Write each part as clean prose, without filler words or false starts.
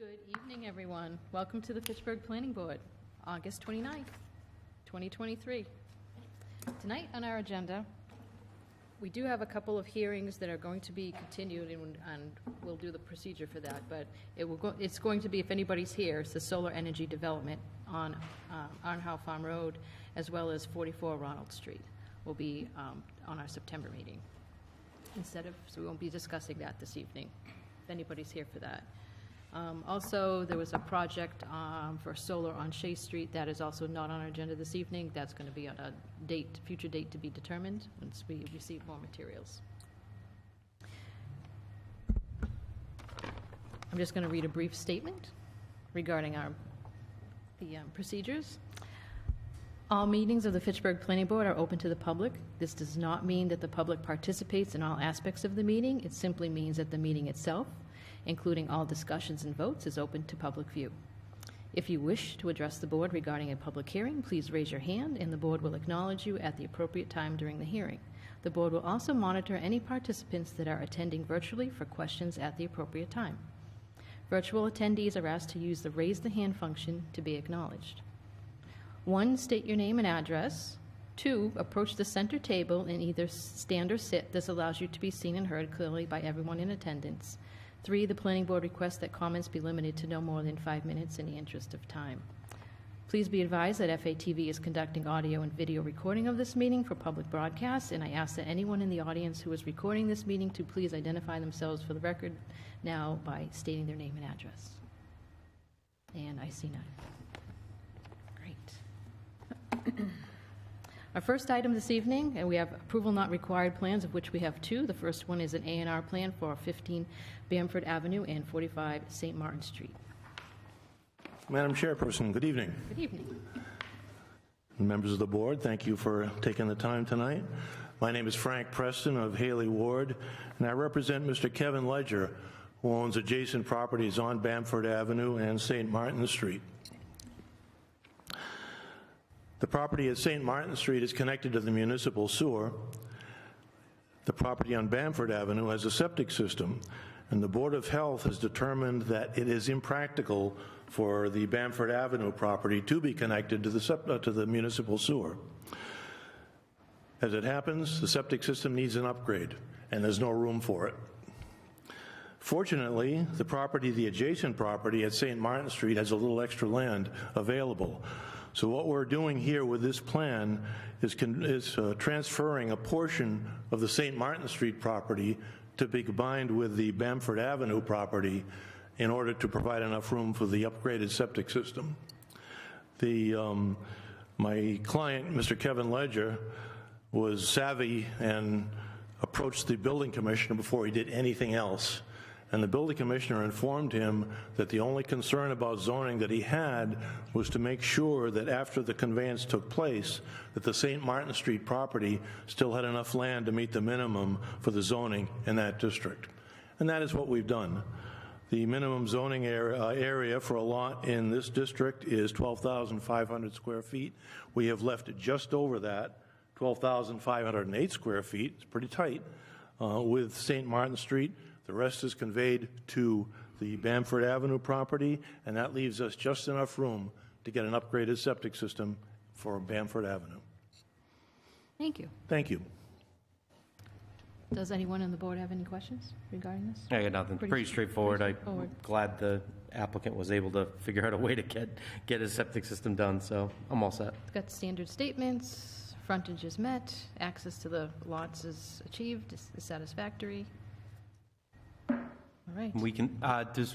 Good evening, everyone. Welcome to the Fitchburg Planning Board, August 29th, 2023. Tonight on our agenda, we do have a couple of hearings that are going to be continued, and we'll do the procedure for that, but it's going to be, if anybody's here, it's the solar energy development on Arnhow Farm Road, as well as 44 Ronald Street will be on our September meeting. So we won't be discussing that this evening, if anybody's here for that. Also, there was a project for solar on Shea Street that is also not on our agenda this evening. That's going to be on a future date to be determined once we receive more materials. I'm just going to read a brief statement regarding the procedures. All meetings of the Fitchburg Planning Board are open to the public. This does not mean that the public participates in all aspects of the meeting. It simply means that the meeting itself, including all discussions and votes, is open to public view. If you wish to address the board regarding a public hearing, please raise your hand and the board will acknowledge you at the appropriate time during the hearing. The board will also monitor any participants that are attending virtually for questions at the appropriate time. Virtual attendees are asked to use the raise the hand function to be acknowledged. 1, state your name and address. 2, approach the center table and either stand or sit. This allows you to be seen and heard clearly by everyone in attendance. 3, the planning board requests that comments be limited to no more than 5 minutes in the interest of time. Please be advised that FATV is conducting audio and video recording of this meeting for public broadcast, and I ask that anyone in the audience who is recording this meeting to please identify themselves for the record now by stating their name and address. And I see none. Great. Our first item this evening, and we have approval not required plans, of which we have 2. The first one is an A&R plan for 15 Bamford Avenue and 45 St. Martin Street. Madam Chairperson, good evening. Good evening. Members of the board, thank you for taking the time tonight. My name is Frank Preston of Haley Ward, and I represent Mr. Kevin Ledger, who owns adjacent properties on Bamford Avenue and St. Martin Street. The property at St. Martin Street is connected to the municipal sewer. The property on Bamford Avenue has a septic system, and the Board of Health has determined that it is impractical for the Bamford Avenue property to be connected to the municipal sewer. As it happens, the septic system needs an upgrade, and there's no room for it. Fortunately, the adjacent property at St. Martin Street has a little extra land available. So what we're doing here with this plan is transferring a portion of the St. Martin Street property to be combined with the Bamford Avenue property in order to provide enough room for the upgraded septic system. My client, Mr. Kevin Ledger, was savvy and approached the building commissioner before he did anything else. And the building commissioner informed him that the only concern about zoning that he had was to make sure that after the conveyance took place, that the St. Martin Street property still had enough land to meet the minimum for the zoning in that district. And that is what we've done. The minimum zoning area for a lot in this district is 12,500 square feet. We have left it just over that, 12,508 square feet. It's pretty tight with St. Martin Street. The rest is conveyed to the Bamford Avenue property, and that leaves us just enough room to get an upgraded septic system for Bamford Avenue. Thank you. Thank you. Does anyone on the board have any questions regarding this? I got nothing. Pretty straightforward. I'm glad the applicant was able to figure out a way to get his septic system done, so I'm all set. It's got standard statements, frontage is met, access to the lots is achieved, is satisfactory. All right. We can,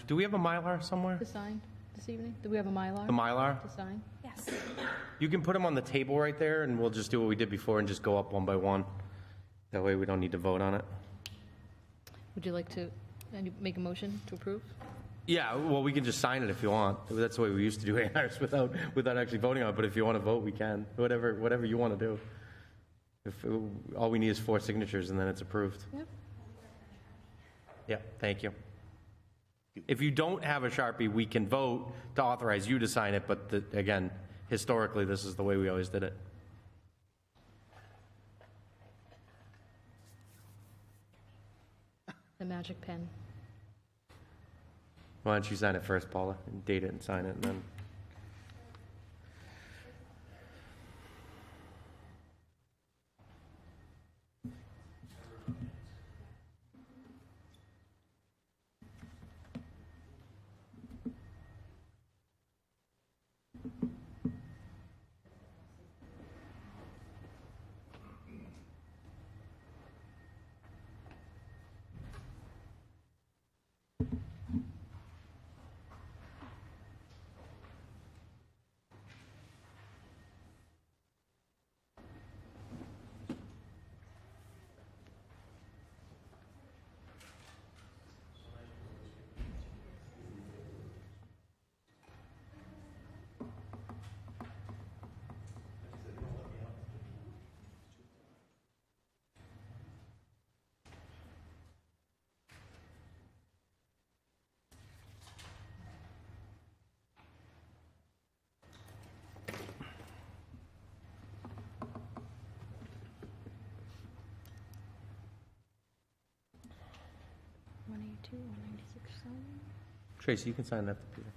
do we have a Mylar somewhere? To sign this evening? Do we have a Mylar? The Mylar? To sign? Yes. You can put them on the table right there, and we'll just do what we did before and just go up one by one. That way we don't need to vote on it. Would you like to make a motion to approve? Yeah, well, we can just sign it if you want. That's the way we used to do A&Rs without actually voting on it, but if you want to vote, we can. Whatever you want to do. All we need is 4 signatures, and then it's approved. Yep. Yeah, thank you. If you don't have a Sharpie, we can vote to authorize you to sign it, but again, historically, this is the way we always did it. The magic pen. Why don't you sign it first, Paula, and date it and sign it, and then... Tracy, you can sign that for Peter.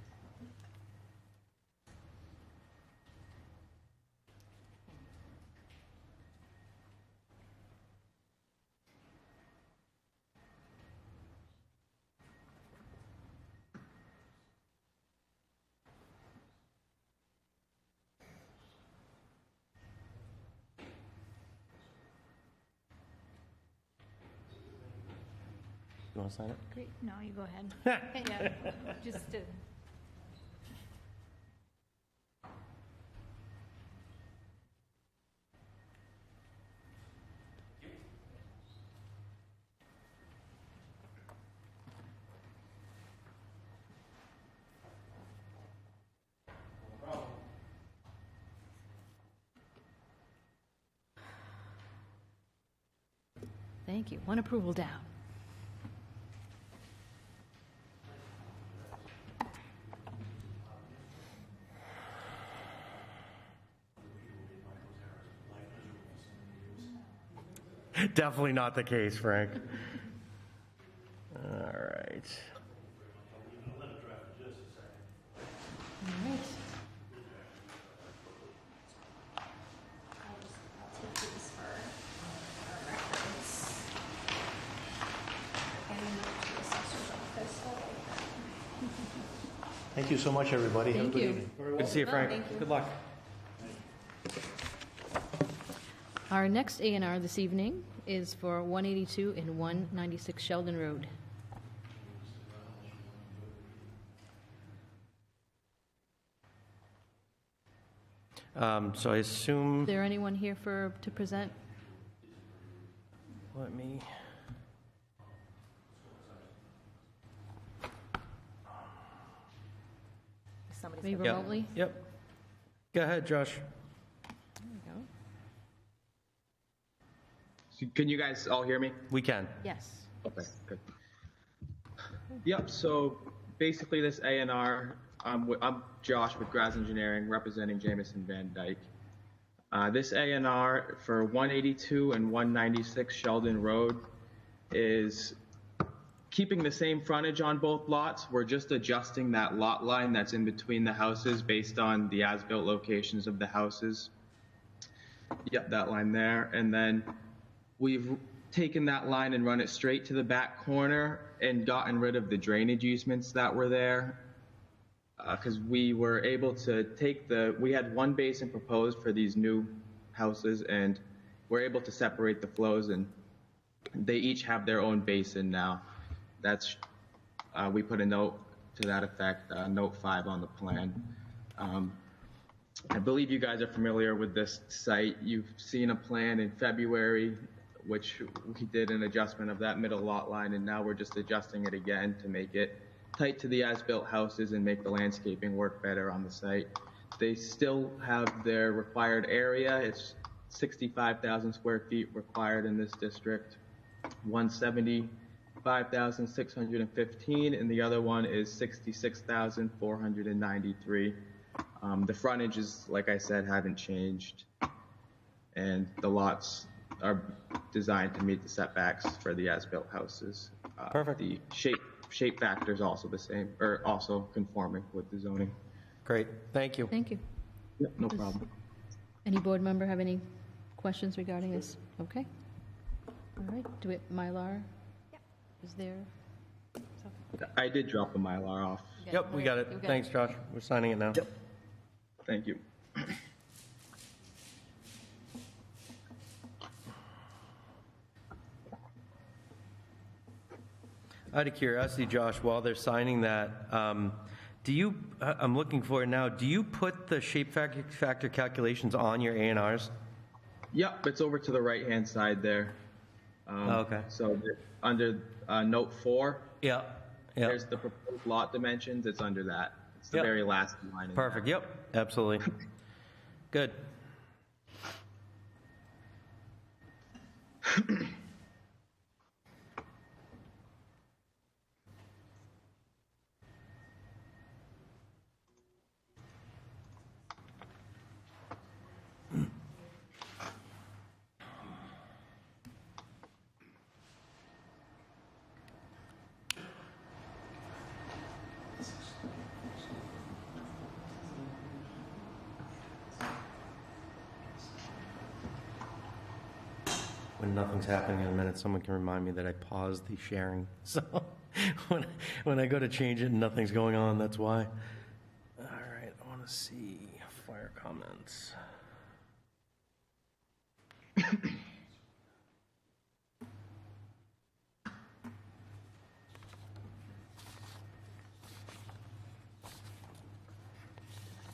You want to sign it? Great, no, you go ahead. Yeah, just, Thank you. One approval down. Definitely not the case, Frank. All right. All right. I'll take these for our records. And the assessor's office. Thank you so much, everybody. Have a Thank good you. evening. Good to see you, Frank. Thank you. Good luck. Our next A&R this evening is for 182 and 196 Sheldon Road. So I assume, Is there anyone here to present? let me, Somebody's Maybe Yep. remotely? Yep. Go ahead, Josh. There we go. So can you guys all hear me? We can. Yes. Okay, good. Yep, so basically this A&R, I'm Josh with Graz Engineering, representing Jameson Van Dyke. This A&R for 182 and 196 Sheldon Road is keeping the same frontage on both lots. We're just adjusting that lot line that's in between the houses based on the as-built locations of the houses. Yep, that line there. And then we've taken that line and run it straight to the back corner and gotten rid of the drainage easements that were there. Because we were able to take we had one basin proposed for these new houses, and we're able to separate the flows, and they each have their own basin now. That's, we put a note to that effect, note 5 on the plan. I believe you guys are familiar with this site. You've seen a plan in February, which we did an adjustment of that middle lot line, and now we're just adjusting it again to make it tight to the as-built houses and make the landscaping work better on the site. They still have their required area. It's 65,000 square feet required in this district, 175,615, and the other one is 66,493. The frontages, like I said, haven't changed, and the lots are designed to meet the setbacks for the as-built houses. Perfect. The shape shape factor is also the same, or also conforming with the zoning. Great, thank you. Thank you. Yep, no problem. Any board member have any questions regarding this? Okay. All right, do it, Mylar? Is there? I did drop the Mylar off. Yep, we got it. Thanks, Josh. We're signing it now. Thank you. Out of curiosity, Josh, while they're signing that, do you, I'm looking for it now, do you put the shape factor calculations on your A&Rs? Yep, it's over to the right-hand side there. Okay. So under note 4, Yeah, yeah. there's the proposed lot dimensions. It's under that. It's the Yep. very last line. in Perfect, that. yep, absolutely. Good. When nothing's happening in a minute, someone can remind me that I paused the sharing. So when I go to change it and nothing's going on, that's why. All right, I want to see fire comments.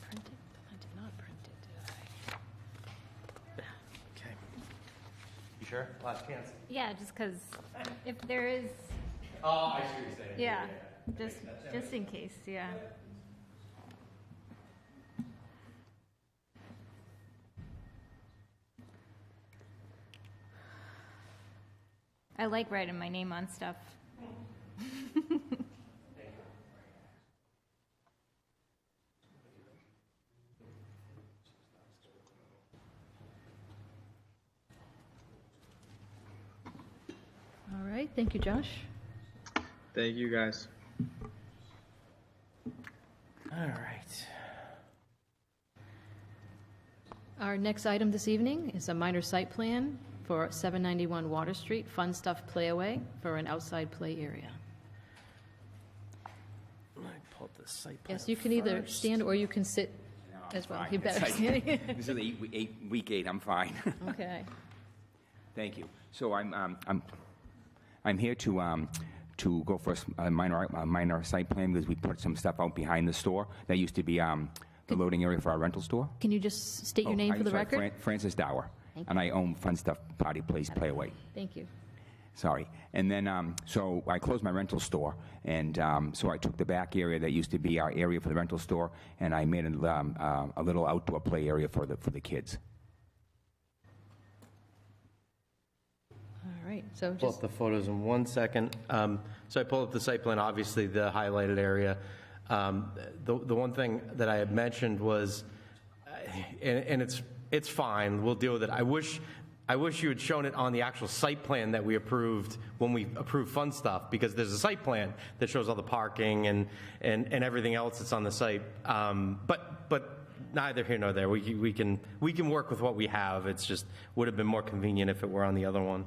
Print it? I did not print it, did I? Okay. You sure? Last chance. Yeah, just because if there is, Oh, I see what you're saying. yeah, just in case, yeah. I like writing my name on stuff. All right, thank you, Josh. Thank you, guys. All right. Our next item this evening is a minor site plan for 791 Water Street, Fun Stuff Playaway for an outside play area. Let me pull up the site plan. Yes, you can either first. stand or you can sit as well. Fine. You better It's stand. This is week 8. I'm fine. Okay. Thank you. So I'm here to go for a minor site plan because we put some stuff out behind the store. That used to be the loading area for our rental store. Can you just state your name I'm for the sorry, record? Francis Dower. Thank And I own Fun Stuff Party Place Playaway. Thank you. Sorry. And then, so I closed my rental store, and so I took the back area that used to be our area for the rental store, and I made a little outdoor play area for the kids. All right, so Pull just, up the photos in 1 second. So I pulled up the site plan, obviously the highlighted area. The one thing that I had mentioned was, and it's fine, we'll deal with it. I wish you had shown it on the actual site plan that we approved when we approved Fun Stuff, because there's a site plan that shows all the parking and everything else that's on the site. But neither here nor there. We can work with what we have. It's just would have been more convenient if it were on the other one.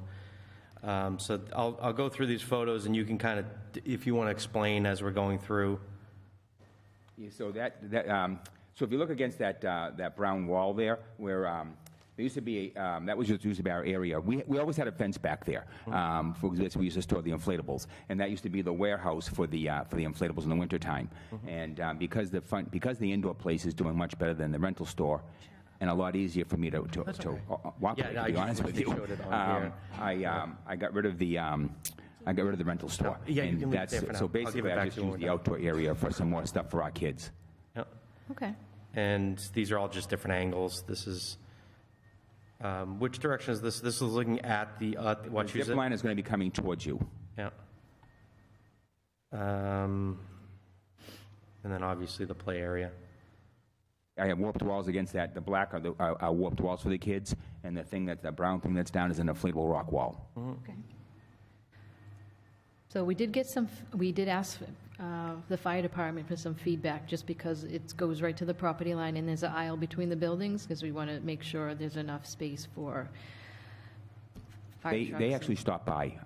So I'll go through these photos, and you can kind of, if you want to explain as we're going through. Yeah, so so if you look against that brown wall there, where there used to be that was used to be our area. We always had a fence back there. For this, we used to store the inflatables, and that used to be the warehouse for the inflatables in the wintertime. And because the indoor place is doing much better than the rental store, and a lot easier for me to walk Yeah, with, no, to be you honest with you. showed it on I got rid of the rental store. Yeah, you and can leave it there for now. So I'll give it basically, I back just to you used when the we're outdoor area for some more stuff for our kids. Yep. okay. And these are all just different angles. This is, which direction is this? This is looking at the, The Wachusett? zip line is going to be coming towards you. Yeah. And then obviously the play area. I have warped walls against that. The black are warped walls for the kids, and the brown thing that's down is an inflatable rock wall. Okay. So we did ask the fire department for some feedback, just because it goes right to the property line, and there's an aisle between the buildings, because we want to make sure there's enough space for fire trucks. They actually stopped by.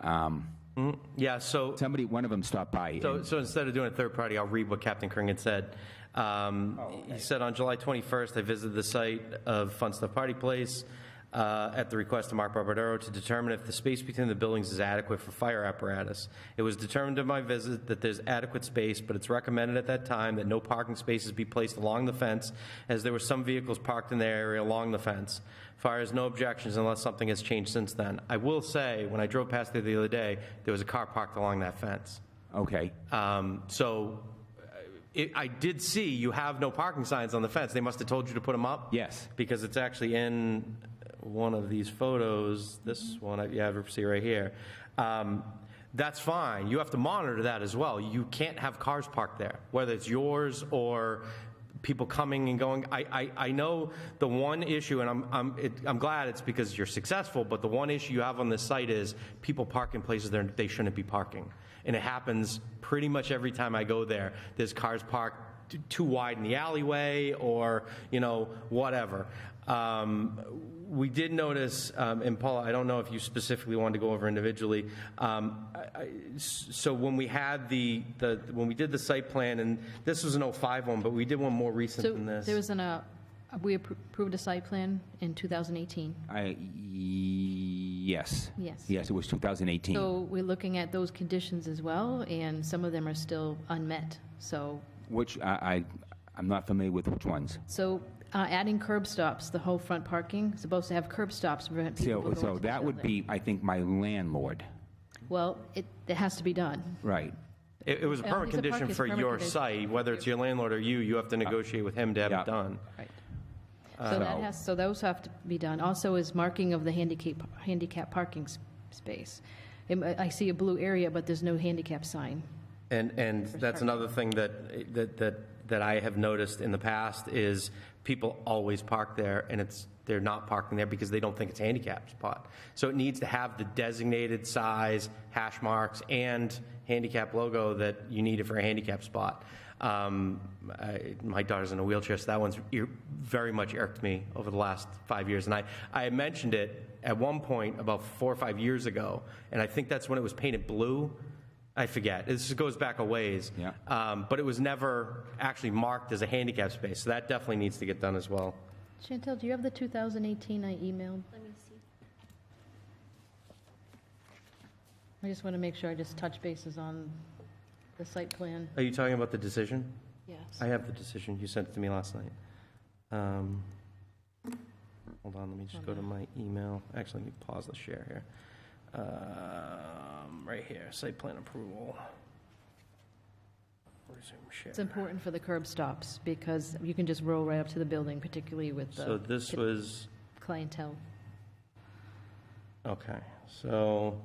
Yeah, so One of them stopped by. So instead of doing a third party, I'll read what Captain Kring had said. He said, on July 21st, I visited the site of Fun Stuff Party Place at the request of Mark Barbadero to determine if the space between the buildings is adequate for fire apparatus. It was determined in my visit that there's adequate space, but it's recommended at that time that no parking spaces be placed along the fence, as there were some vehicles parked in the area along the fence. Fire has no objections unless something has changed since then. I will say, when I drove past there the other day, there was a car parked along that fence. Okay. I did see you have no parking signs on the fence. They must have told you to put them up? Yes. Because it's actually in one of these photos, this one, you have see right here. That's fine. You have to monitor that as well. You can't have cars parked there, whether it's yours or people coming and going. I know the one issue, and I'm glad it's because you're successful, but the one issue you have on this site is people park in places they shouldn't be parking. And it happens pretty much every time I go there. There's cars parked too wide in the alleyway, or, whatever. We did notice, and Paula, I don't know if you specifically wanted to go over individually. So when we had when we did the site plan, and this was an 05 one, but we did one more recent So than this. there was we approved a site plan in 2018. Yes. Yes. Yes, it was 2018. So we're looking at those conditions as well, and some of them are still unmet. So Which I'm not familiar with which ones. Adding curb stops, the whole front parking, supposed to have curb stops to prevent people from going So to the that would building. be, I think, my landlord. Well, it has to be done. Right. It was a Well, permit it's a condition permit for your condition. site, whether it's your landlord or you have to negotiate with him to have Yeah. it done. Right. So those have to be done. Also is marking of the handicap parking space. I see a blue area, but there's no handicap sign. And that's another thing that I have noticed in the past is people always park there, and they're not parking there because they don't think it's a handicap spot. So it needs to have the designated size, hash marks, and handicap logo that you need for a handicap spot. My daughter's in a wheelchair, so that one's very much irked me over the last 5 years. And I mentioned it at one point about 4 or 5 years ago, and I think that's when it was painted blue. I forget. This goes back a ways. Yeah. But it was never actually marked as a handicap space, so that definitely needs to get done as well. Chantel, do you have the 2018 I emailed? Let me see. I just want to make sure I just touch bases on the site plan. Are you talking about the decision? Yes. I have the decision. You sent it to me last night. Hold on, let me just go to my email. Actually, let me pause the share here. Right here, site plan approval. Resume share. It's important for the curb stops, because you can just roll right up to the building, particularly with So the this was, clientele. okay, so,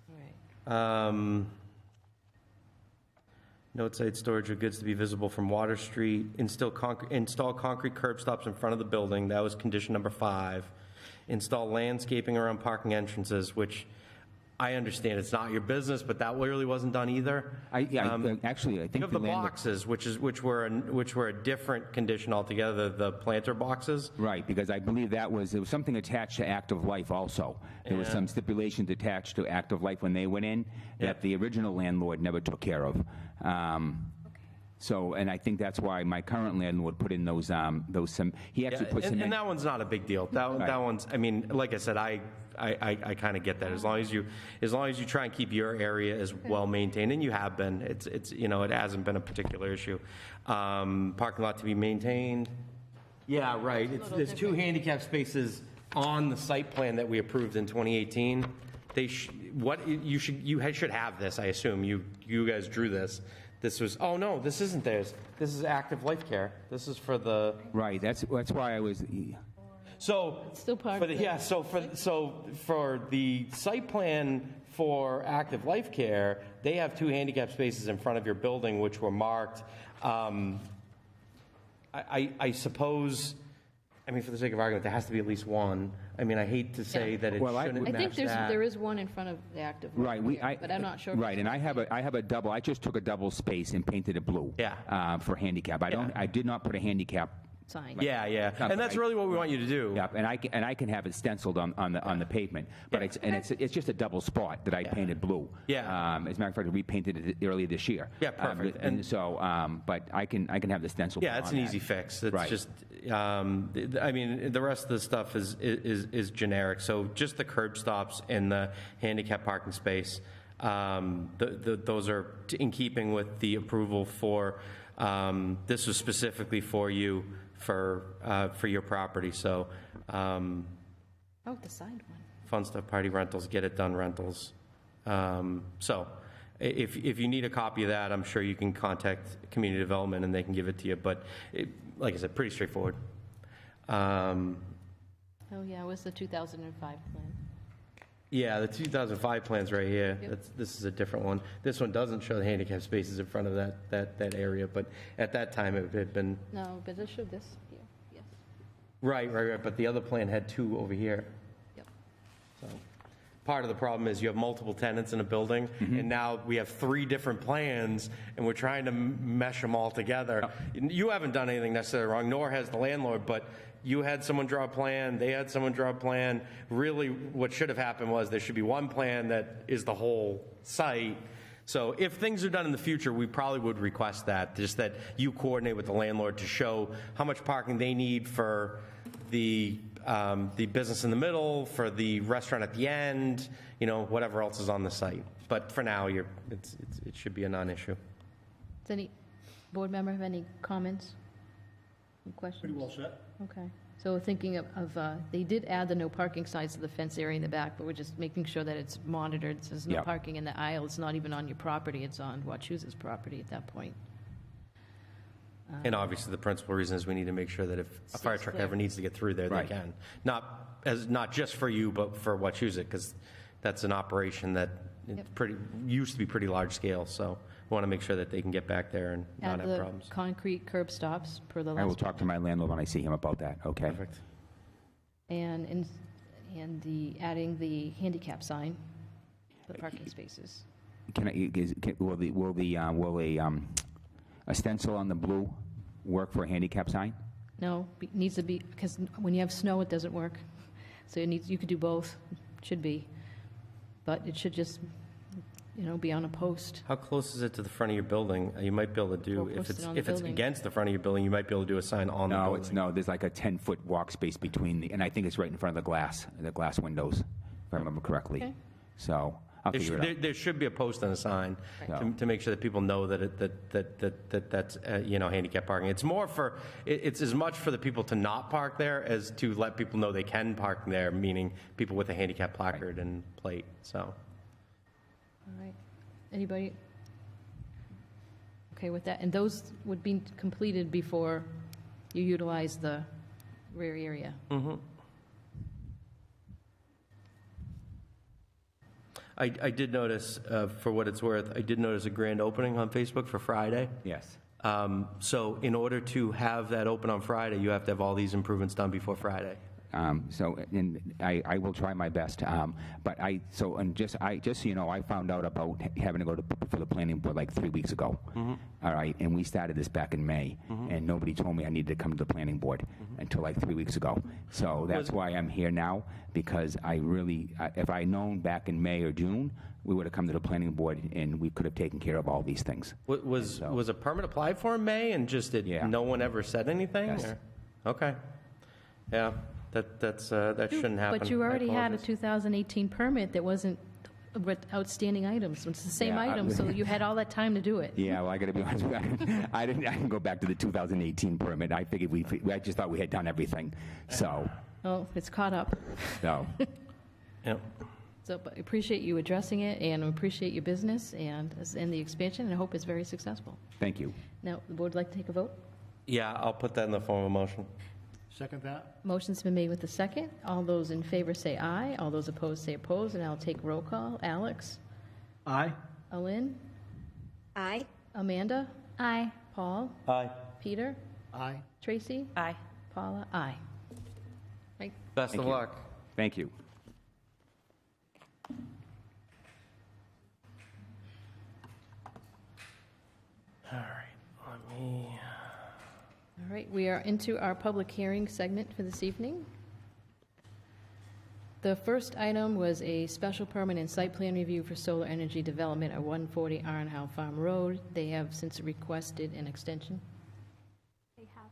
Right. note site storage of goods to be visible from Water Street, install concrete curb stops in front of the building, that was condition number 5. Install landscaping around parking entrances, which I understand it's not your business, but that really wasn't done either. Actually, I think You have the landlord- boxes, which were a different condition altogether, the planter boxes. Right, because I believe there was something attached to Active Life also. There was Yeah. some stipulations attached to Active Life when they went in that the original landlord never took care of. So, and I think that's why my current landlord put in those he actually put some And in. that one's not a big deal. That one's, I mean, like I said, I kind of get that. As long as you try and keep your area as well maintained, and you have been, it's it hasn't been a particular issue. Parking lot to be maintained. Yeah, right. There's 2 handicap spaces on the site plan that we approved in 2018. You should have this, I assume. You guys drew this. This was, oh no, this isn't theirs. This is Active Life Care. This is for the. Right, that's why I was. So Still part for of the, it. yeah. So for the site plan for Active Life Care, they have 2 handicap spaces in front of your building, which were marked. I suppose. I mean, for the sake of argument, there has to be at least one. I mean, I hate to say Yeah. that it Well, shouldn't I match think that. there is one in front of the active one Right, here, but I'm not sure. if Right, and I have a double, I just took a double space and painted it blue. Yeah. For handicap. Yeah. I did not put a handicap. Sign. Yeah, yeah. And that's really what we want you to do. Yeah, and I can have it stenciled on the pavement, but it's just a double spot that I painted blue. Yeah. As a matter of fact, I repainted it earlier this year. Yeah, perfect. And so, but I can have the stencil. Yeah, it's on an that. easy fix. It's Right. just, I mean, the rest of the stuff is generic. So just the curb stops and the handicap parking space, those are in keeping with the approval for, this was specifically for you for your property. So, Oh, the signed one. Fun Stuff Party Rentals, Get It Done Rentals. So if you need a copy of that, I'm sure you can contact Community Development and they can give it to you. But like I said, pretty straightforward. Oh, yeah, it was the 2005 plan. Yeah, the 2005 plan's right here. Yep. This is a different one. This one doesn't show the handicap spaces in front of that area, but at that time it had been, No, but it showed this here, yes. right, but the other plan had two over here. Yep. So, part of the problem is you have multiple tenants in a building, and now we have three different plans, and we're trying to mesh them all together. You haven't done anything necessarily wrong, nor has the landlord, but you had someone draw a plan, they had someone draw a plan. Really, what should have happened was there should be one plan that is the whole site. So if things are done in the future, we probably would request that, just that you coordinate with the landlord to show how much parking they need for the business in the middle, for the restaurant at the end, whatever else is on the site. But for now, it should be a non-issue. Does any board member have any comments? Any questions? Pretty well set. Okay. So we're thinking of they did add the no parking signs to the fence area in the back, but we're just making sure that it's monitored. It says no Yep. parking in the aisle. It's not even on your property. It's on Wachuse's property at that point. And obviously, the principal reason is we need to make sure that if a fire Stays truck clear. ever needs to get through there, Right. they can. Not just for you, but for Wachusett, because that's an operation that used to be pretty large scale. So we want to make sure that they can get back there and not Add have the problems. concrete curb stops per the I will last. talk to my landlord when I see him about that, okay? Perfect. And adding the handicap sign, the parking spaces. Will a stencil on the blue work for a handicap sign? No, needs to be, because when you have snow, it doesn't work. So you could do both, should be. But it should just, be on a post. How close is it to the front of your building? You might be able to do, Or if post it's it on the building. against the front of your building, you might be able to do a sign on the building. No, there's like a 10-foot walk space between and I think it's right in front of the glass windows, if I remember correctly. Okay. So I'll figure it out. There should be a post and a sign Right. to make sure that people know that that's handicap parking. It's more it's as much for the people to not park there as to let people know they can park there, meaning people with a handicap placard and plate. So All right. Anybody? Okay with that? And those would be completed before you utilize the rear area? I did notice, for what it's worth, I did notice a grand opening on Facebook for Friday. Yes. So in order to have that open on Friday, you have to have all these improvements done before Friday. And I will try my best. But just so you know, I found out about having to go for the planning board like 3 weeks ago. All right, and we started this back in May, and nobody told me I needed to come to the planning board until like 3 weeks ago. So that's why I'm here now, because if I known back in May or June, we would have come to the planning board and we could have taken care of all these things. Was a permit applied for in May and just Yeah. no one ever said anything? Yes. Or- Okay. Yeah, that shouldn't happen. But you I already had a apologize. 2018 permit that wasn't with outstanding items. It's the same Yeah, item, so you had all that time to do it. Yeah, well, I got to be honest with you. I didn't go back to the 2018 permit. I figured I just thought we had done everything. So, Oh, it's caught up. no. Yep. So but I appreciate you addressing it, and I appreciate your business and the expansion, and I hope it's very successful. Thank you. Now, the board would like to take a vote? Yeah, I'll put that in the form of a motion. Second that? Motion's been made with the second. All those in favor say aye. All those opposed say opposed, and I'll take roll call. Alex? Aye. Alin? Aye. Amanda? Aye. Paul? Aye. Peter? Aye. Tracy? Aye. Paula? Aye. Right. Best Thank of you. luck. Thank you. All right, let me... All right, we are into our public hearing segment for this evening. The first item was a special permit and site plan review for solar energy development at 140 Ironhouse Farm Road. They have since requested an extension, They have.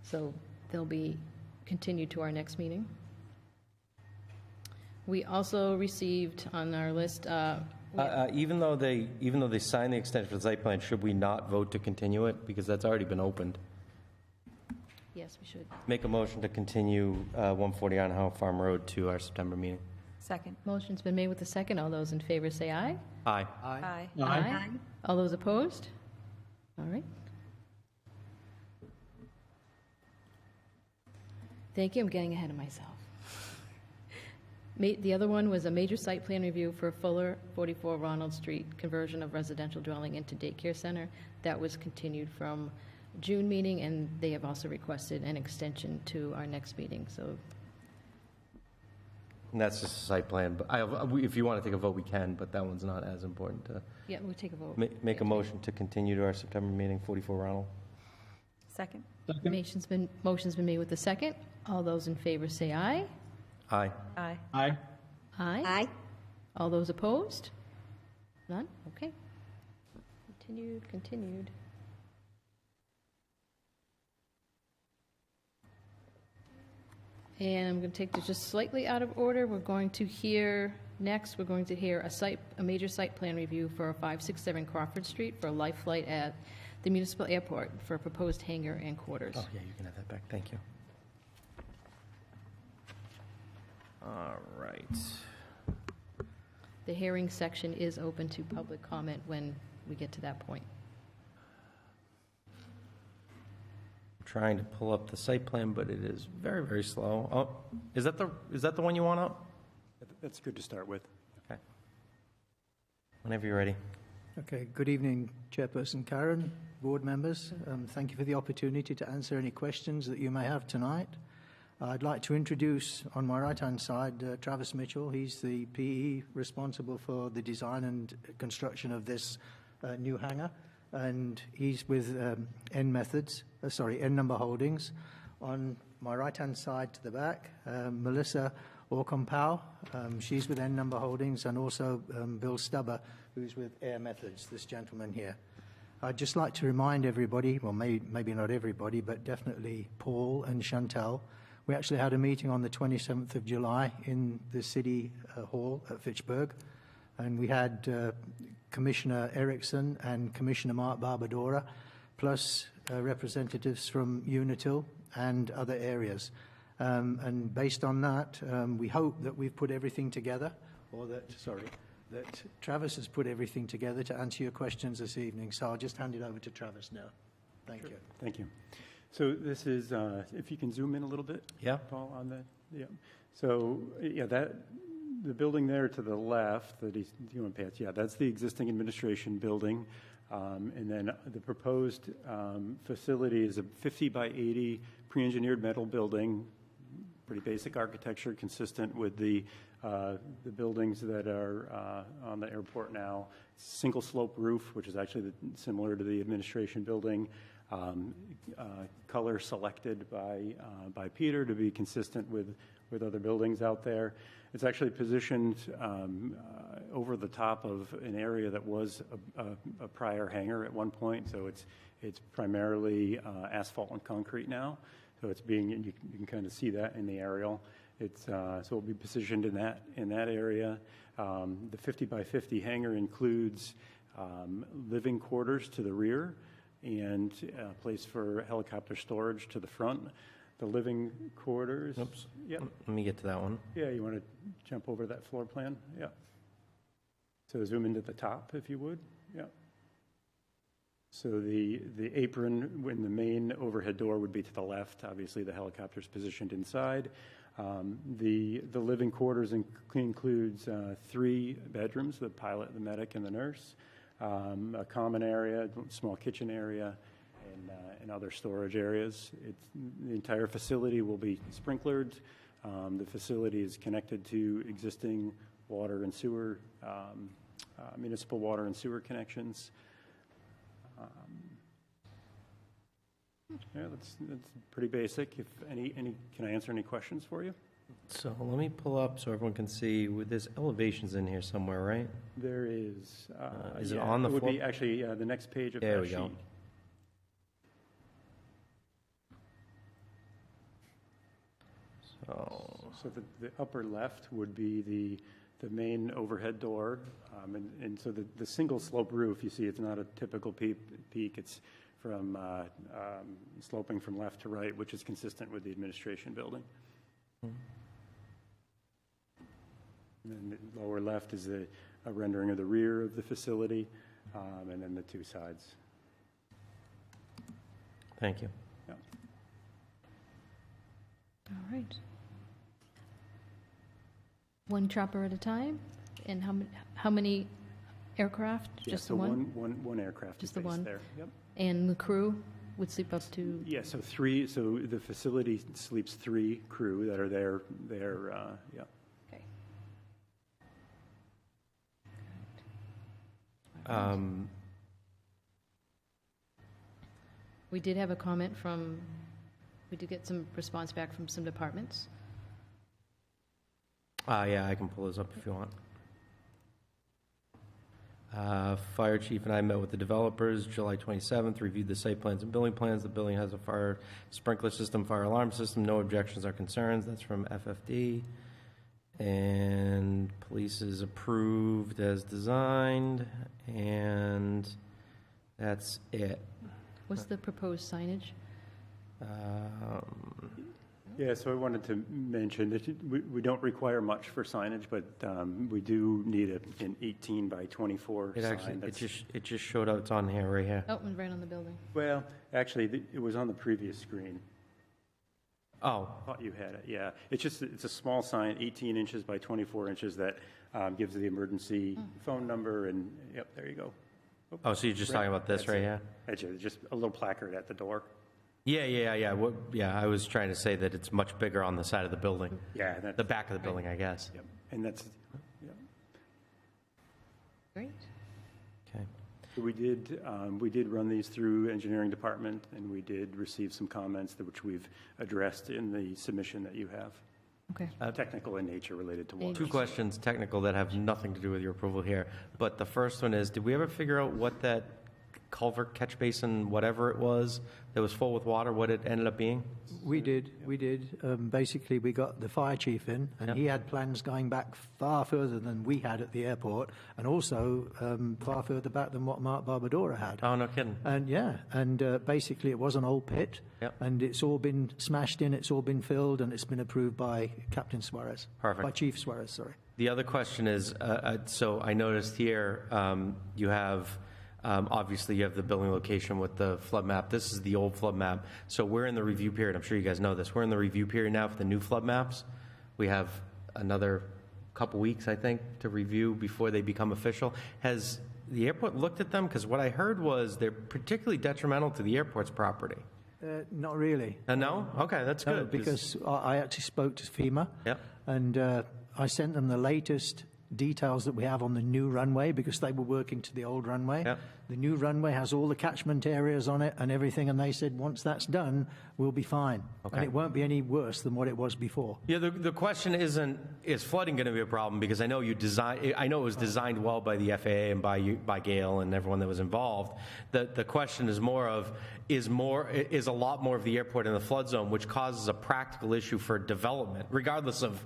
so they'll be continued to our next meeting. We also received on our list, Even though they signed the extension for the site plan, should we not vote to continue it? Because that's already been opened. yes, we should. Make a motion to continue 140 on Howe Farm Road to our September meeting. Second. Motion's been made with the second. All those in favor say aye. Aye. Aye. Aye. All those opposed? All right. Thank you, I'm getting ahead of myself. The other one was a major site plan review for Fuller 44 Ronald Street, conversion of residential dwelling into daycare center. That was continued from June meeting, and they have also requested an extension to our next meeting, so And that's just a site plan, but if you want to take a vote, we can, but that one's not as important to... yeah, we'll take a vote. Make a motion to continue to our September meeting, 44 Ronald. Second. Motion's been made with the second. All those in favor say aye. Aye. Aye. Aye. Aye. All those opposed? None? Okay. Continued. And I'm going to take this just slightly out of order. We're going to hear a major site plan review for 567 Crawford Street for a life flight at the municipal airport for a proposed hangar and quarters. Oh, yeah, you can have that back. Thank you. All right. The hearing section is open to public comment when we get to that point. Trying to pull up the site plan, but it is very, very slow. Oh, is that the one you want up? That's good to start with. Okay. Whenever you're ready. Okay, good evening, Chairperson Karen, board members. Thank you for the opportunity to answer any questions that you may have tonight. I'd like to introduce, on my right-hand side, Travis Mitchell. He's the PE responsible for the design and construction of this new hangar, and he's with N Number Holdings. On my right-hand side to the back, Melissa Orkompau, she's with N Number Holdings, and also Bill Stubber, who's with Air Methods, this gentleman here. I'd just like to remind everybody, well, maybe not everybody, but definitely Paul and Chantel. We actually had a meeting on the 27th of July in the City Hall at Fitchburg, and we had Commissioner Erickson and Commissioner Mark Barbadora, plus representatives from Unitil and other areas. And based on that, we hope that we've put everything together, that Travis has put everything together to answer your questions this evening. So I'll just hand it over to Travis now. Thank you. Thank you. So this is, if you can zoom in a little bit, Yeah. Paul, on the, yeah. So, yeah, the building there to the left that he's doing past, yeah, that's the existing administration building. And then the proposed facility is a 50 by 80 pre-engineered metal building, pretty basic architecture, consistent with the buildings that are on the airport now. Single slope roof, which is actually similar to the administration building. Color selected by Peter to be consistent with other buildings out there. It's actually positioned over the top of an area that was a prior hangar at one point, so it's primarily asphalt and concrete now. So it's being, you can kind of see that in the aerial. So it'll be positioned in that area. The 50 by 50 hangar includes living quarters to the rear and a place for helicopter storage to the front. The living quarters. Oops. Yep. Let me get to that one. Yeah, you want to jump over that floor plan? Yeah. So zoom into the top, if you would. Yeah. So the apron when the main overhead door would be to the left. Obviously, the helicopter's positioned inside. The living quarters includes 3 bedrooms: the pilot, the medic, and the nurse. A common area, small kitchen area, and other storage areas. The entire facility will be sprinklered. The facility is connected to existing water and sewer, municipal water and sewer connections. Yeah, that's pretty basic. If can I answer any questions for you? So let me pull up so everyone can see. There's elevations in here somewhere, right? There is. Is it on the It would floor? be actually the next page of There that we sheet. go. So the upper left would be the main overhead door, and so the single slope roof, you see, it's not a typical peak. It's from sloping from left to right, which is consistent with the administration building. And then the lower left is a rendering of the rear of the facility, and then the two sides. Thank you. Yeah. All right. One chopper at a time? And how many aircraft? Yeah, Just so the one? one aircraft Just is the based one? there. Yep. And the crew would sleep up to? Yeah, so three. So the facility sleeps 3 crew that are there. Yeah. Okay. We did have a comment from, we did get some response back from some departments. Yeah, I can pull those up if you want. Fire chief and I met with the developers July 27th, reviewed the site plans and building plans. The building has a fire sprinkler system, fire alarm system. No objections or concerns. That's from FFD. And police is approved as designed. And that's it. What's the proposed signage? Yeah, so I wanted to mention that we don't require much for signage, but we do need an 18 by 24 It sign. actually, it just showed up. It's on here, right here. Oh, and right on the building. Well, actually, it was on the previous screen. Oh, I thought you had it, yeah. It's a small sign, 18 inches by 24 inches that gives the emergency phone number, and yep, there you go. oh, so you're just talking about this That's right it. here? Actually, just a little placard at the door. Yeah. Yeah, I was trying to say that it's much bigger on the side of the building. Yeah, that's, The back of the building, I guess. yep. And that's, yep. Great. Okay. We did run these through engineering department, and we did receive some comments which we've addressed in the submission that you have. Okay. Technical in nature related to water. Two questions, technical, that have nothing to do with your approval here. But the first one is, did we ever figure out what that culvert, catch basin, whatever it was, that was full with water, what it ended up being? We did. Basically, we got the fire chief in, and Yep. he had plans going back far further than we had at the airport, and also far further back than what Mark Barbadora had. Oh, no kidding. And basically it was an old pit, Yep. and it's all been smashed in, it's all been filled, and it's been approved by Captain Suarez. Perfect. By Chief Suarez, sorry. The other question is, so I noticed here, you have, obviously you have the building location with the flood map. This is the old flood map. So we're in the review period. I'm sure you guys know this. We're in the review period now for the new flood maps. We have another couple weeks, I think, to review before they become official. Has the airport looked at them? Because what I heard was they're particularly detrimental to the airport's property. Not really. No? Okay, that's No, good. because I actually spoke to FEMA, Yep. and I sent them the latest details that we have on the new runway, because they were working to the old runway. Yep. The new runway has all the catchment areas on it and everything, and they said once that's done, we'll be fine. Okay. And it won't be any worse than what it was before. Yeah, the question isn't, is flooding going to be a problem? Because I know I know it was designed well by the FAA and by Gale and everyone that was involved. The question is more of, is a lot more of the airport in the flood zone, which causes a practical issue for development, regardless of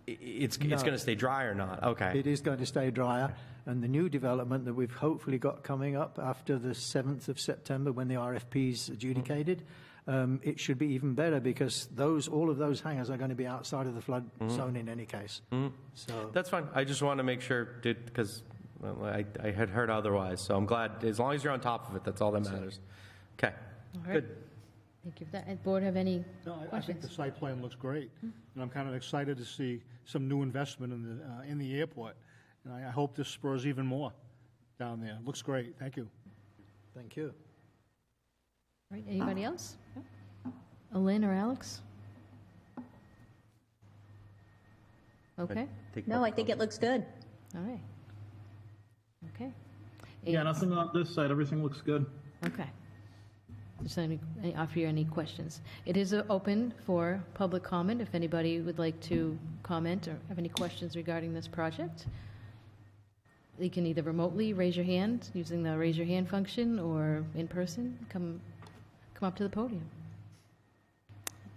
it's going to stay dry or not. Okay. It is going to stay drier, and the new development that we've hopefully got coming up after the 7th of September, when the RFP's adjudicated, it should be even better, because all of those hangars are going to be outside of the flood zone in any case. So That's fine. I just want to make sure, because I had heard otherwise. So I'm glad, as long as you're on top of it, that's all that matters. Okay. All right. Good. Thank you for that. And board have any No, I think questions? the site plan looks great, and I'm kind of excited to see some new investment in the airport, and I hope this spurs even more down there. Looks great. Thank you. thank you. Right, anybody else? Lynn or Alex? Okay, No, I think it looks good. all right. Okay. Yeah, nothing on this side. Everything looks good. Okay. Just offer you any questions. It is open for public comment if anybody would like to comment or have any questions regarding this project. You can either remotely raise your hand using the raise your hand function or in person, come up to the podium.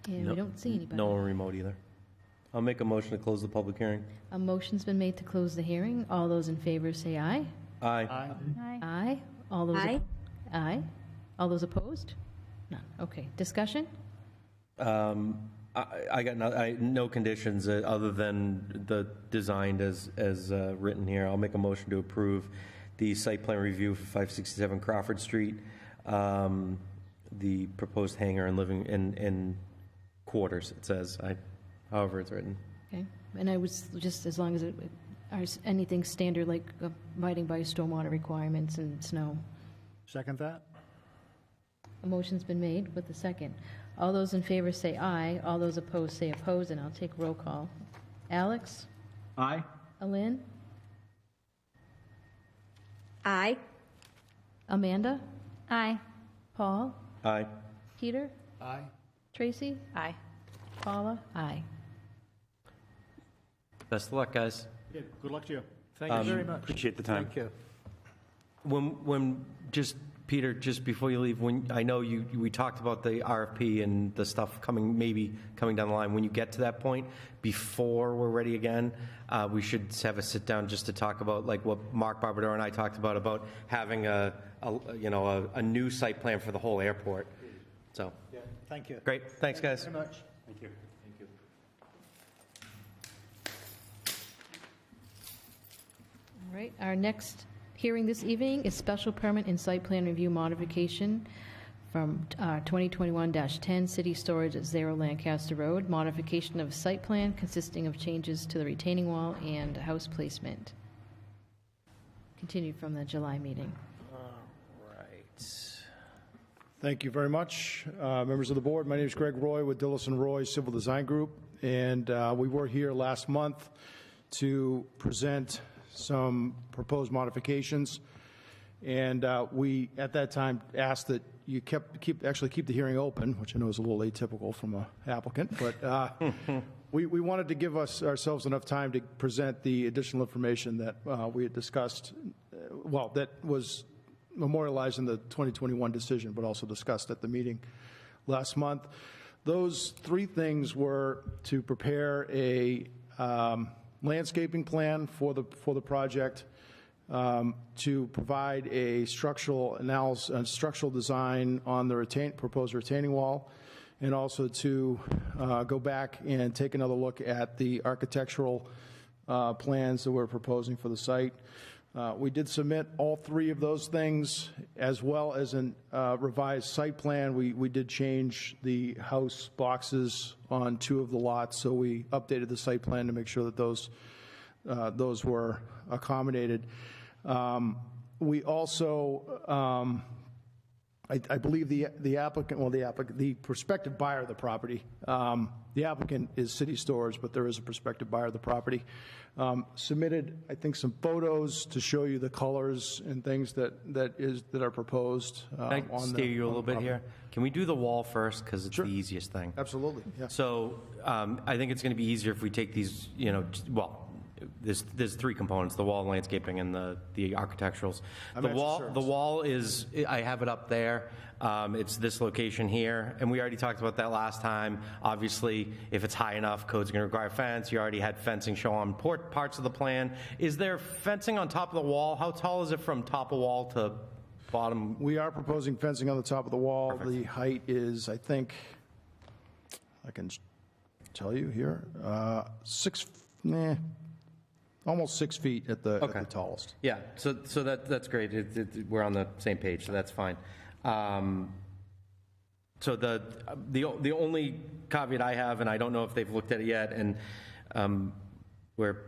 And we don't see anybody. No one remote either. I'll make a motion to close the public hearing. A motion's been made to close the hearing. All those in favor say aye. Aye. Aye. Aye. All those. Aye. Aye. All those opposed? None. Okay. Discussion? I got no conditions other than the designed as written here. I'll make a motion to approve the site plan review for 567 Crawford Street, the proposed hangar and living in quarters, it says, however it's written. Okay. And I was just, as long as it, anything standard like abiding by stormwater requirements and snow. Second that? A motion's been made with the second. All those in favor say aye. All those opposed say oppose, and I'll take roll call. Alex? Aye. Alin? Aye. Amanda? Aye. Paul? Aye. Peter? Aye. Tracy? Aye. Paula? Aye. Best of luck, guys. Yeah, good luck to you. Thank you very much. Appreciate the time. Thank you. When just Peter, just before you leave, when I know we talked about the RFP and the stuff maybe coming down the line. When you get to that point, before we're ready again, we should have a sit down just to talk about like what Mark Barbador and I talked about having a new site plan for the whole airport. So Yeah, thank you. great, thanks, guys. Very much. Thank you. All right, our next hearing this evening is special permit and site plan review modification from 2021-10 City Storage at 0 Lancaster Road, modification of site plan consisting of changes to the retaining wall and house placement. Continued from the July meeting. Right. Thank you very much. Members of the board, my name is Greg Roy with Dillison Roy Civil Design Group, and we were here last month to present some proposed modifications, and we at that time asked that you keep the hearing open, which I know is a little atypical from an applicant, but we wanted to give ourselves enough time to present the additional information that we had discussed, that was memorialized in the 2021 decision, but also discussed at the meeting last month. Those three things were to prepare a landscaping plan for the project, to provide a structural analysis, structural design on the proposed retaining wall, and also to go back and take another look at the architectural plans that we're proposing for the site. We did submit all three of those things, as well as a revised site plan. We did change the house boxes on 2 of the lots, so we updated the site plan to make sure that those were accommodated. We also, I believe the prospective buyer of the property, the applicant is City Storage, but there is a prospective buyer of the property, submitted, I think, some photos to show you the colors and things that are proposed. Can I steer you a little bit here? Can we do the wall first, because it's the easiest thing? Absolutely, yeah. So I think it's going to be easier if we take these, there's 3 components: the wall, landscaping, and the architecturals. The wall is, I have it up there. It's this location here, and we already talked about that last time. Obviously, if it's high enough, code's going to require fence. You already had fencing show on parts of the plan. Is there fencing on top of the wall? How tall is it from top of wall to bottom? We are proposing fencing on the top of the wall. Perfect. The height is, I think, I can tell you here, almost 6 feet at the tallest. Yeah, so that's great. We're on the same page, so that's fine. So the only caveat I have, and I don't know if they've looked at it yet, and where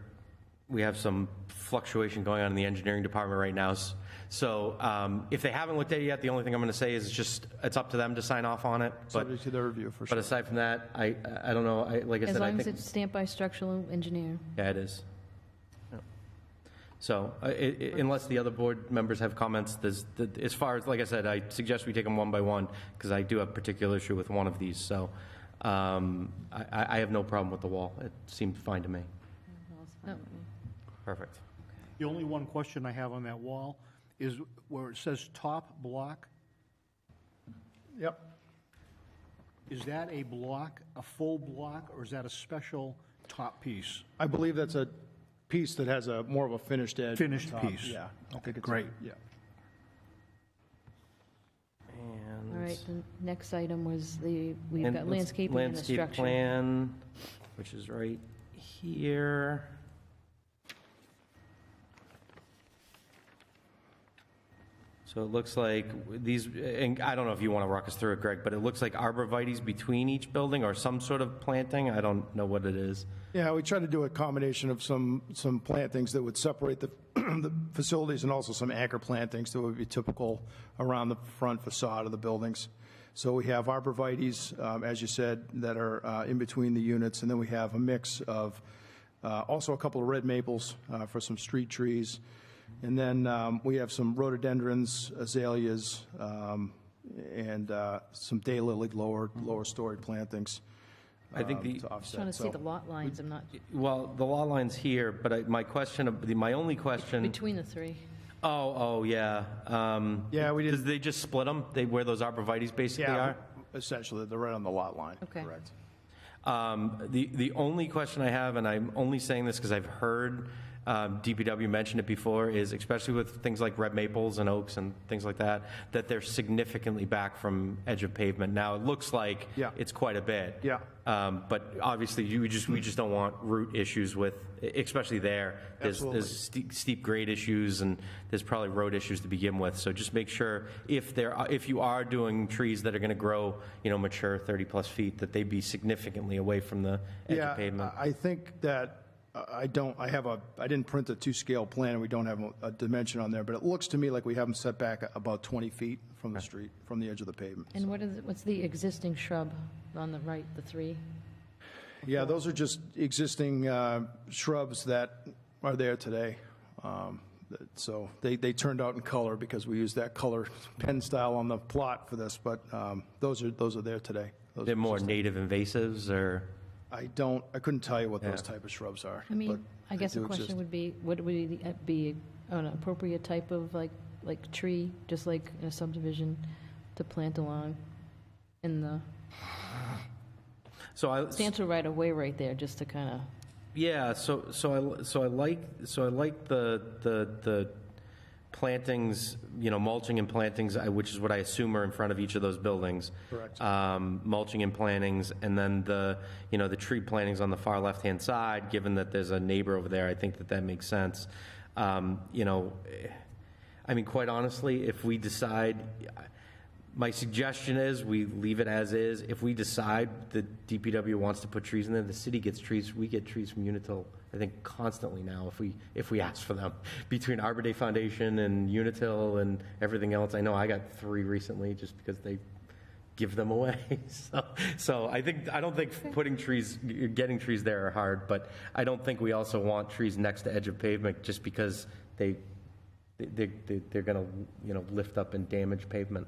we have some fluctuation going on in the engineering department right now, So if they haven't looked at it yet, the only thing I'm going to say is it's up to them to sign off on it. But, Subject to their review, for but sure. aside from that, I don't know. Like I As said, I long as think it's stamped by structural engineer. yeah, it is. Yeah. So unless the other board members have comments, as far as, like I said, I suggest we take them one by one because I do have a particular issue with one of these. So I have no problem with the wall. It seemed fine to me. No. Perfect. The only one question I have on that wall is where it says top block. Yep. Is that a block, a full block, or is that a special top piece? I believe that's a piece that has a more of a finished edge. Finished top. piece. Yeah. I think it's Great. Yeah. And All right, the next item was we've got let's- landscaping and the landscape structure. plan, which is right here. So it looks like these, and I don't know if you want to walk us through it, Greg, but it looks like arborvitae's between each building or some sort of planting. I don't know what it is. Yeah, we tried to do a combination of some plantings that would separate the, the facilities and also some anchor plantings that would be typical around the front facade of the buildings. So we have arborvitae's, as you said, that are in between the units, and then we have a mix of also a couple of red maples for some street trees. And then we have some rhododendrons, azaleas, and some daylily lower story plantings. I think to I'm offset. trying to see So- the lot lines, I'm not, Well, the law line's here, but my only question. between the three. Oh, yeah. Yeah, we did. Did they just split them? Where those arborvitae's basically Yeah, are? essentially, they're right on the lot line. Okay. Correct. The only question I have, and I'm only saying this because I've heard DPW mention it before, is especially with things like red maples and oaks and things like that, that they're significantly back from edge of pavement. Now, it looks like Yeah. it's quite a bit. Yeah. But obviously, we just don't want root issues with, especially there. Absolutely. There's steep grade issues, and there's probably road issues to begin with. So just make sure if you are doing trees that are going to grow, mature 30+ feet, that they be significantly away from the edge Yeah, of pavement. I think that I didn't print a 2-scale plan, and we don't have a dimension on there, but it looks to me like we have them set back about 20 feet from the street, from the edge of the pavement. And what's the existing shrub on the right, the three? Yeah, those are just existing shrubs that are there today. So they turned out in color because we used that color pen style on the plot for this, but those are there today. Those They're are more existing. native invasives, or? I couldn't tell you what those type of shrubs are. I mean, but I guess they the do question exist. would be, would we be an appropriate type of like tree, just like in a subdivision, to plant along in the substantial right of way right there, just to kind of. Yeah, so I like the plantings, mulching and plantings, which is what I assume are in front of each of those buildings. Correct. Mulching and plantings, and then the tree plantings on the far left-hand side, given that there's a neighbor over there, I think that makes sense. Quite honestly, if we decide, my suggestion is we leave it as is. If we decide the DPW wants to put trees in there, the city gets trees. We get trees from Unitil, I think, constantly now if we ask for them. Between Arbor Day Foundation and Unitil and everything else, I know I got 3 recently just because they give them away. So I don't think getting trees there are hard, but I don't think we also want trees next to edge of pavement just because they're going to lift up and damage pavement.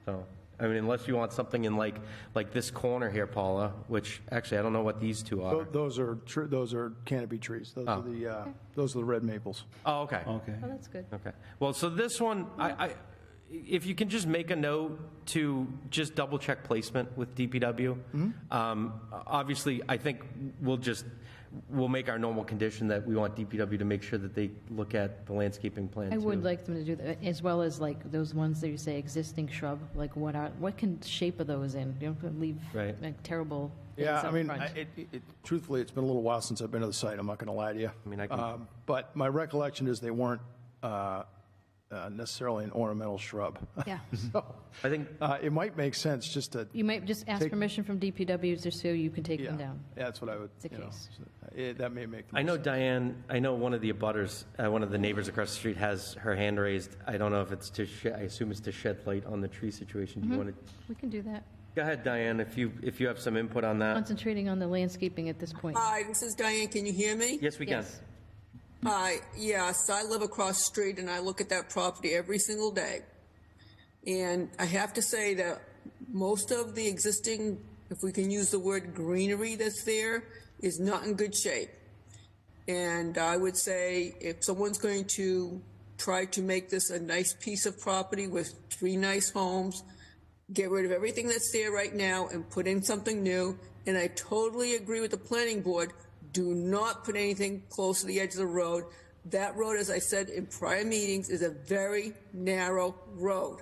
So, unless you want something in like this corner here, Paula, which actually I don't know what these two are. Those are canopy trees. Those are the red maples. Oh, okay. Okay. Oh, that's good. Okay. Well, so this one, if you can just make a note to just double check placement with DPW. Obviously, I think we'll make our normal condition that we want DPW to make sure that they look at the landscaping plan I too. would like them to do that, as well as like those ones that you say existing shrub, like what can shape of those in? You don't leave Right. like terrible things Yeah, up front. Truthfully, it's been a little while since I've been to the site. I'm not going to lie to you. I mean, I can- But my recollection is they weren't necessarily an ornamental shrub. Yeah. So I think it might make sense just to, You might just ask Take- permission from DPW just so you can take them down. yeah, that's what I would, the you know, case. that may make the I most know sense. Diane, I know one of the abutters, one of the neighbors across the street has her hand raised. I don't know if it's to I assume it's to shed light on the tree situation. Do you want to? We can do that. Go ahead, Diane, if you have some input on that. Concentrating on the landscaping at this point. Hi, this is Diane. Can you hear me? Yes, we can. Yes. Hi. Yes, I live across the street and I look at that property every single day. And I have to say that most of the existing, if we can use the word greenery that's there, is not in good shape. And I would say if someone's going to try to make this a nice piece of property with 3 nice homes, get rid of everything that's there right now and put in something new. And I totally agree with the planning board. Do not put anything close to the edge of the road. That road, as I said in prior meetings, is a very narrow road.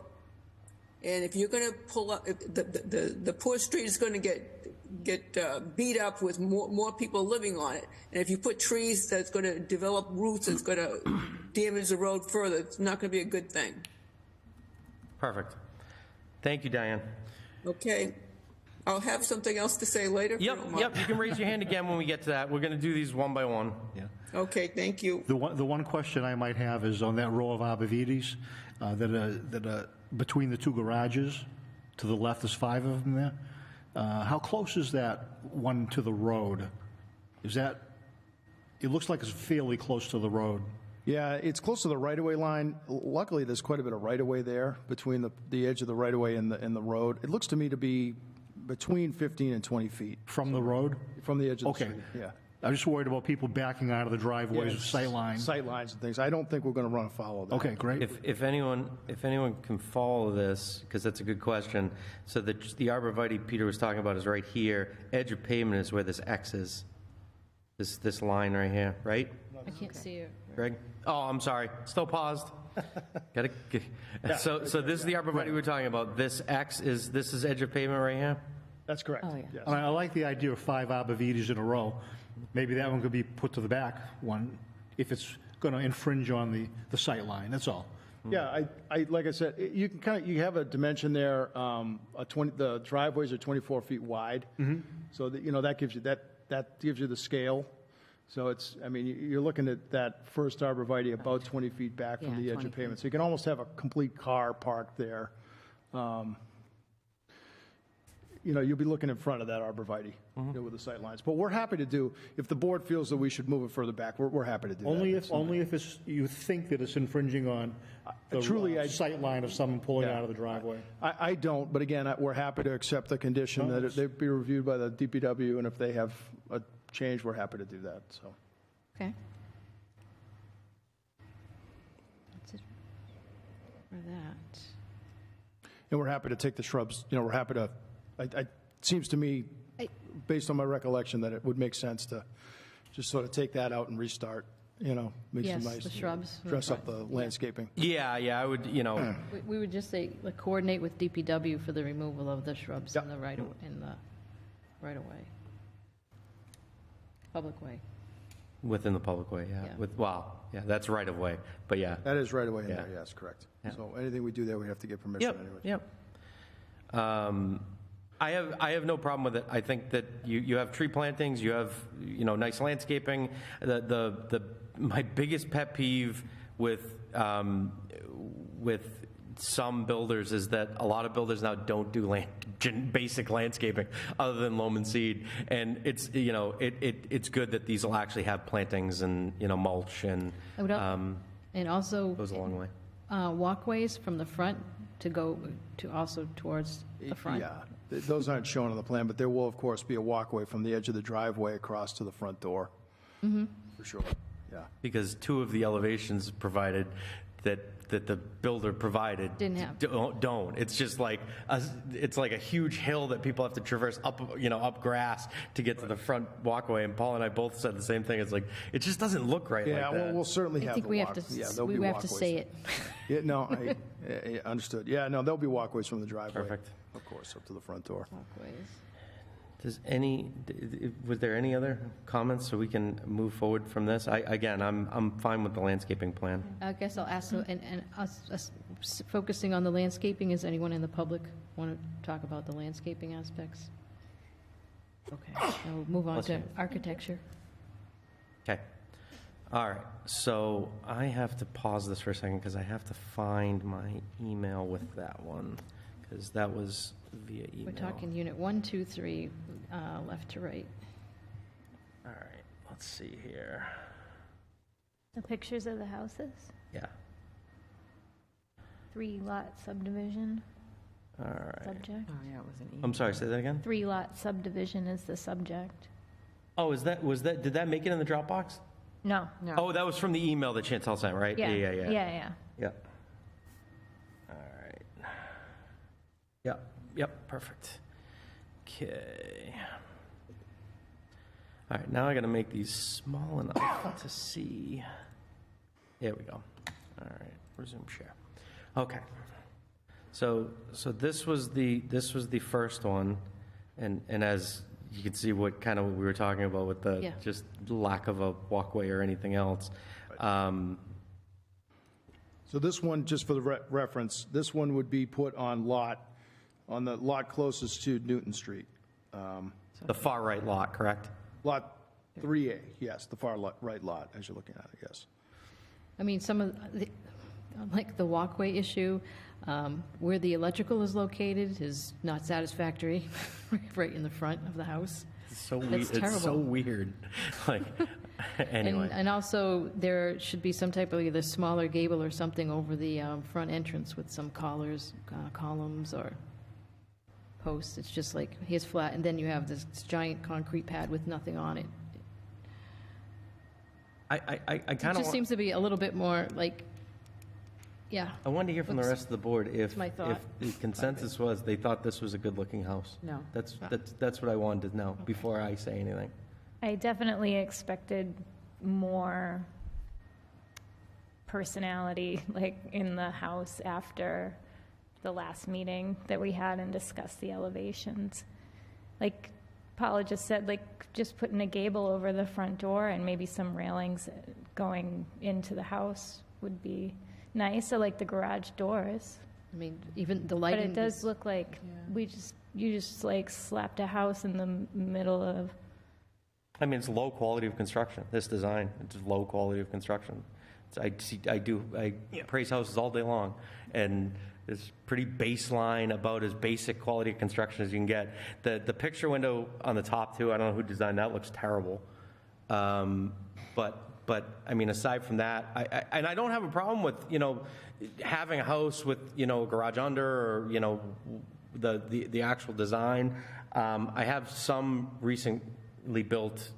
And if you're going to pull up, the poor street is going to get beat up with more people living on it. And if you put trees that's going to develop roots, that's going to damage the road further. It's not going to be a good thing. Perfect. Thank you, Diane. Okay. I'll have something else to say later. if you don't mind. Yep, you can raise your hand again when we get to that. We're going to do these one by one. Yeah. Okay, thank you. The one question I might have is on that row of arborvitaes that are between the 2 garages. To the left, there's 5 of them there. How close is that one to the road? Is that? It looks like it's fairly close to the road. Yeah, it's close to the right-of-way line. Luckily, there's quite a bit of right-of-way there between the edge of the right-of-way and the road. It looks to me to be between 15 and 20 feet. From the road? From the edge of the Okay. street, yeah. I'm just worried about people backing out of the driveways Yeah, of sight lines. Sight lines and things. I don't think we're going to run afoul of that. Okay, great. If anyone can follow this, because that's a good question. So the arborvitae Peter was talking about is right here. Edge of pavement is where this X is. This line right here, right? I can't see it. Greg? Oh, I'm sorry. Still paused. So this is the arborvitae we're talking about. This X is edge of pavement right here? That's correct. Oh, yeah. Yes. I like the idea of 5 arborvitaes in a row. Maybe that one could be put to the back one if it's going to infringe on the sight line, that's all. Yeah, I like I said, you can you have a dimension there. The driveways are 24 feet wide, so that that gives you that gives you the scale. So you're looking at that first arborvitae about 20 feet back from the edge of pavement. So you can almost have a complete car parked there. You'll be looking in front of that arborvitae with the sight lines. But we're happy to do, if the board feels that we should move it further back, we're happy to do that. Only if you think that it's infringing on the sight line of someone pulling out of the driveway. I don't, but again, we're happy to accept the condition that they be reviewed by the DPW, and if they have a change, we're happy to do that, so. Okay. That's it for that. And we're happy to take the shrubs, we're happy to, it seems to me, based on my recollection, that it would make sense to just sort of take that out and restart, make Yes, some nice. the shrubs. Dress up the landscaping. Yeah, I would, We would just say, coordinate with DPW for the removal of the shrubs in the right of way. Public way. within the public way, Yeah. that's right of way, but yeah. That is right away in Yeah. there, yes, correct. Yeah. So anything we do there, we have to get permission anyway. Yep. I have no problem with it. I think that you have tree plantings, you have nice landscaping. My biggest pet peeve with some builders is that a lot of builders now don't do basic landscaping other than loam and seed, and it's it's good that these will actually have plantings and mulch and And also goes a long way. Walkways from the front to go to also towards the front. Yeah, those aren't shown on the plan, but there will, of course, be a walkway from the edge of the driveway across to the front door. Mm-hmm. For sure, yeah. Because two of the elevations provided that the builder provided Didn't have. don't. It's just like it's like a huge hill that people have to traverse up, up grass to get to the front walkway. And Paul and I both said the same thing. It's like it just doesn't look right. Yeah, like that. well, we'll certainly I have think the we walk. have to, Yeah, there'll we be have to walkways. say it. Yeah, no, understood. Yeah, no, there'll be walkways from the driveway. Perfect. Of course, up to the front door. Walkways. Was there any other comments so we can move forward from this? I'm fine with the landscaping plan. I guess I'll ask, and us focusing on the landscaping, is anyone in the public want to talk about the landscaping aspects? Okay, so we'll move on to architecture. Okay. All right. So I have to pause this for a second because I have to find my email with that one, because that was via email. We're talking unit 1, 2, 3, left to right. All right. Let's see here. The pictures of the houses? Yeah. 3-lot subdivision. All right. Subject. Oh, yeah, it was an email. I'm sorry. Say that again. 3-lot subdivision is the subject. Oh, did that make it in the Dropbox? No. Oh, that was from the email that Chantel sent, right? Yeah. Yeah. Yeah. All right. Yep. Perfect. Okay. All right. Now I got to make these small enough to see. There we go. All right. Resume share. Okay. So this was the first one, and as you can see what we were talking about with the just lack of a walkway or anything else. So this one, just for the reference, this one would be put on the lot closest to Newton Street. The far right lot, correct? Lot 3A, yes, the far right lot, as you're looking at it, yes. I mean, some of like the walkway issue, where the electrical is located is not satisfactory, right in the front of the house. It's so That's terrible. It's so weird. Like, anyway. And also, there should be some type of either smaller gable or something over the front entrance with some columns or posts. It's just like, here's flat, and then you have this giant concrete pad with nothing on it. I kind It of just seems to be a little bit more like, yeah. I wanted to hear from the rest of the board if my thought. the consensus was they thought this was a good-looking house. No. That's what I wanted to know before I say anything. I definitely expected more personality, like in the house after the last meeting that we had and discussed the elevations. Like Paula just said, like just putting a gable over the front door and maybe some railings going into the house would be nice. So like the garage doors. I mean, even the But lighting. it does look like you just like slapped a house in the middle of. I mean, it's low quality of construction. This design, it's low quality of construction. I praise houses all day long, and it's pretty baseline, about as basic quality of construction as you can get. The picture window on the top too, I don't know who designed that, looks terrible. But I mean, aside from that, I don't have a problem with having a house with a garage under, or the actual design. I have some recently built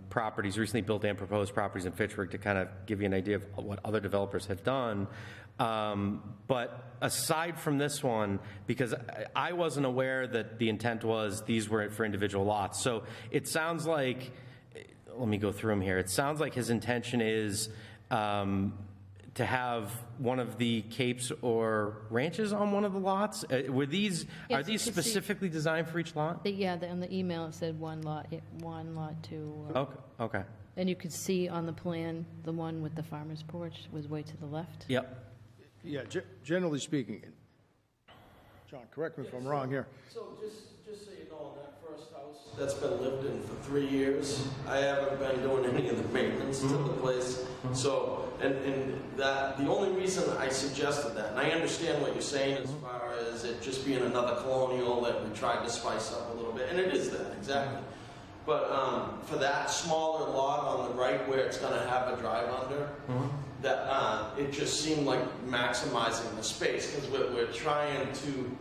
properties, recently built and proposed properties in Fitchburg, to kind of give you an idea of what other developers have done. But aside from this one, because I wasn't aware that the intent was these were for individual lots. So it sounds like, let me go through them here. It sounds like his intention is to have one of the capes or ranches on one of the lots. Are these specifically designed for each lot? On the email it said one lot 2. Okay. And you could see on the plan, the one with the farmer's porch was way to the left. Yep. Yeah, generally speaking, John, correct me if I'm wrong here. So just so you know, on that first house that's been lived in for 3 years, I haven't been doing any of the maintenance to the place. So, and that, the only reason I suggested that, and I understand what you're saying as far as it just being another colonial that we tried to spice up a little bit, and it is that, exactly. But for that smaller lot on the right where it's going to have a drive under, that it just seemed like maximizing the space, because we're trying to,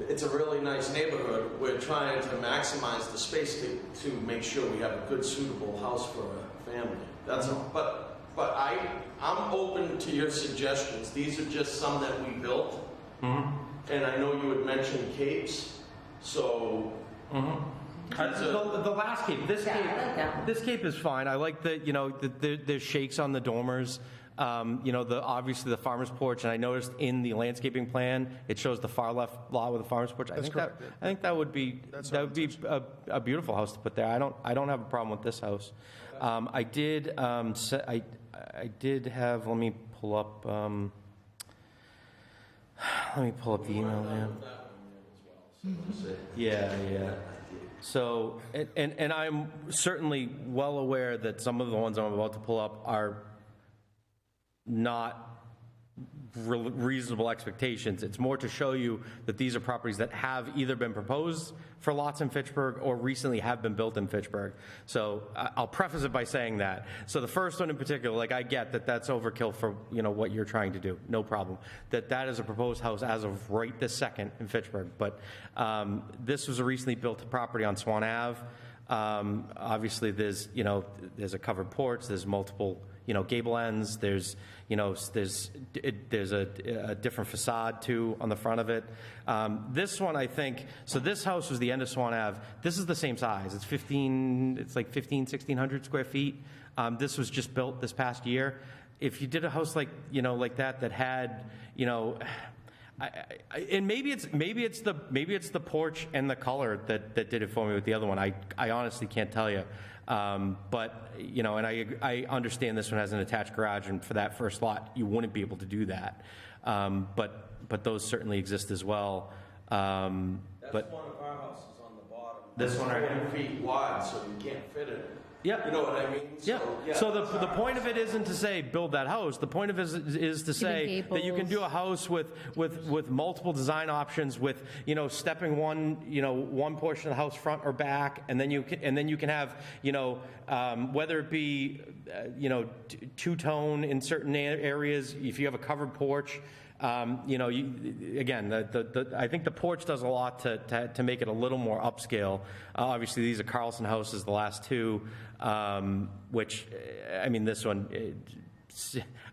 it's a really nice neighborhood, we're trying to maximize the space to make sure we have a good, suitable house for a family. That's all. But I'm open to your suggestions. These are just some that we built, and I know you had mentioned capes, so. The last cape, this cape is fine. I like that, there's shakes on the dormers. obviously the farmer's porch, and I noticed in the landscaping plan, it shows the far left lot with the farmer's porch. I think that would be a beautiful house to put there. I don't have a problem with this house. I did have, let me pull up the email, man. Yeah. So, and I'm certainly well aware that some of the ones I'm about to pull up are not reasonable expectations. It's more to show you that these are properties that have either been proposed for lots in Fitchburg or recently have been built in Fitchburg. So I'll preface it by saying that. So the first one in particular, like, I get that that's overkill for, what you're trying to do. No problem. That is a proposed house as of right this second in Fitchburg. But this was a recently built property on Swan Ave. Obviously there's a covered porch, there's multiple gable ends. There's a different facade too on the front of it. This one, I think, so this house was the end of Swan Ave. This is the same size. It's like 1,600 square feet. This was just built this past year. If you did a house like that had, and maybe it's the porch and the color that did it for me with the other one. I honestly can't tell you. But, and I understand this one has an attached garage, and for that first lot, you wouldn't be able to do that. But those certainly exist as well. That's one of our houses on the bottom. This one right here? 20 feet wide, so you can't fit it. Yeah. You know what I mean? So the point of it isn't to say build that house. The point of it is to say that you can do a house with multiple design options, with stepping one portion of the house front or back, and then you can have whether it be two-tone in certain areas. If you have a covered porch. I think the porch does a lot to make it a little more upscale. Obviously, these are Carlson houses, the last two, which, this one,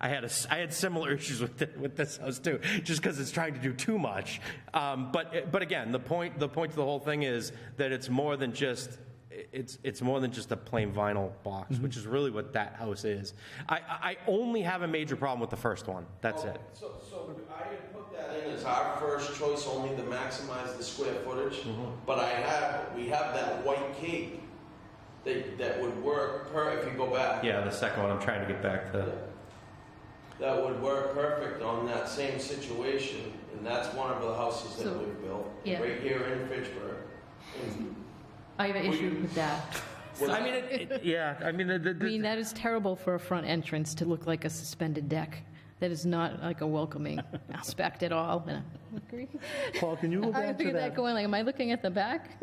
I had similar issues with this house too, just because it's trying to do too much. But again, the point of the whole thing is that it's more than just. It's more than just a plain vinyl box, which is really what that house is. I only have a major problem with the first one. That's it. So I had put that in as our first choice, only to maximize the square footage. But we have that white cape that would work if you go back. Yeah, the second one I'm trying to get back to. That would work perfect on that same situation, and that's one of the houses that we've built right here in Fitchburg. I have an issue with that. That is terrible for a front entrance to look like a suspended deck. That is not like a welcoming aspect at all. Agree. Paul, can you go back I to look at that going like, am I looking at the back?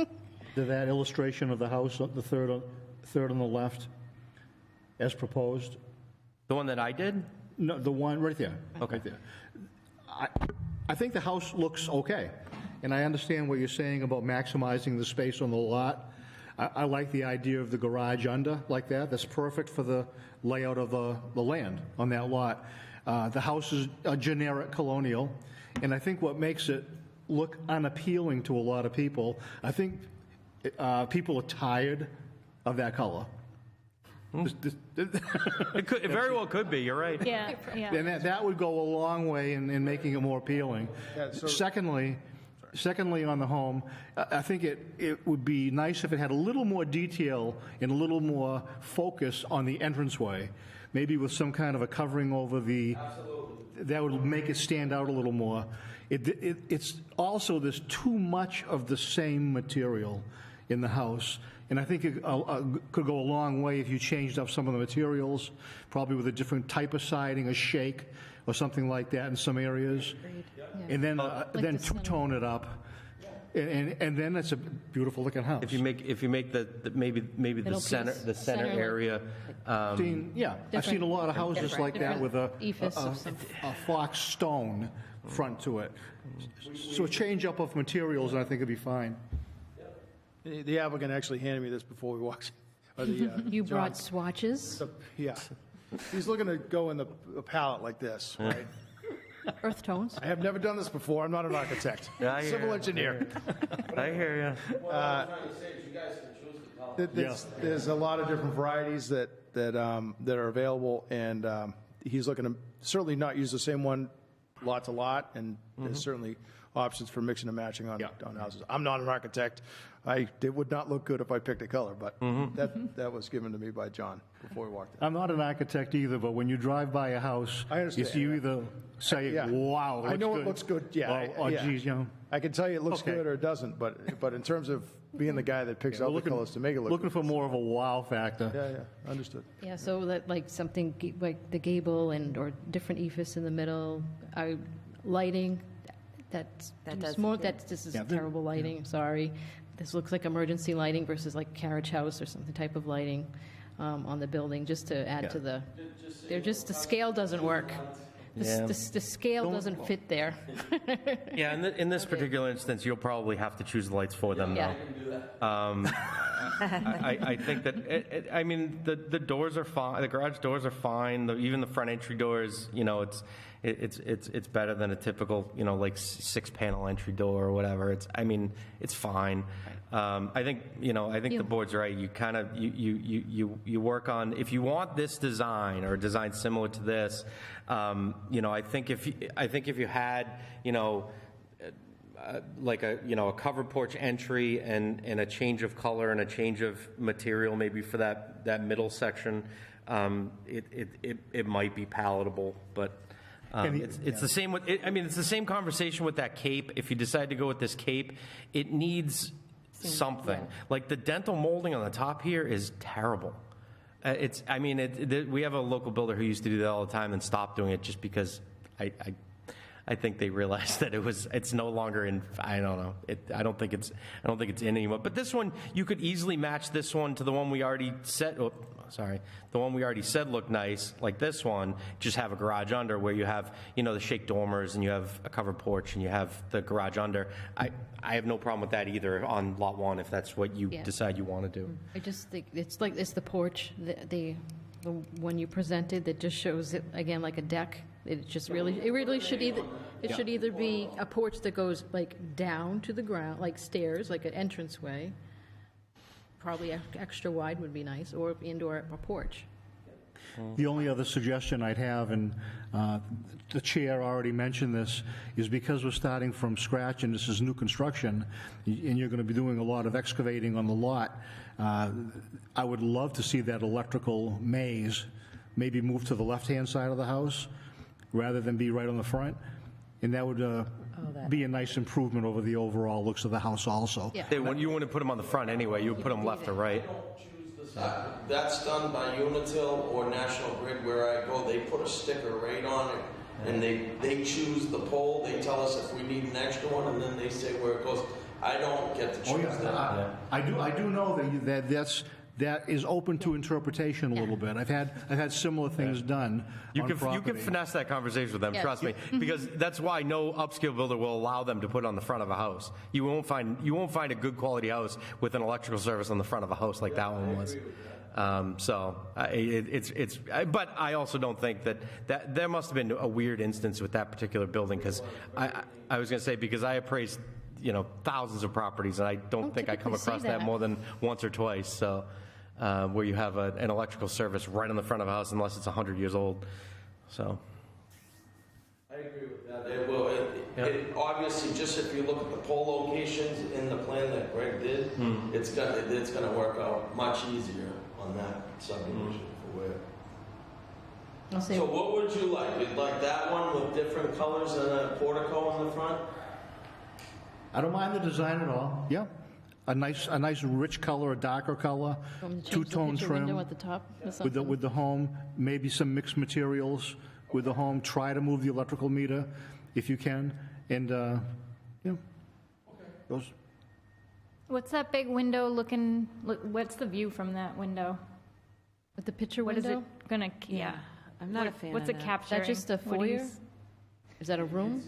To that illustration of the house, the third on the left, as proposed? The one that I did? No, the one right there. Okay. Right there. I think the house looks okay. And I understand what you're saying about maximizing the space on the lot. I like the idea of the garage under like that. That's perfect for the layout of the land on that lot. The house is a generic colonial, and I think what makes it look unappealing to a lot of people, I think people are tired of that color. It very well could be. You're right. Yeah. And that would go a long way in making it more appealing. Secondly, on the home, I think it would be nice if it had a little more detail and a little more focus on the entranceway, maybe with some kind of a covering over the. Absolutely. That would make it stand out a little more. It's also there's too much of the same material in the house. And I think it could go a long way if you changed up some of the materials, probably with a different type of siding, a shake, or something like that in some areas. And then two-tone it up, and then it's a beautiful looking house. If you make the maybe the center area. I've seen a lot of houses like that with a fox stone front to it. So a change up of materials, and I think it'd be fine. The applicant actually handed me this before we walked. You brought swatches? Yeah. He's looking to go in the palette like this, right? Earth tones. I have never done this before. I'm not an architect. Civil engineer. I hear you. There's a lot of different varieties that are available, and he's looking to certainly not use the same one lot to lot, and there's certainly options for mixing and matching on houses. I'm not an architect. It would not look good if I picked a color, but that was given to me by John before we walked in. I'm not an architect either, but when you drive by a house, I understand, you either say, Yeah. wow, I know it looks good, yeah. Or, yeah. geez, you know. I can tell you it looks Okay. good or it doesn't, but in terms of being the guy that picks out the colors to make it look Looking good. for more of a wow factor. Yeah, understood. Yeah, so that, like, something like the gable or different ephes in the middle, lighting, this is terrible lighting, sorry. This looks like emergency lighting versus like carriage house or some type of lighting on the building, just to add to the, the scale doesn't work. Yeah. The scale doesn't fit there. Yeah, in this particular instance, you'll probably have to choose the lights for them, Yeah. though. I think that, I mean, the doors are fine, the garage doors are fine, even the front entry doors, you know, it's better than a typical, you know, like 6-panel entry door or whatever. It's fine. I think the board's right. You kind of, you work on, if you want this design or a design similar to this, you know, I think if you had, you know, like a covered porch entry and a change of color and a change of material maybe for that middle section, it might be palatable, but it's the same with it's the same conversation with that cape. If you decide to go with this cape, it needs something. Like the dental molding on the top here is terrible. We have a local builder who used to do that all the time and stopped doing it just because I think they realized that it's no longer in. I don't know. I don't think it's in anymore. But this one, you could easily match this one to the one we already said. Oh, sorry, the one we already said looked nice, like this one. Just have a garage under where you have, you know, the shake dormers and you have a covered porch and you have the garage under. I have no problem with that either on lot 1 if that's what you decide you want to do. I just think it's the porch, the one you presented that just shows it again like a deck. It really should either be a porch that goes like down to the ground, like stairs, like an entranceway. Probably extra wide would be nice, or a porch. The only other suggestion I'd have, and the chair already mentioned this, is because we're starting from scratch and this is new construction, and you're going to be doing a lot of excavating on the lot, I would love to see that electrical maze maybe move to the left-hand side of the house rather than be right on the front. And that would be a nice improvement over the overall looks of the house also. Yeah. You wouldn't put them on the front anyway. You would put them left or right. That's done by Unitil or National Grid where I go. They put a sticker right on it, and they choose the pole. They tell us if we need an extra one, and then they say where it goes. I don't get to choose that. I do know that is open to interpretation a little bit. I've had similar things done. You on can property. finesse that conversation with them, trust me, because that's why no upscale builder will allow them to put it on the front of a house. You won't find a good quality house with an electrical service on the front of a house like that one was. But I also don't think that there must have been a weird instance with that particular building, because I was going to say, because I appraised, you know, thousands of properties, and I don't think I come across that more than once or twice. So, where you have an electrical service right on the front of a house, unless it's 100 years old. So, I agree with that. It obviously, just if you look at the pole locations in the plan that Greg did, it's gonna work out much easier on that subdivision for where. So what would you like? You'd like that one with different colors and a portico in the front? I don't mind the design at all. Yeah. A nice rich color, a darker color, two-tone trim window at the top or with something? the home, maybe some mixed materials with the home. Try to move the electrical meter if you can, and those. What's that big window looking, what's the view from that window? With the picture What is window? it gonna, yeah. I'm not a fan What's of it that. capturing? Is that just a What do you foyer? Is that a room?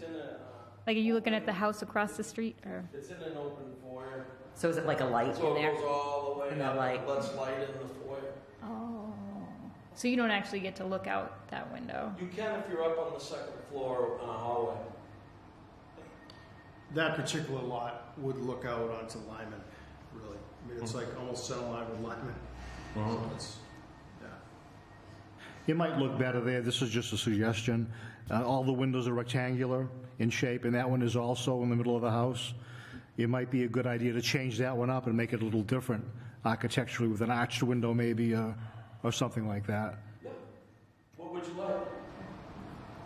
Like, are you looking at the house across the street, or? It's in an open foyer. So is it like a light So in it there? goes all the way And the up. light. Let's light in the foyer. Oh. So you don't actually get to look out that window? You can if you're up on the second floor on a hallway. That particular lot would look out onto Lyman, really. I mean, it's like almost center line with Lyman. So it's, It might look better there. This is just a suggestion. All the windows are rectangular in shape, and that one is also in the middle of the house. It might be a good idea to change that one up and make it a little different architecturally with an arched window maybe, or something like that. What would you like?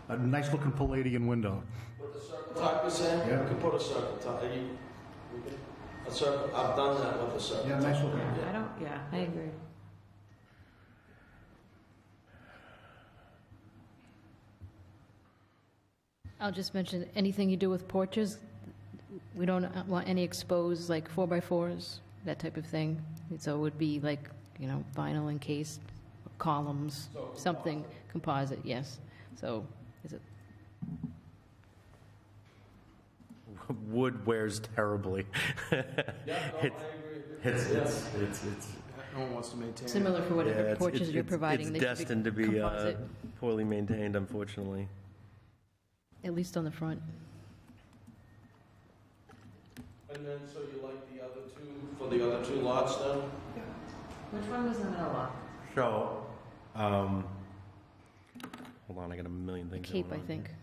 A nice-looking Palladian window. With the circle top, you're saying? Yeah. We could put a circle top. A circle, I've done that with a circle Yeah, top. nice looking. I don't, yeah, I agree. I'll just mention, anything you do with porches, we don't want any exposed, like 4x4s, that type of thing. So it would be like, vinyl encased columns, something composite, yes. So is it? Wood wears terribly. It's No one wants to maintain it. Similar for whatever yeah, porches you're providing. It's they should be destined to be composite, poorly maintained, unfortunately. at least on the front. And then, so you like the other two, for the other two lots then? Which one was the middle lot? So, hold on, I got a million things. Cape, I going on think. here.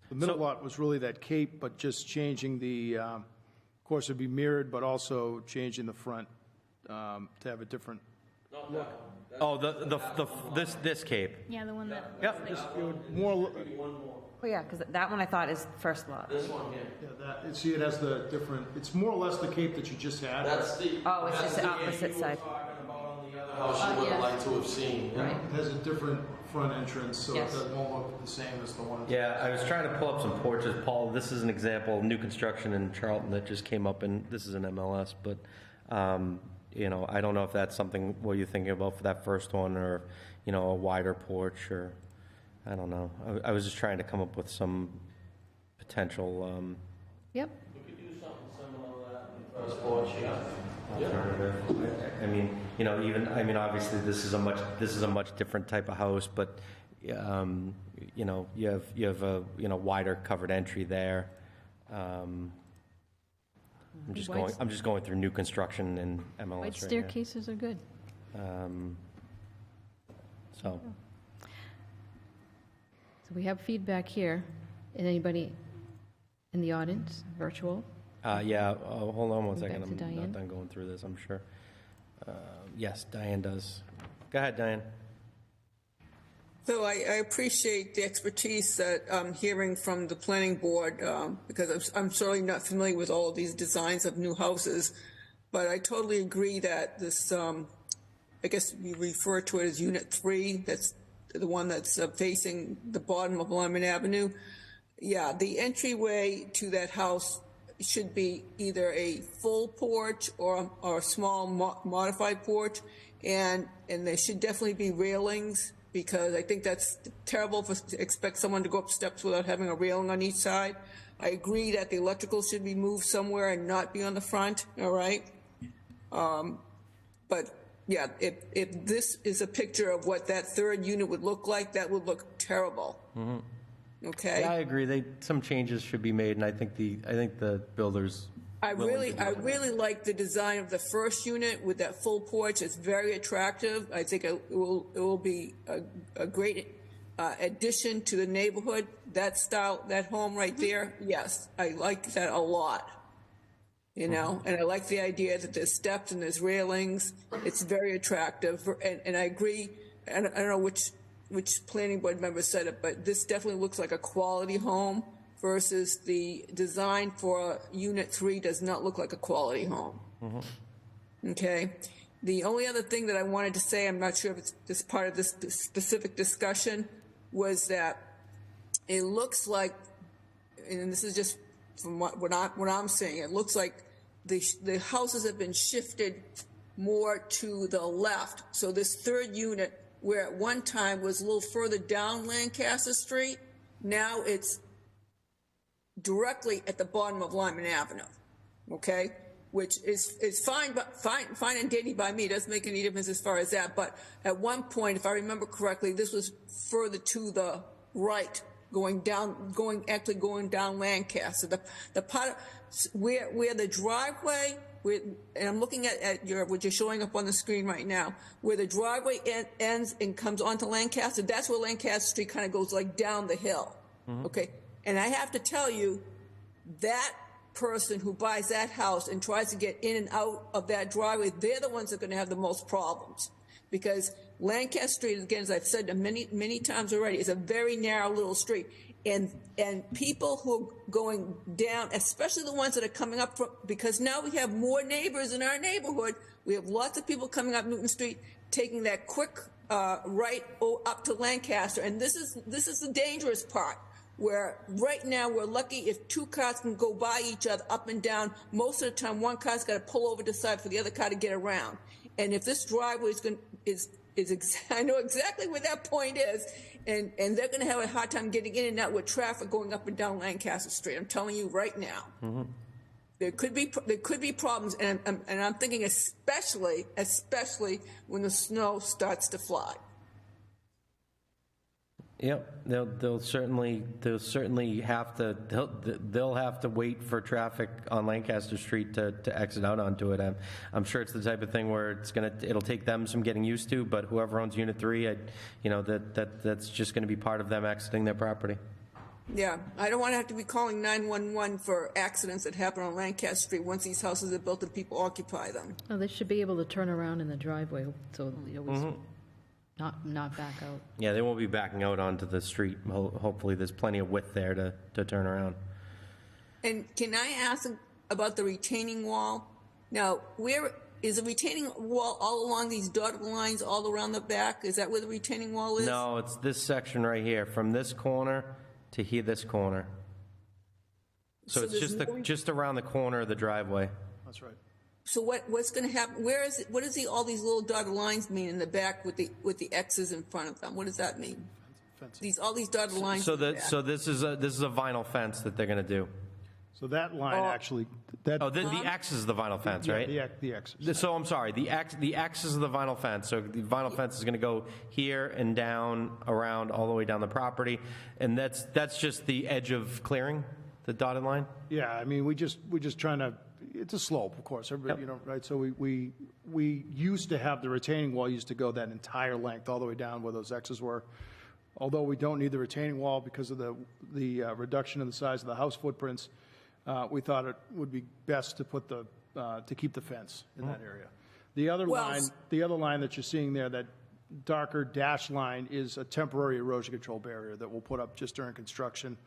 The middle lot was really that cape, but just changing the, of course, it'd be mirrored, but also changing the front to have a different look. Oh, this cape. Yeah, the one that. Yep. More, Oh, yeah, because that one I thought is first lot. This one here. yeah, see, it has the different, it's more or less the cape that you just had. That's the. Oh, it's that's just the area opposite you were side. talking about on the other house you would have liked to have seen. Yeah. It has a different front entrance, so Yes. it won't look the same as the one. Yeah, I was trying to pull up some porches. Paul, this is an example of new construction in Charlton that just came up, and this is an MLS, but, I don't know if that's something, what you're thinking about for that first one, or, a wider porch, or, I don't know. I was just trying to come up with some potential, Yep. We could do something similar to that in the first porch, yeah. alternative. Obviously, this is a much different type of house, but, you have a, wider covered entry there. I'm just going through new construction in MLS White right here. staircases are good. So, So we have feedback here. And anybody in the audience, virtual? hold on one Back second. to I'm Diane. not done going through this, I'm sure. Yes, Diane does. Go ahead, Diane. So I appreciate the expertise that I'm hearing from the planning board, because I'm certainly not familiar with all of these designs of new houses, but I totally agree that this, I guess we refer to it as Unit 3, that's the one that's facing the bottom of Lyman Avenue. Yeah, the entryway to that house should be either a full porch or a small modified porch, and there should definitely be railings, because I think that's terrible to expect someone to go up steps without having a railing on each side. I agree that the electrical should be moved somewhere and not be on the front, all right? But yeah, if this is a picture of what that third unit would look like, that would look terrible. Mm-hmm. Okay? Yeah, I agree. Some changes should be made, and I think the builders. I really like the design of the first unit with that full porch. It's very attractive. I think it will be a great addition to the neighborhood. That style, that home right there, yes, I like that a lot. And I like the idea that there's steps and there's railings. It's very attractive, and I agree. I don't know which planning board member said it, but this definitely looks like a quality home, versus the design for Unit 3 does not look like a quality home. Mm-hmm. Okay? The only other thing that I wanted to say, I'm not sure if it's just part of this specific discussion, was that it looks like, and this is just from what I'm saying, it looks like the houses have been shifted more to the left. So this third unit, where at one time was a little further down Lancaster Street, now it's directly at the bottom of Lyman Avenue, okay? Which is fine, but fine and dandy by me. Doesn't make any difference as far as that. But at one point, if I remember correctly, this was further to the right, going down Lancaster. The part where the driveway and I'm looking at what you're showing up on the screen right now, where the driveway ends and comes onto Lancaster, that's where Lancaster Street kind of goes like down the hill. Okay? And I have to tell you, that person who buys that house and tries to get in and out of that driveway, they're the ones that are going to have the most problems. Because Lancaster Street, again, as I've said many times already, is a very narrow little street. And people who are going down, especially the ones that are coming up from, because now we have more neighbors in our neighborhood. We have lots of people coming up Newton Street, taking that quick right up to Lancaster. And this is the dangerous part, where right now we're lucky if two cars can go by each other up and down. Most of the time, one car's got to pull over to the side for the other car to get around. And if this driveway I know exactly where that point is, and they're going to have a hard time getting in and out with traffic going up and down Lancaster Street. I'm telling you right now. There could be problems, and I'm thinking especially when the snow starts to fly. Yep, they'll certainly have to they'll have to wait for traffic on Lancaster Street to exit out onto it. I'm sure it's the type of thing where it'll take them some getting used to, but whoever owns Unit 3, that's just going to be part of them exiting their property. Yeah, I don't want to have to be calling 911 for accidents that happen on Lancaster Street once these houses are built and people occupy them. Oh, they should be able to turn around in the driveway, so they always not back out. Yeah, they won't be backing out onto the street. Hopefully there's plenty of width there to turn around. And can I ask about the retaining wall? Now, where is the retaining wall all along these dotted lines all around the back? Is that where the retaining wall is? No, it's this section right here, from this corner to here, this corner. So it's just around the corner of the driveway. That's right. So what's going to happen? Where is it? What does all these little dotted lines mean in the back with the X's in front of them? What does that mean? All these dotted lines. So this is a vinyl fence that they're going to do. So that line actually. The X is the vinyl fence, right? The X. So I'm sorry, the X is the vinyl fence. So the vinyl fence is going to go here and down, around, all the way down the property, and that's just the edge of clearing, the dotted line. Yeah, I mean, we just trying to. It's a slope, of course. Everybody, right? So we used to have the retaining wall used to go that entire length all the way down where those X's were. Although we don't need the retaining wall because of the reduction in the size of the house footprints, we thought it would be best to put to keep the fence in that area. The other line that you're seeing there, that darker dash line, is a temporary erosion control barrier that we'll put up just during construction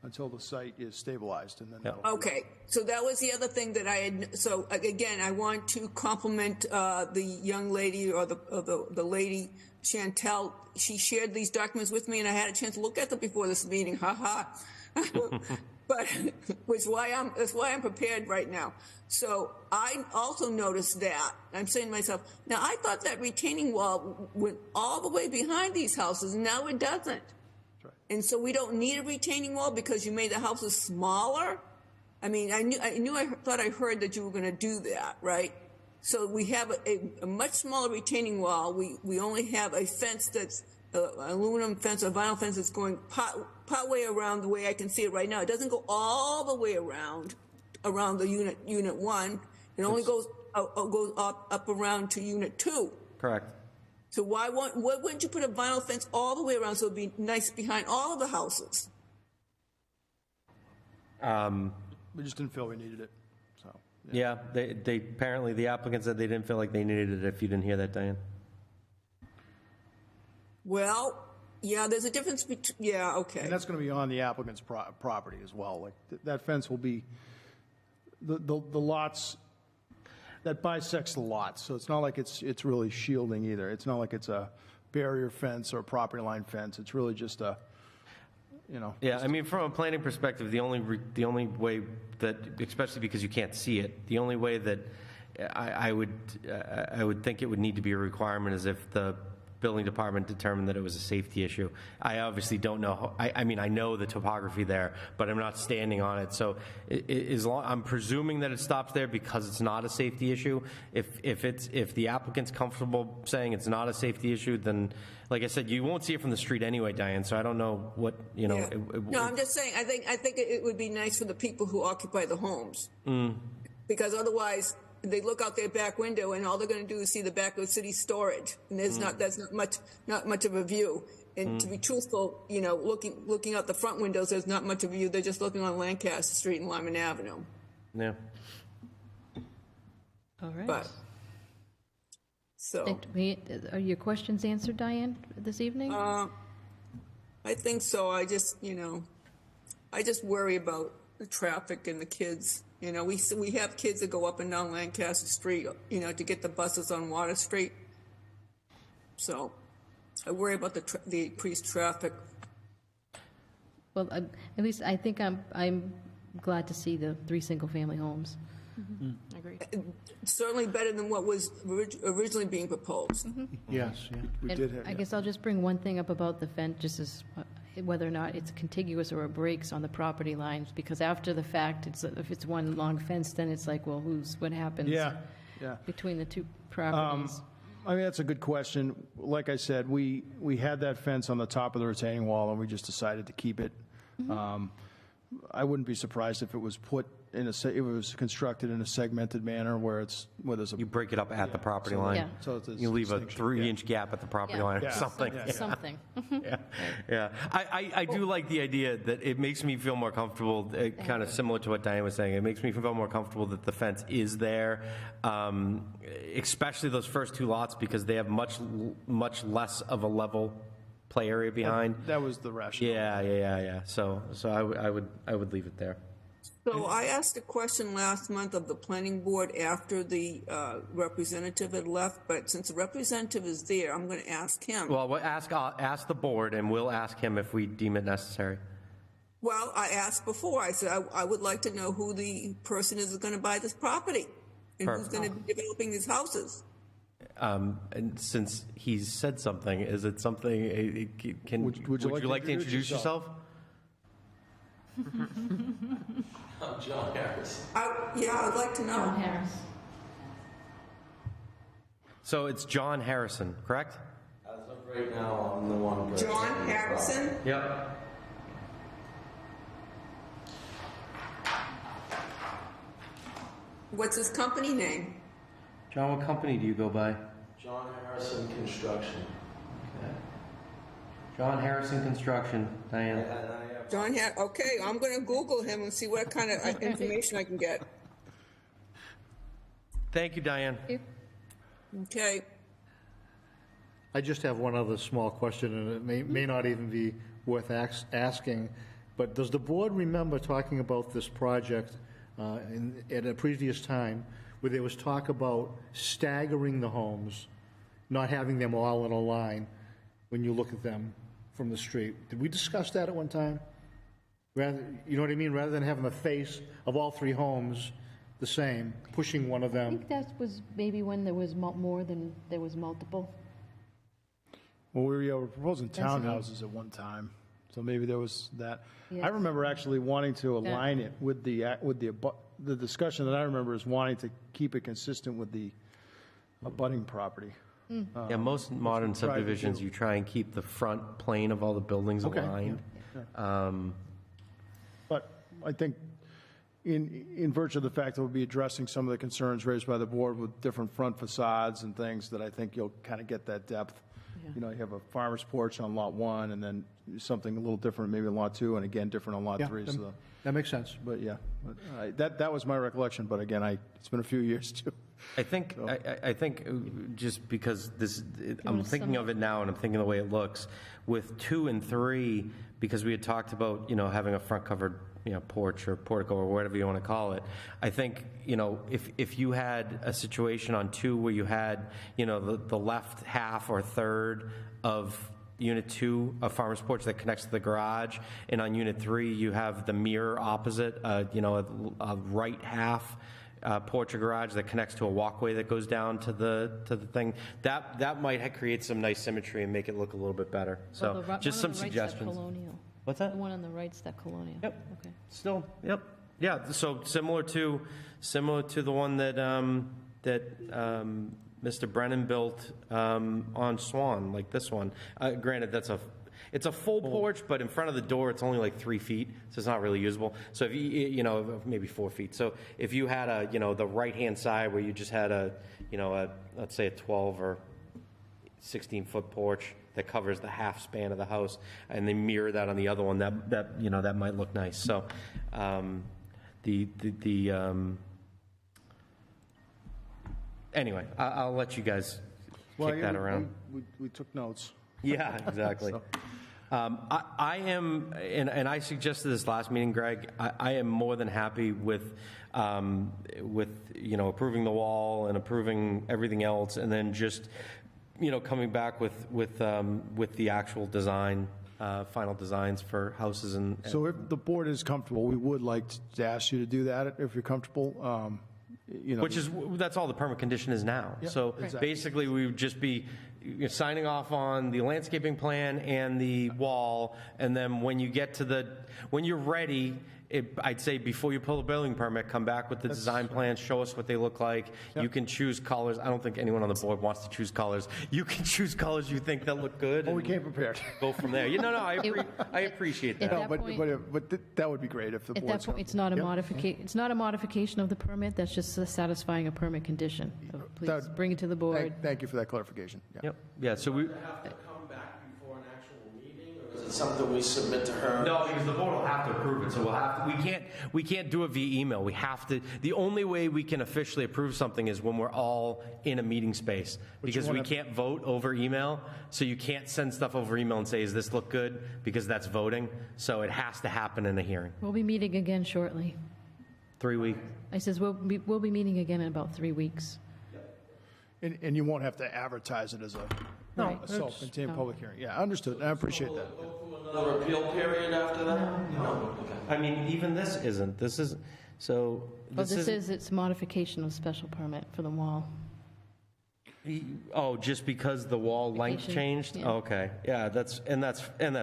until the site is stabilized, and then. Okay, so that was the other thing that I had. So again, I want to compliment the young lady or the lady Chantel. She shared these documents with me, and I had a chance to look at them before this meeting. Ha ha. But that's why I'm prepared right now. So I also noticed that. I'm saying to myself, now I thought that retaining wall went all the way behind these houses. Now it doesn't. And so we don't need a retaining wall because you made the houses smaller? I mean, I thought I heard that you were going to do that, right? So we have a much smaller retaining wall. We only have a fence that's an aluminum fence, a vinyl fence that's going part way around the way I can see it right now. It doesn't go all the way around the unit 1. It only goes up around to unit 2. Correct. So why wouldn't you put a vinyl fence all the way around so it'd be nice behind all of the houses? We just didn't feel we needed it. So yeah, they apparently the applicant said they didn't feel like they needed it. If you didn't hear that, Diane. Well, yeah, there's a difference between. Yeah, okay. And that's going to be on the applicant's property as well. Like that fence will be the lots. That bisects the lots, so it's not like it's really shielding either. It's not like it's a barrier fence or a property line fence. It's really just a, Yeah, I mean, from a planning perspective, the only way that, especially because you can't see it, the only way that I would think it would need to be a requirement is if the building department determined that it was a safety issue. I obviously don't know. I mean, I know the topography there, but I'm not standing on it. So I'm presuming that it stops there because it's not a safety issue. If the applicant's comfortable saying it's not a safety issue, then, like I said, you won't see it from the street anyway, Diane. So I don't know what No, I'm just saying. I think it would be nice for the people who occupy the homes, because otherwise they look out their back window and all they're going to do is see the back of city storage, and that's not much of a view. And to be truthful, you know, looking out the front windows, there's not much of a view. They're just looking on Lancaster Street and Lyman Avenue. Yeah. All right. But so Are your questions answered, Diane, this evening? I think so. I just worry about the traffic and the kids. You know, we have kids that go up and down Lancaster Street, you know, to get the buses on Water Street. So I worry about the increased traffic. Well, at least I think I'm glad to see the 3 single-family homes. Agreed. Certainly better than what was originally being proposed. Yes, yeah. We did have, I guess I'll just bring one thing up about the fence, just as whether or not it's contiguous or it breaks on the property lines, because after the fact, if it's one long fence, then it's like, well, what happens yeah. between the two properties? I mean, that's a good question. Like I said, we had that fence on the top of the retaining wall, and we just decided to keep it. I wouldn't be surprised if it was put in it was constructed in a segmented manner where there's a. You break it up at the property line. Yeah. So it's You leave a 3-inch gap at the property line or Yeah. something. Yeah. Something. Yeah. I do like the idea that it makes me feel more comfortable, kind of similar to what Diane was saying. It makes me feel more comfortable that the fence is there, especially those first 2 lots, because they have much less of a level play area behind. That was the rationale. Yeah. So I would leave it there. So I asked a question last month of the planning board after the representative had left, but since the representative is there, I'm going to ask him. Well, we'll ask the board, and we'll ask him if we deem it necessary. Well, I asked before. I said I would like to know who the person is going to buy this property and who's going to be developing these houses. And since he's said something, is it something? Would you like to introduce yourself? I'm John Harris. I'd like to know. John Harris. So it's John Harrison, correct? As of right now, I'm the one. John Harrison? Yep. What's his company name? John, what company do you go by? John Harrison Construction. Okay. John Harrison Construction, Diane. Okay, I'm going to Google him and see what kind of information I can get. Thank you, Diane. Okay. I just have one other small question, and it may not even be worth asking, but does the board remember talking about this project at a previous time where there was talk about staggering the homes, not having them all in a line when you look at them from the street? Did we discuss that at one time? You know what I mean? Rather than having the face of all 3 homes the same, pushing one of I them. think that was maybe when there was more than there was multiple. Well, we were proposing Density. townhouses at one time, so maybe there was that. Yeah. I remember actually wanting to align it with the discussion that I remember is wanting to keep it consistent with the abutting property. Yeah, most modern tried to subdivisions, do. you try and keep the front plane of all the buildings Okay. aligned. But I think in virtue of the fact that we'll be addressing some of the concerns raised by the board with different front facades and things, that I think you'll kind of get that depth. Yeah. You know, you have a farmer's porch on lot 1, and then something a little different maybe on lot 2, and again, different on lot Yeah, 3. So, that makes sense. but yeah, that was my recollection, but again, it's been a few years too. I think just because I'm thinking of it now and I'm thinking the way it looks with 2 and 3, because we had talked about having a front covered porch or portico or whatever you want to call it. I think if you had a situation on 2 where you had the left half or third of Unit 2, a farmer's porch that connects to the garage, and on Unit 3 you have the mirror opposite, a right half porch or garage that connects to a walkway that goes down to the thing. That might create some nice symmetry and make it look a little bit better. So just some suggestions. What's that? The one on the right's that colonial. Yep. Okay. Still. Yep. Yeah. So similar to the one that Mr. Brennan built on Swan, like this one. Granted, it's a full porch, but in front of the door, it's only like 3 feet, so it's not really usable. So if you know, maybe 4 feet. So if you had the right-hand side where you just had let's say a 12 or 16-foot porch that covers the half span of the house, and they mirror that on the other one, that might look nice. So anyway, I'll let you guys kick that around. We took notes. Yeah, exactly. I am, and I suggested this last meeting, Greg. I am more than happy with approving the wall and approving everything else, and then just coming back with the actual design, final designs for houses and. So if the board is comfortable, we would like to ask you to do that if you're comfortable. That's all the permit condition is now. Yeah, So exactly. basically, we would just be signing off on the landscaping plan and the wall, and then when you're ready, I'd say before you pull the building permit, come back with the design plans, show us what they look like. Yep. You can choose colors. I don't think anyone on the board wants to choose colors. You can choose colors you think that look good. Well, we came prepared. Go from there. I appreciate that. At that But that would be great if the At board's that point, it's not a modification, it's not a modification of the permit, that's just satisfying a permit condition. So please bring it to the board. Thank you for that clarification. Yeah. Yep. Yeah, so we. Have to come back before an actual meeting, or is it something we submit to her? No, because the board will have to approve it, so we can't do it via email. We have to, the only way we can officially approve something is when we're all in a meeting space, because we can't vote over email, so you can't send stuff over email and say, does this look good? Because that's voting, so it has to happen in a hearing. We'll be meeting again shortly. 3 weeks. I says we'll be meeting again in about 3 weeks. And you won't have to advertise it as a self-contained public hearing. Yeah, understood. I appreciate that. Another appeal period after that? No. I mean, even this isn't. This is, so. Well, this is, it's modification of special permit for the wall. Oh, just because the wall length changed? Yeah. Okay, yeah, that's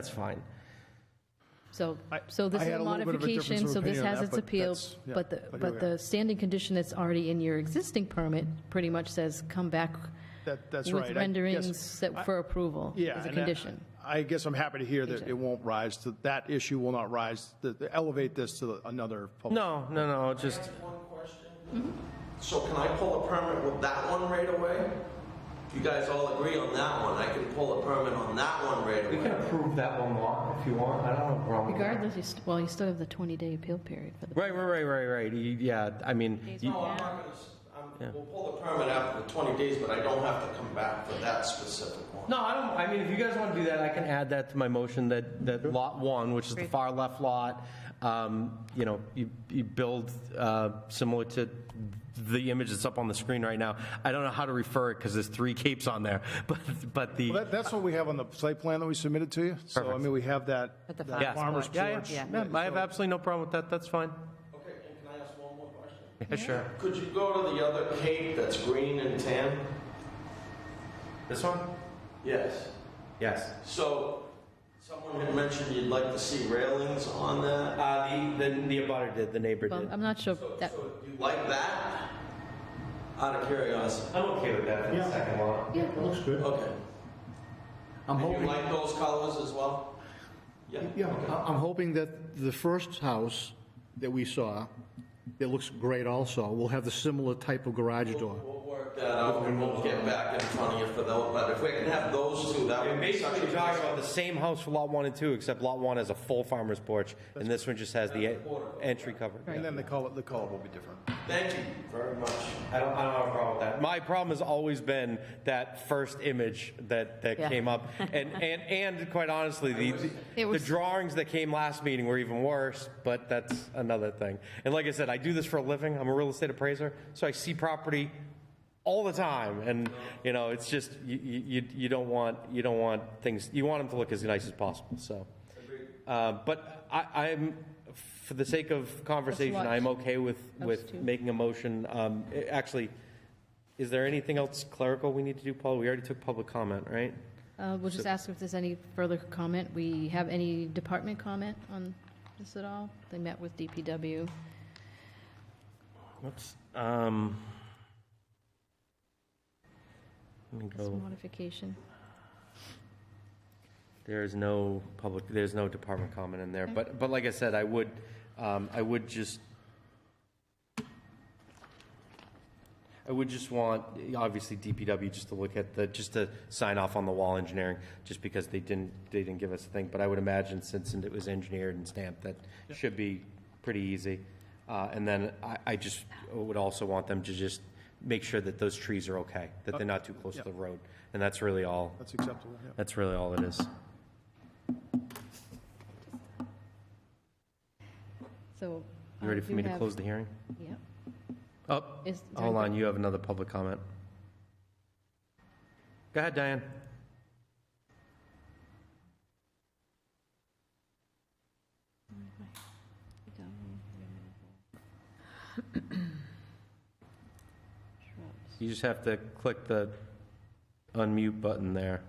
fine. So this I is had a a little bit of a difference modification, of so this opinion on has that, its but appeal, that's- yeah, but but here but we the are. standing condition that's already in your existing permit pretty much says come back That's with right. renderings for approval Yeah. as a and condition. I guess I'm happy to hear that it won't rise to, that issue will not rise, elevate this to another public. No, just. One question. So can I pull a permit with that one right away? If you guys all agree on that one, I can pull a permit on that one right away. We can approve that one lot if you want. I don't have a problem. Regardless, you still have the 20-day appeal period for the. Right. Yeah, I mean. No, I'm not gonna, we'll pull the permit after the 20 days, but I don't have to come back for that specific one. No, I don't. I mean, if you guys want to do that, I can add that to my motion that lot one, which is the far left lot, you build similar to the image that's up on the screen right now. I don't know how to refer it because there's 3 capes on there, but the. Well, that's what we have on the site plan that we submitted to you. So, I mean, we have that farmer's porch. Yeah, I have absolutely no problem with that. That's fine. Okay, and can I ask one more question? Yeah, sure. Could you go to the other cape that's green and tan? This one? Yes. Yes. So, someone had mentioned you'd like to see railings on that. The abutter did, the neighbor Well, did. I'm not sure that. So you like that? Out of curiosity. I'm okay with that for the second lot. Yeah, Looks good. Okay. I'm And hoping. you like those colors as well? Yeah. Yeah, I'm hoping that the first house that we saw, that looks great also, will have the similar type of garage door. We'll work that out and we'll get back in front of you for those, but if we can have those two, that would be such Basically, a you're talking about the same house for lot 1 and 2, except lot 1 has a full farmer's porch, and this one just has the entry covered. And then the color will be different. Thank you very much. I don't have a problem with that. My problem has always been that first image that came up, and quite honestly, the drawings that came last meeting were even worse. But that's another thing. And like I said, I do this for a living. I'm a real estate appraiser, so I see property all the time, and it's just you don't want things. You want them to look as nice as possible. So, but I'm. For the sake of conversation, I'm okay with making a motion. Actually, is there anything else clerical we need to do, Paul? We already took public comment, right? We'll just ask if there's any further comment. We have any department comment on this at all? They met with DPW. Whoops. Let me This go. modification. There's no department comment in there, but like I said, I would just want, obviously, DPW just to look at just to sign off on the wall engineering, just because they didn't give us a thing, but I would imagine since it was engineered and stamped, that should be pretty easy. And then I just would also want them to just make sure that those trees are okay, that they're not too close to the road, and that's really all. That's acceptable, yeah. That's really all it is. So. You ready for me to close the hearing? Yep. Oh, Is there hold on, anything- you have another public comment. Go ahead, Diane. You just have to click the unmute button there.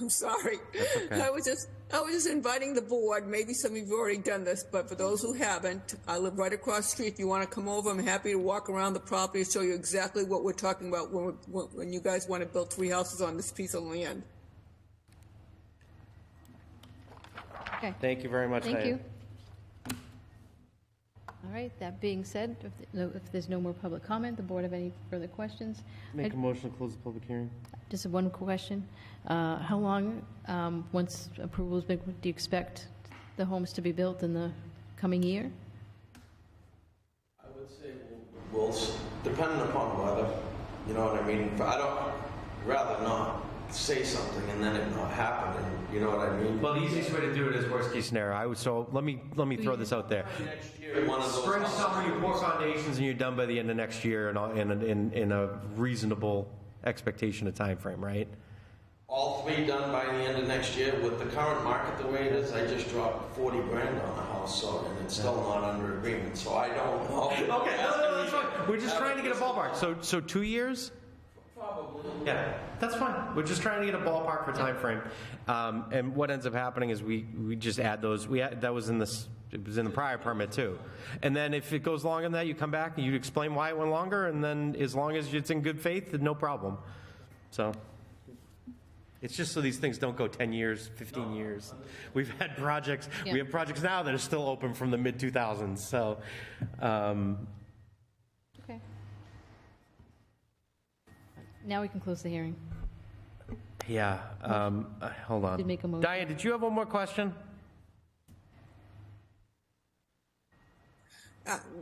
I'm sorry. That's okay. I was just inviting the board. Maybe some of you've already done this, but for those who haven't, I live right across the street. If you want to come over, I'm happy to walk around the property and show you exactly what we're talking about when you guys want to build 3 houses on this piece of land. Okay. Thank you very much, Thank Diane. you. All right, that being said, if there's no more public comment, the board have any further questions? Make a motion to close the public hearing. Just one question. How long, once approval has been, do you expect the homes to be built in the coming year? I would say, well, depending upon weather, you know what I mean? I'd rather not say something and then it not happen, you know what I mean? Well, the easiest way to do it is worst case scenario. So let me throw this out there. Next year, one of those Spring, houses- summer, you pour foundations and you're done by the end of next year in a reasonable expectation of time frame, right? All 3 done by the end of next year. With the current market the way it is, I just dropped 40 grand on a house, so, and it's still not under agreement, so I don't know. Okay, no, that's fine. We're just trying to get a ballpark. So 2 years? Probably. Yeah, that's fine. We're just trying to get a ballpark for time frame. And what ends up happening is we just add those. That was in this. It was in the prior permit too. And then if it goes longer than that, you come back and you explain why it went longer. And then as long as it's in good faith, then no problem. So it's just so these things don't go 10 years, 15 years. We've had projects. Yeah. We have projects now that are still open from the mid 2000s. So. Okay. Now we can close the hearing. Yeah. Hold on. Did make a motion. Diane, did you have one more question?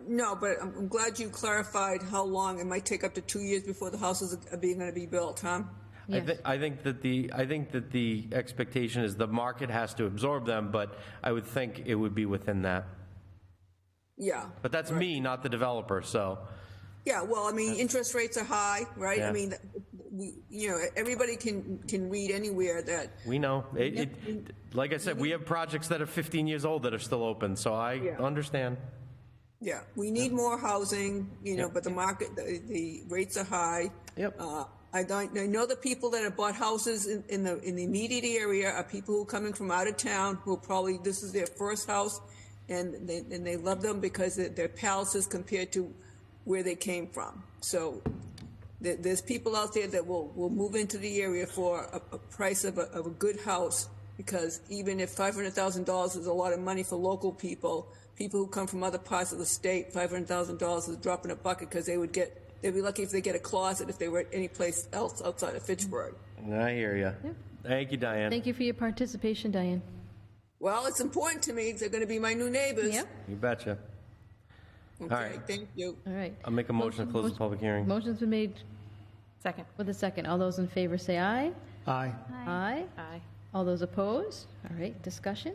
No, but I'm glad you clarified how long it might take up to 2 years before the houses are going to be built, huh? Yes. I think that the expectation is the market has to absorb them, but I would think it would be within that. Yeah. But that's me, not the developer. So Yeah, well, I mean, interest rates are high, right? Yeah. I mean, everybody can read anywhere that, we know like I said, we have projects that are 15 years old that are still open. So I understand. yeah, we need more housing, but the market, the rates are high. Yep. I know the people that have bought houses in the immediate area are people who are coming from out of town who probably, this is their first house, and they love them because they're palaces compared to where they came from. So there's people out there that will move into the area for a price of a good house, because even if $500,000 is a lot of money for local people who come from other parts of the state, $500,000 is a drop in a bucket, because they'd be lucky if they get a closet if they were any place else outside of Fitchburg. I hear you. Yep. Thank you, Diane. Thank you for your participation, Diane. Well, it's important to me. They're going to be my new neighbors. Yep. You betcha. Okay, All right. thank you. All right. I'll make a motion to close the public hearing. Motion's been made. Second. With a second. All those in favor say aye. Aye. Aye. Aye. All those opposed? All right, discussion?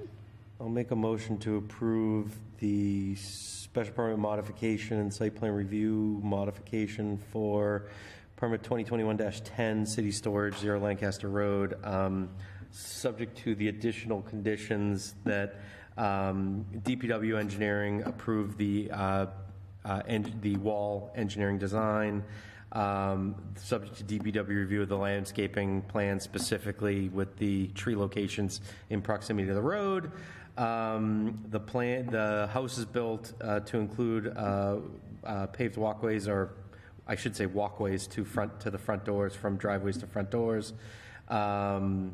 I'll make a motion to approve the special permit modification and site plan review modification for permit 2021-10, city storage, 0 Lancaster Road, subject to the additional conditions that DPW engineering approve the wall engineering design, subject to DPW review of the landscaping plan, specifically with the tree locations in proximity to the road. The house is built to include paved walkways or I should say walkways to the front doors, from driveways to front doors. Fences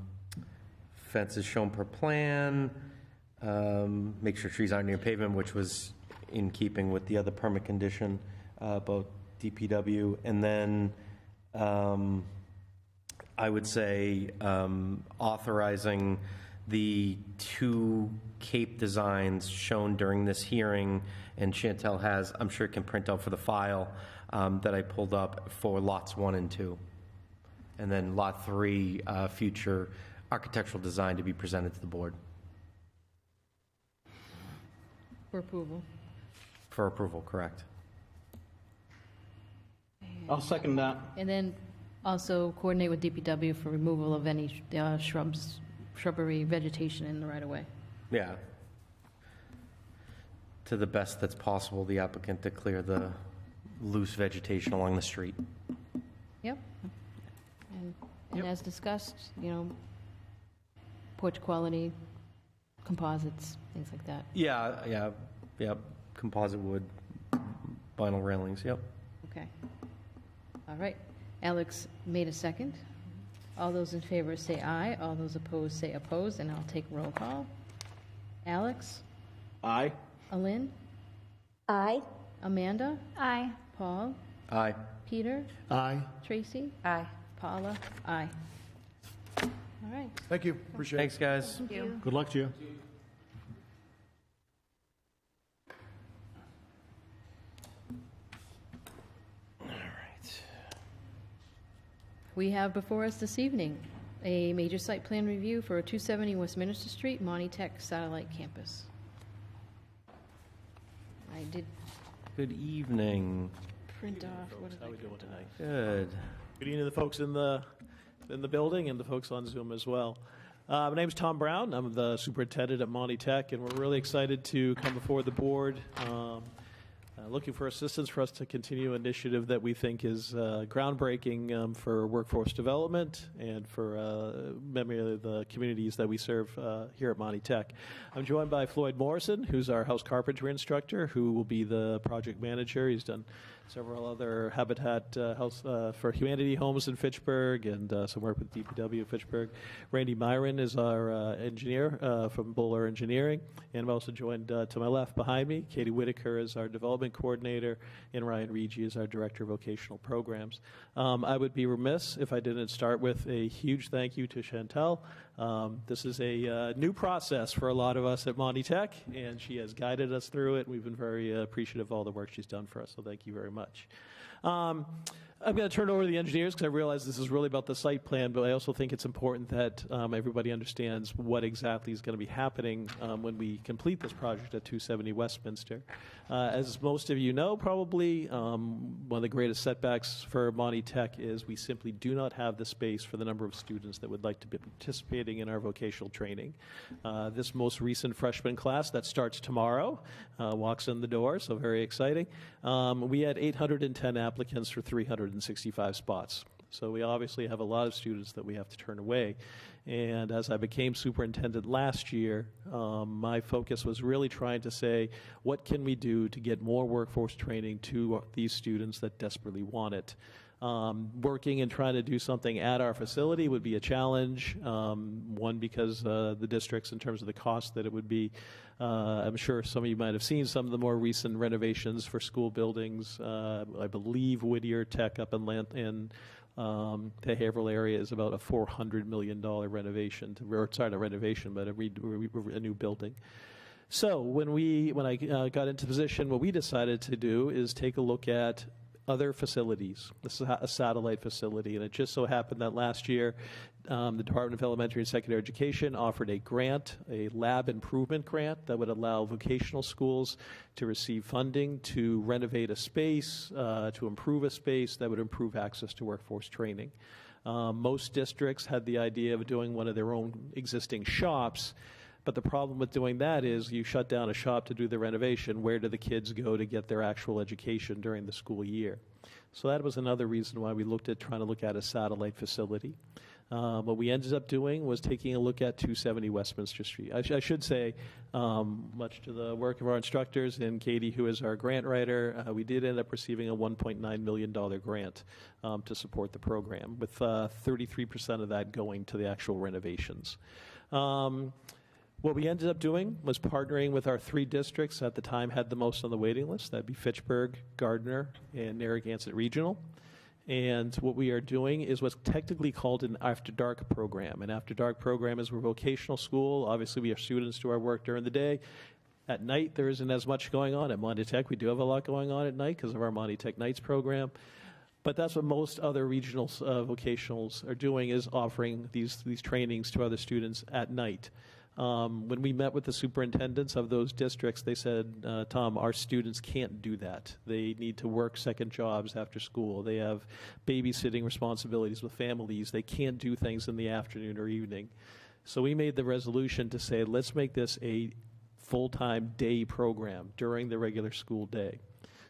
shown per plan. Make sure trees aren't near pavement, which was in keeping with the other permit condition about DPW. And then I would say authorizing the 2 Cape designs shown during this hearing, and Chantel has, I'm sure can print out for the file that I pulled up for lots 1 and 2. And then lot 3, future architectural design to be presented to the board. For approval. For approval, correct. I'll second that. And then also coordinate with DPW for removal of any shrubbery, vegetation in the right-of-way. Yeah. To the best that's possible, the applicant to clear the loose vegetation along the street. Yep. And as discussed, porch quality, composites, things like that. Yeah. Composite wood, vinyl railings, yep. Okay. All right. Alex made a second. All those in favor say aye. All those opposed say opposed, and I'll take roll call. Alex? Aye. Alin? Aye. Amanda? Aye. Paul? Aye. Peter? Aye. Tracy? Aye. Paula? Aye. All right. Thank you. Appreciate it. Thanks, guys. Thank you. Good luck to you. We have before us this evening a major site plan review for 270 Westminster Street, Monty Tech Satellite Campus. I did Good evening. print off. What did How I we print doing tonight? Good. Good evening to the folks in the building and the folks on Zoom as well. My name's Tom Brown. I'm the superintendent at Monty Tech, and we're really excited to come before the board, looking for assistance for us to continue an initiative that we think is groundbreaking for workforce development and for many of the communities that we serve here at Monty Tech. I'm joined by Floyd Morrison, who's our house carpentry instructor, who will be the project manager. He's done several other Habitat House for Humanity homes in Fitchburg and some work with DPW in Fitchburg. Randy Myron is our engineer from Buller Engineering. And I'm also joined to my left behind me. Katie Whitaker is our development coordinator, and Ryan Rigi is our director of vocational programs. I would be remiss if I didn't start with a huge thank you to Chantel. This is a new process for a lot of us at Monty Tech, and she has guided us through it. We've been very appreciative of all the work she's done for us, so thank you very much. I'm going to turn it over to the engineers because I realize this is really about the site plan, but I also think it's important that everybody understands what exactly is going to be happening when we complete this project at 270 Westminster. As most of you know, probably, one of the greatest setbacks for Monty Tech is we simply do not have the space for the number of students that would like to be participating in our vocational training. This most recent freshman class that starts tomorrow walks in the door, so very exciting. We had 810 applicants for 365 spots. So we obviously have a lot of students that we have to turn away. And as I became superintendent last year, my focus was really trying to say, what can we do to get more workforce training to these students that desperately want it? Working and trying to do something at our facility would be a challenge. One, because the districts, in terms of the cost that it would be, I'm sure some of you might have seen some of the more recent renovations for school buildings. I believe Whittier Tech up in the Haverhill area is about a $400 million renovation, not renovation, but a new building. So when I got into position, what we decided to do is take a look at other facilities. This is a satellite facility, and it just so happened that last year the Department of Elementary and Secondary Education offered a grant, a lab improvement grant that would allow vocational schools to receive funding to renovate a space, to improve a space that would improve access to workforce training. Most districts had the idea of doing one of their own existing shops, but the problem with doing that is you shut down a shop to do the renovation. Where do the kids go to get their actual education during the school year? So that was another reason why we looked at trying to look at a satellite facility. What we ended up doing was taking a look at 270 Westminster Street. I should say, much to the work of our instructors and Katie, who is our grant writer, we did end up receiving a $1.9 million grant to support the program, with 33% of that going to the actual renovations. What we ended up doing was partnering with our 3 districts at the time had the most on the waiting list. That'd be Fitchburg, Gardner, and Narragansett Regional. And what we are doing is what's technically called an After Dark program. An After Dark program is we're a vocational school. Obviously, we have students do our work during the day. At night, there isn't as much going on. At Monty Tech, we do have a lot going on at night because of our Monty Tech Nights program. But that's what most other regional vocationals are doing, is offering these trainings to other students at night. When we met with the superintendents of those districts, they said, Tom, our students can't do that. They need to work second jobs after school. They have babysitting responsibilities with families. They can't do things in the afternoon or evening. So we made the resolution to say, let's make this a full-time day program during the regular school day.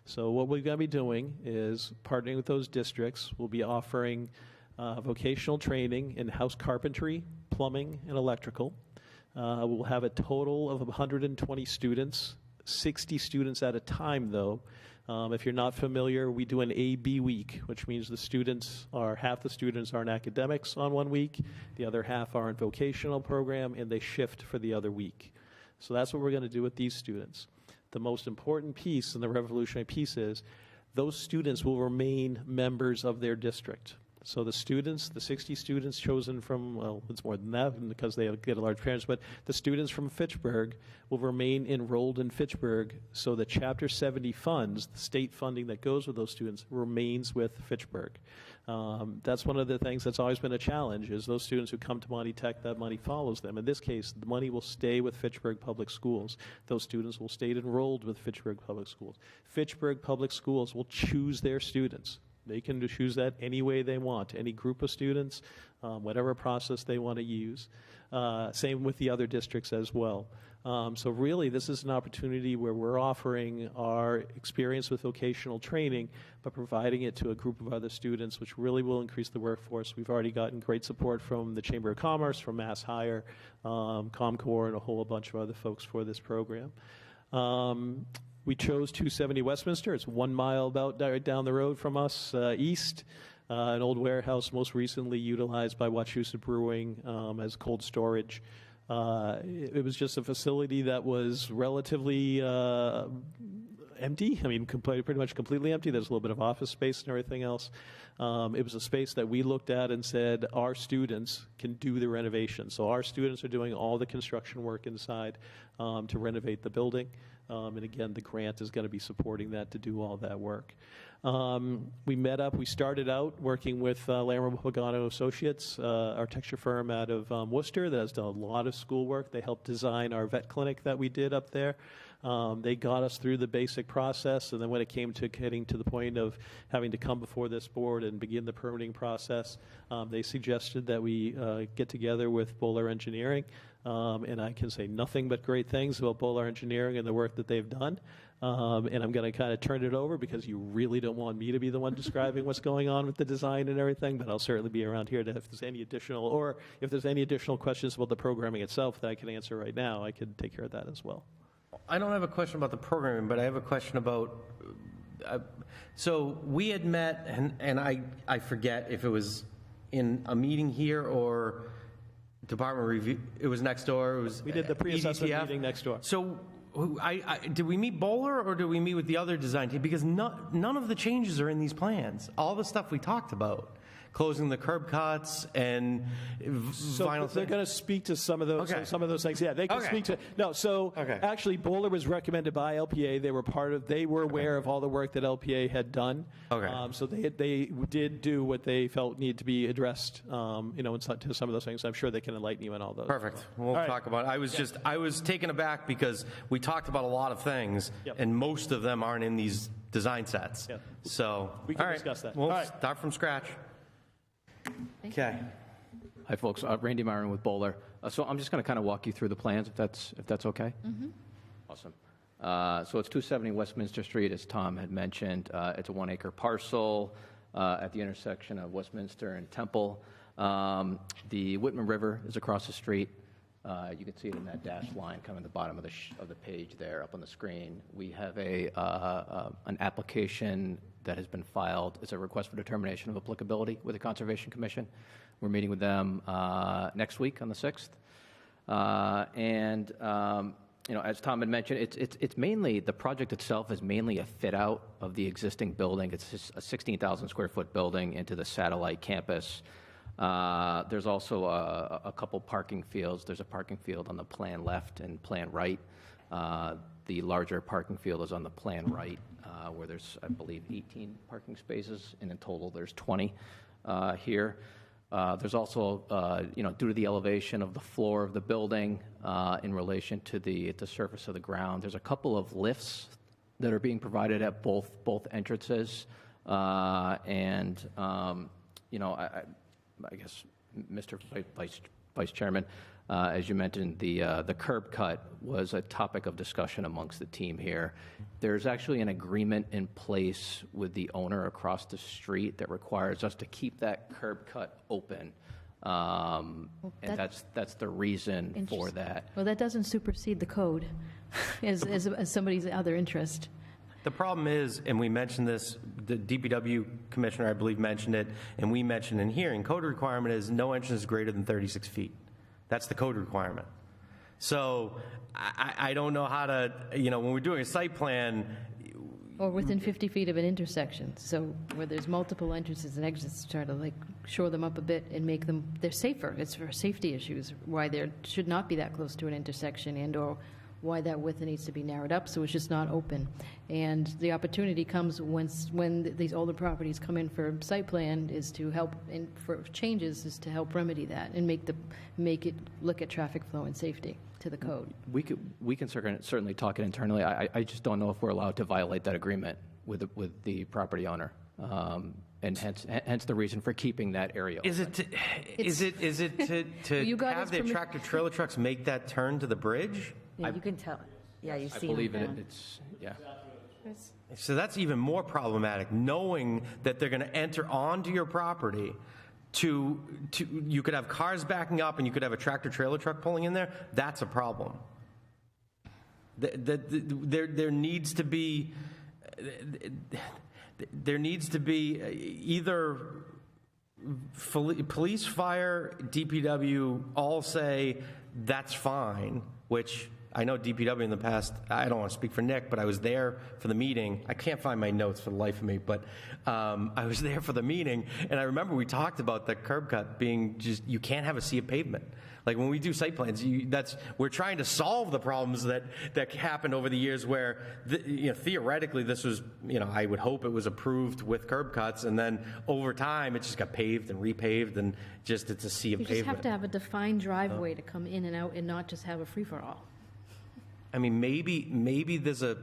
So what we're going to be doing is partnering with those districts. We'll be offering vocational training in house carpentry, plumbing, and electrical. We'll have a total of 120 students, 60 students at a time, though. If you're not familiar, we do an A-B week, which means half the students are in academics on one week, the other half are in vocational program, and they shift for the other week. So that's what we're going to do with these students. The most important piece and the revolutionary piece is those students will remain members of their district. So the students, the 60 students chosen from, well, it's more than that because they get a large parents, but the students from Fitchburg will remain enrolled in Fitchburg, so the Chapter 70 funds, the state funding that goes with those students, remains with Fitchburg. That's one of the things that's always been a challenge, is those students who come to Monty Tech, that money follows them. In this case, the money will stay with Fitchburg Public Schools. Those students will stay enrolled with Fitchburg Public Schools. Fitchburg Public Schools will choose their students. They can choose that any way they want, any group of students, whatever process they want to use. Same with the other districts as well. So really, this is an opportunity where we're offering our experience with vocational training, but providing it to a group of other students, which really will increase the workforce. We've already gotten great support from the Chamber of Commerce, from Mass Hire, ComCore, and a whole bunch of other folks for this program. We chose 270 Westminster. It's 1 mile about down the road from us, east. An old warehouse, most recently utilized by Wachusett Brewing as cold storage. It was just a facility that was relatively empty. I mean, pretty much completely empty. There's a little bit of office space and everything else. It was a space that we looked at and said, our students can do the renovation. So our students are doing all the construction work inside to renovate the building. And again, the grant is going to be supporting that to do all that work. We started out working with Lamro Pagano Associates, architecture firm out of Worcester that has done a lot of school work. They helped design our vet clinic that we did up there. They got us through the basic process, and then when it came to getting to the point of having to come before this board and begin the permitting process, they suggested that we get together with Bowler Engineering, and I can say nothing but great things about Bowler Engineering and the work that they've done. And I'm going to kind of turn it over because you really don't want me to be the one describing what's going on with the design and everything, but I'll certainly be around here if there's any additional questions about the programming itself that I can answer right now, I can take care of that as well. I don't have a question about the programming, but I have a question about, so we had met, and I forget if it was in a meeting here or department review. It was next door. It was we did the pre-assessment meeting next door. So did we meet Bowler or did we meet with the other design team? Because none of the changes are in these plans. All the stuff we talked about. Closing the curb cuts and vinyl. So they're going to speak to some of those things. Yeah, they can speak to. No, so actually, Bowler was recommended by LPA. They were aware of all the work that LPA had done. So they did do what they felt needed to be addressed. To some of those things. I'm sure they can enlighten you on all those. Perfect. We'll talk about it. I was taken aback because we talked about a lot of things, and most of them aren't in these design sets. Yep. So we can discuss that. We'll start from scratch. Okay. Hi, folks. Randy Myron with Bowler. So I'm just going to kind of walk you through the plans, if that's okay. Mm-hmm. Awesome. So it's 270 Westminster Street, as Tom had mentioned. It's a 1-acre parcel at the intersection of Westminster and Temple. The Whitman River is across the street. You can see it in that dashed line coming at the bottom of the page there up on the screen. We have an application that has been filed. It's a request for determination of applicability with the Conservation Commission. We're meeting with them next week on the 6th. As Tom had mentioned, it's mainly, the project itself is mainly a fit out of the existing building. It's just a 16,000 square foot building into the satellite campus. There's also a couple parking fields. There's a parking field on the plan left and plan right. The larger parking field is on the plan right, where there's, I believe, 18 parking spaces, and in total there's 20 here. There's also, due to the elevation of the floor of the building in relation to the surface of the ground, there's a couple of lifts that are being provided at both entrances. I guess, Mr. Vice Chairman, as you mentioned, the curb cut was a topic of discussion amongst the team here. There's actually an agreement in place with the owner across the street that requires us to keep that curb cut open. And that's the reason for that. Well, that doesn't supersede the code as somebody's other interest. The problem is, and we mentioned this, the DPW commissioner, I believe, mentioned it, and we mentioned in hearing, code requirement is no entrance greater than 36 feet. That's the code requirement. So I don't know how to, when we're doing a site plan. Or within 50 feet of an intersection. So where there's multiple entrances and exits, try to shore them up a bit and make them, they're safer. It's for safety issues, why there should not be that close to an intersection and or why that width needs to be narrowed up so it's just not open. And the opportunity comes when these older properties come in for site plan is to help, and for changes is to help remedy that and make it look at traffic flow and safety to the code. We can certainly talk it internally. I just don't know if we're allowed to violate that agreement with the property owner. And hence the reason for keeping that area open. Is it to have the tractor trailer trucks make that turn to the bridge? Yeah, you can tell. Yeah, you see. I believe them. it's yeah. So that's even more problematic, knowing that they're going to enter onto your property. You could have cars backing up, and you could have a tractor trailer truck pulling in there. That's a problem. There needs to be. There needs to be either police, fire, DPW all say that's fine, which I know DPW in the past, I don't want to speak for Nick, but I was there for the meeting. I can't find my notes for the life of me, but I was there for the meeting, and I remember we talked about the curb cut being just, you can't have a sea of pavement. Like when we do site plans, we're trying to solve the problems that happened over the years where, theoretically this was, I would hope it was approved with curb cuts, and then over time it just got paved and repaved, and just it's a sea of pavement. You just have to have a defined driveway to come in and out and not just have a free-for-all. I mean, maybe there's a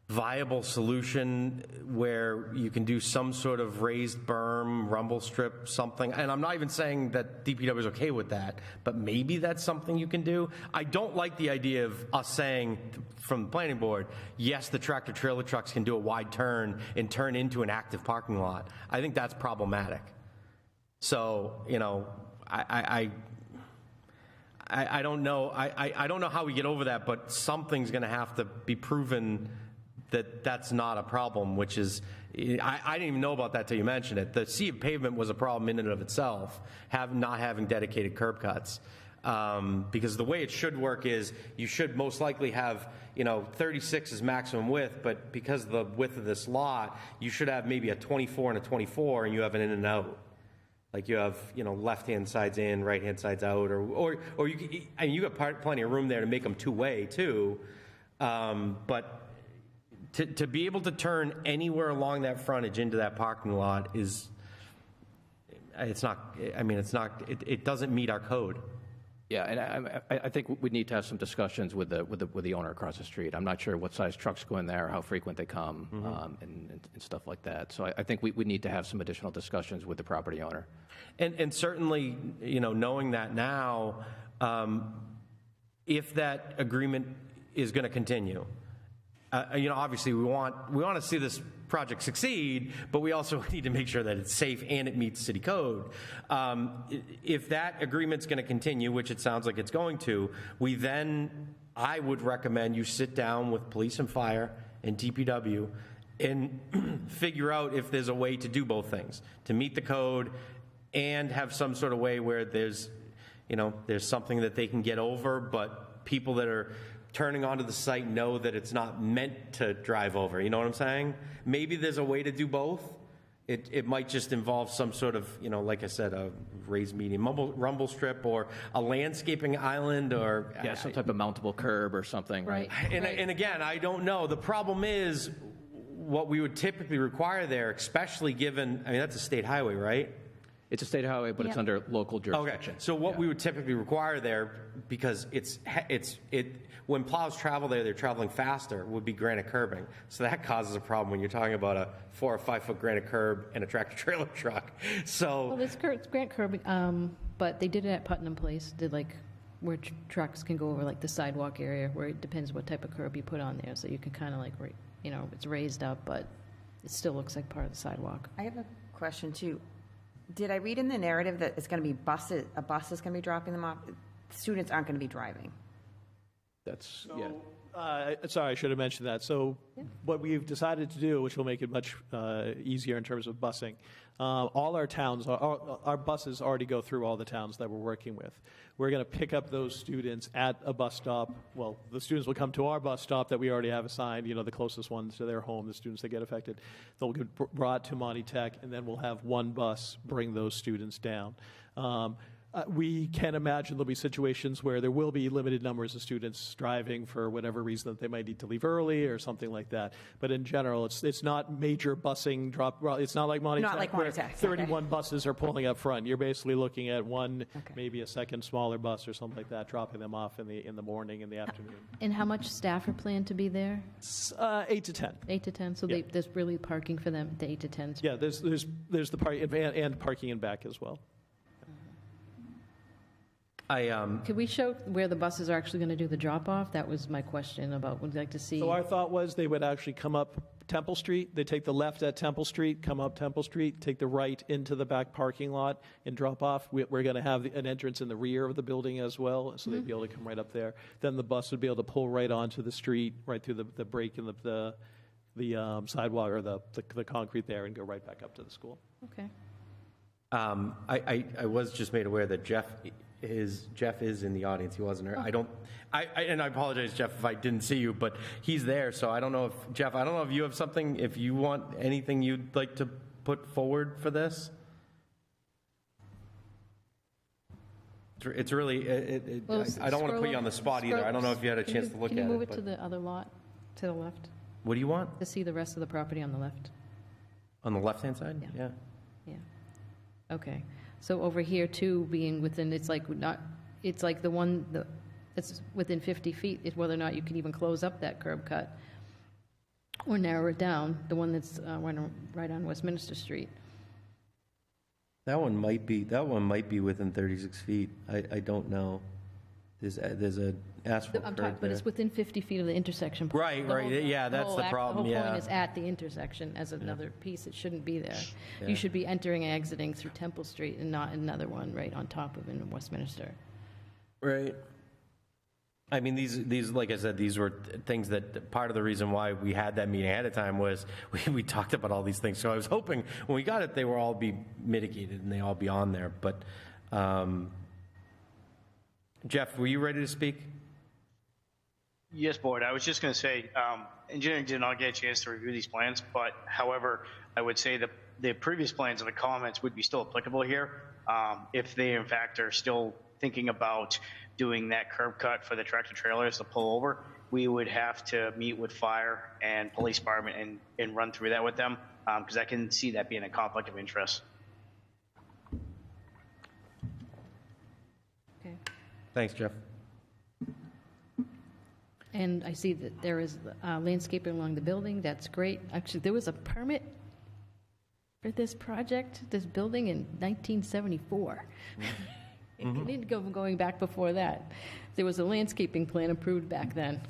viable solution where you can do some sort of raised berm, rumble strip, something. And I'm not even saying that DPW is okay with that, but maybe that's something you can do. I don't like the idea of us saying from the planning board, yes, the tractor trailer trucks can do a wide turn and turn into an active parking lot. I think that's problematic. So, I don't know. I don't know how we get over that, but something's going to have to be proven that that's not a problem, which is, I didn't even know about that till you mentioned it. The sea of pavement was a problem in and of itself, not having dedicated curb cuts. Because the way it should work is you should most likely have, 36 is maximum width, but because of the width of this lot, you should have maybe a 24 and a 24, and you have an in and out. Like you have, left-hand sides in, right-hand sides out, or you got plenty of room there to make them two-way too. But to be able to turn anywhere along that frontage into that parking lot it doesn't meet our code. Yeah, and I think we need to have some discussions with the owner across the street. I'm not sure what size trucks go in there, how frequent they come, and stuff like that. So I think we need to have some additional discussions with the property owner. And certainly, knowing that now, if that agreement is going to continue, obviously we want to see this project succeed, but we also need to make sure that it's safe and it meets city code. If that agreement's going to continue, which it sounds like it's going to, I would recommend you sit down with police and fire and DPW and figure out if there's a way to do both things, to meet the code and have some sort of way where there's something that they can get over, but people that are turning onto the site know that it's not meant to drive over. You know what I'm saying? Maybe there's a way to do both. It might just involve some sort of, like I said, a raised median rumble strip or a landscaping island or... Yeah, some type of mountable curb or something, right? And again, I don't know. The problem is what we would typically require there, especially given, that's a state highway, right? It's a state highway, but it's under local jurisdiction. Okay, so what we would typically require there, because when plows travel there, they're traveling faster, would be granite curbing. So that causes a problem when you're talking about a 4 or 5 foot granite curb and a tractor trailer truck. So Well, there's granite curbing, but they did it at Putnam Place, where trucks can go over like the sidewalk area, where it depends what type of curb you put on there. So you can kind of it's raised up, but it still looks like part of the sidewalk. I have a question too. Did I read in the narrative that it's going to be buses? A bus is going to be dropping them off. Students aren't going to be driving. Sorry, I should have mentioned that. So what we've decided to do, which will make it much easier in terms of busing, all our towns, our buses already go through all the towns that we're working with. We're going to pick up those students at a bus stop. Well, the students will come to our bus stop that we already have assigned, the closest ones to their home, the students that get affected. They'll get brought to Monty Tech, and then we'll have one bus bring those students down. We can imagine there'll be situations where there will be limited numbers of students driving for whatever reason that they might need to leave early or something like that. But in general, it's not major busing drop. It's not like Monty Tech where 31 buses are pulling up front. You're basically looking at one, maybe a second smaller bus or something like that, dropping them off in the morning, in the afternoon. And how much staff are planned to be there? 8 to 10. 8 to 10. So there's really parking for them, the 8 to 10. Yeah, there's the parking and parking in back as well. Could we show where the buses are actually going to do the drop-off? That was my question about, would you like to see? So our thought was they would actually come up Temple Street. They take the left at Temple Street, come up Temple Street, take the right into the back parking lot and drop off. We're going to have an entrance in the rear of the building as well, so they'd be able to come right up there. Then the bus would be able to pull right onto the street, right through the break in the sidewalk or the concrete there and go right back up to the school. Okay. I was just made aware that Jeff is in the audience. He wasn't there. And I apologize, Jeff, if I didn't see you, but he's there. So I don't know if you have something, if you want anything you'd like to put forward for this. It's really, I don't want to put you on the spot either. I don't know if you had a chance to look at it. Can you move it to the other lot, to the left? What do you want? To see the rest of the property on the left. On the left-hand side? Yeah. Okay. So over here too, being within, it's like the one that's within 50 feet is whether or not you can even close up that curb cut or narrow it down, the one that's right on Westminster Street. That one might be within 36 feet. I don't know. There's a asphalt curb there. But it's within 50 feet of the intersection point. Right. Yeah, that's the problem. The whole point is at the intersection as another piece. It shouldn't be there. Yeah. You should be entering and exiting through Temple Street and not another one right on top of in Westminster. Right. I mean, these, like I said, these were things that part of the reason why we had that meeting ahead of time was we talked about all these things. So I was hoping when we got it, they will all be mitigated and they all be on there. But Jeff, were you ready to speak? Yes, Board. I was just going to say, engineering did not get a chance to review these plans, but however, I would say that the previous plans and the comments would be still applicable here. If they, in fact, are still thinking about doing that curb cut for the tractor trailers to pull over, we would have to meet with fire and police department and run through that with them, because I can see that being a conflict of interest. Okay. Thanks, Jeff. And I see that there is landscaping along the building. That's great. Actually, there was a permit for this project, this building in 1974. It didn't go going back before that. There was a landscaping plan approved back then.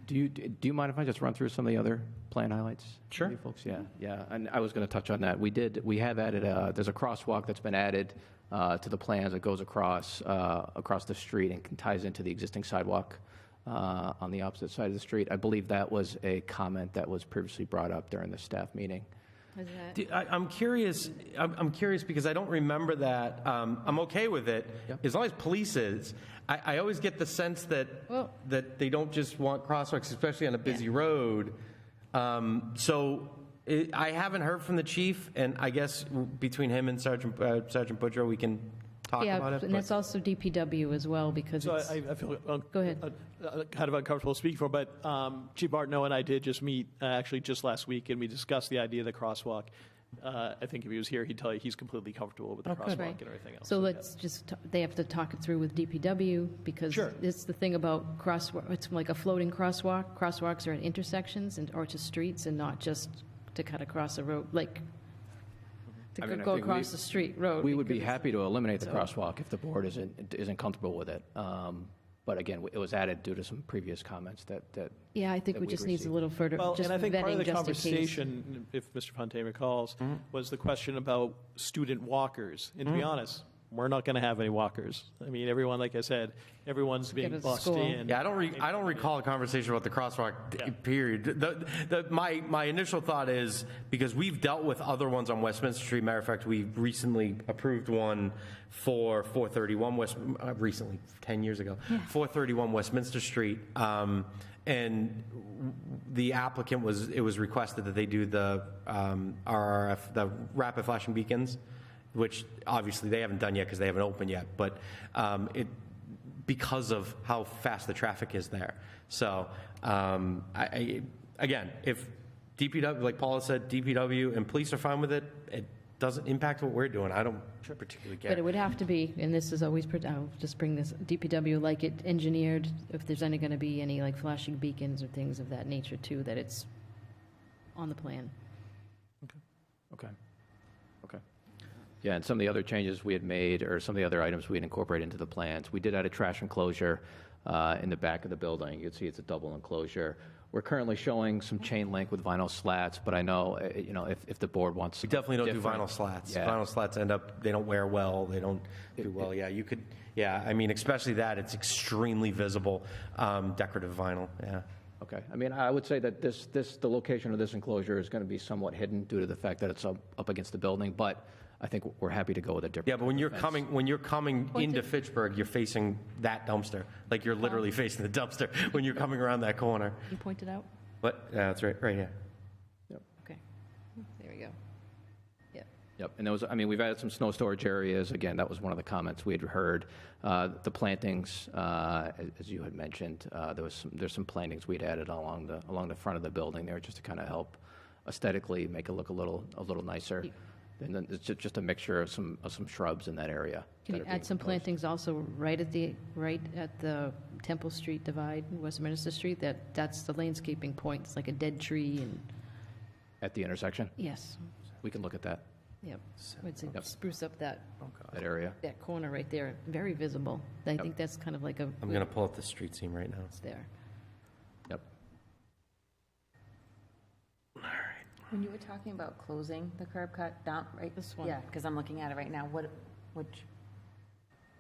Do you mind if I just run through some of the other plan highlights? Sure. for you folks? Yeah. And I was going to touch on that. We have added, there's a crosswalk that's been added to the plans that goes across the street and ties into the existing sidewalk on the opposite side of the street. I believe that was a comment that was previously brought up during the staff meeting. I'm curious. I'm curious because I don't remember that. I'm okay with it as long as police is. I always get the sense that they don't just want crosswalks, especially on a busy road. I haven't heard from the chief, and I guess between him and Sergeant Boudreau, we can talk about it. And that's also DPW as well, because So it's... I feel Go ahead. Kind of uncomfortable speaking for, but Chief Martineau and I did just meet actually just last week, and we discussed the idea of the crosswalk. I think if he was here, he'd tell you he's completely comfortable with the crosswalk Right. and everything else. So let's just, they have to talk it through with DPW, because it's the thing about crosswalk, it's like a floating crosswalk. Crosswalks are at intersections or to streets, and not just to cut across a road, like to I mean, I go think across the street road. We would be because- happy to eliminate the So- crosswalk if the board isn't comfortable with it. But again, it was added due to some previous comments that Yeah, I think that we we'd just needs a received. little further, Well, just and I think part of vetting the just in case. conversation, if Mr. Fontaine recalls, was the question about student walkers. And to be honest, we're not going to have any walkers. I mean, everyone, like I said, everyone's being to bussed school. in. Yeah, I don't recall a conversation about the crosswalk. Period. My initial thought is because we've dealt with other ones on Westminster Street. Matter of fact, we recently approved one for 431 recently 10 years ago, 431 Westminster Street, and the applicant was requested that they do the RRF, the rapid flashing beacons, which obviously they haven't done yet because they haven't opened yet, but because of how fast the traffic is there. So again, if DPW, like Paula said, DPW and police are fine with it, it doesn't impact what we're doing. I don't particularly care. But it would have to be, and this is always, I'll just bring this, DPW like it engineered, if there's any going to be any like flashing beacons or things of that nature too, that it's on the plan. Okay. Yeah, and some of the other changes we had made, or some of the other items we had incorporated into the plans, we did add a trash enclosure in the back of the building. You can see it's a double enclosure. We're currently showing some chain link with vinyl slats, but I know, if the board wants... We definitely don't do different- vinyl slats. Yeah. Vinyl slats they don't wear well, they don't do well. Yeah, you could, I mean, especially that, it's extremely visible, decorative vinyl, yeah. Okay. I mean, I would say that the location of this enclosure is going to be somewhat hidden due to the fact that it's up against the building, but I think we're happy to go with a different... Yeah, but when you're fence. coming into Fitchburg, you're facing that dumpster. Like you're literally facing the dumpster when you're coming around that corner. You pointed out? But yeah, that's right here. Okay. There we go. Yep, and we've added some snow storage areas. Again, that was one of the comments we had heard. The plantings, as you had mentioned, there's some plantings we'd added along the front of the building there, just to kind of help aesthetically make it look a little nicer. And then it's just a mixture of some shrubs in that area. Can you add some plantings also right at the Temple Street divide, Westminster Street? That's the landscaping point. It's like a dead tree and... At the intersection? Yes. We can look at that. Yep. I'd say spruce up that area. That corner right there, very visible. I think that's kind of like a... I'm going to pull up the street scene right now. It's there. Yep. When you were talking about closing the curb cut down, right? This one. Yeah, because I'm looking at it right now.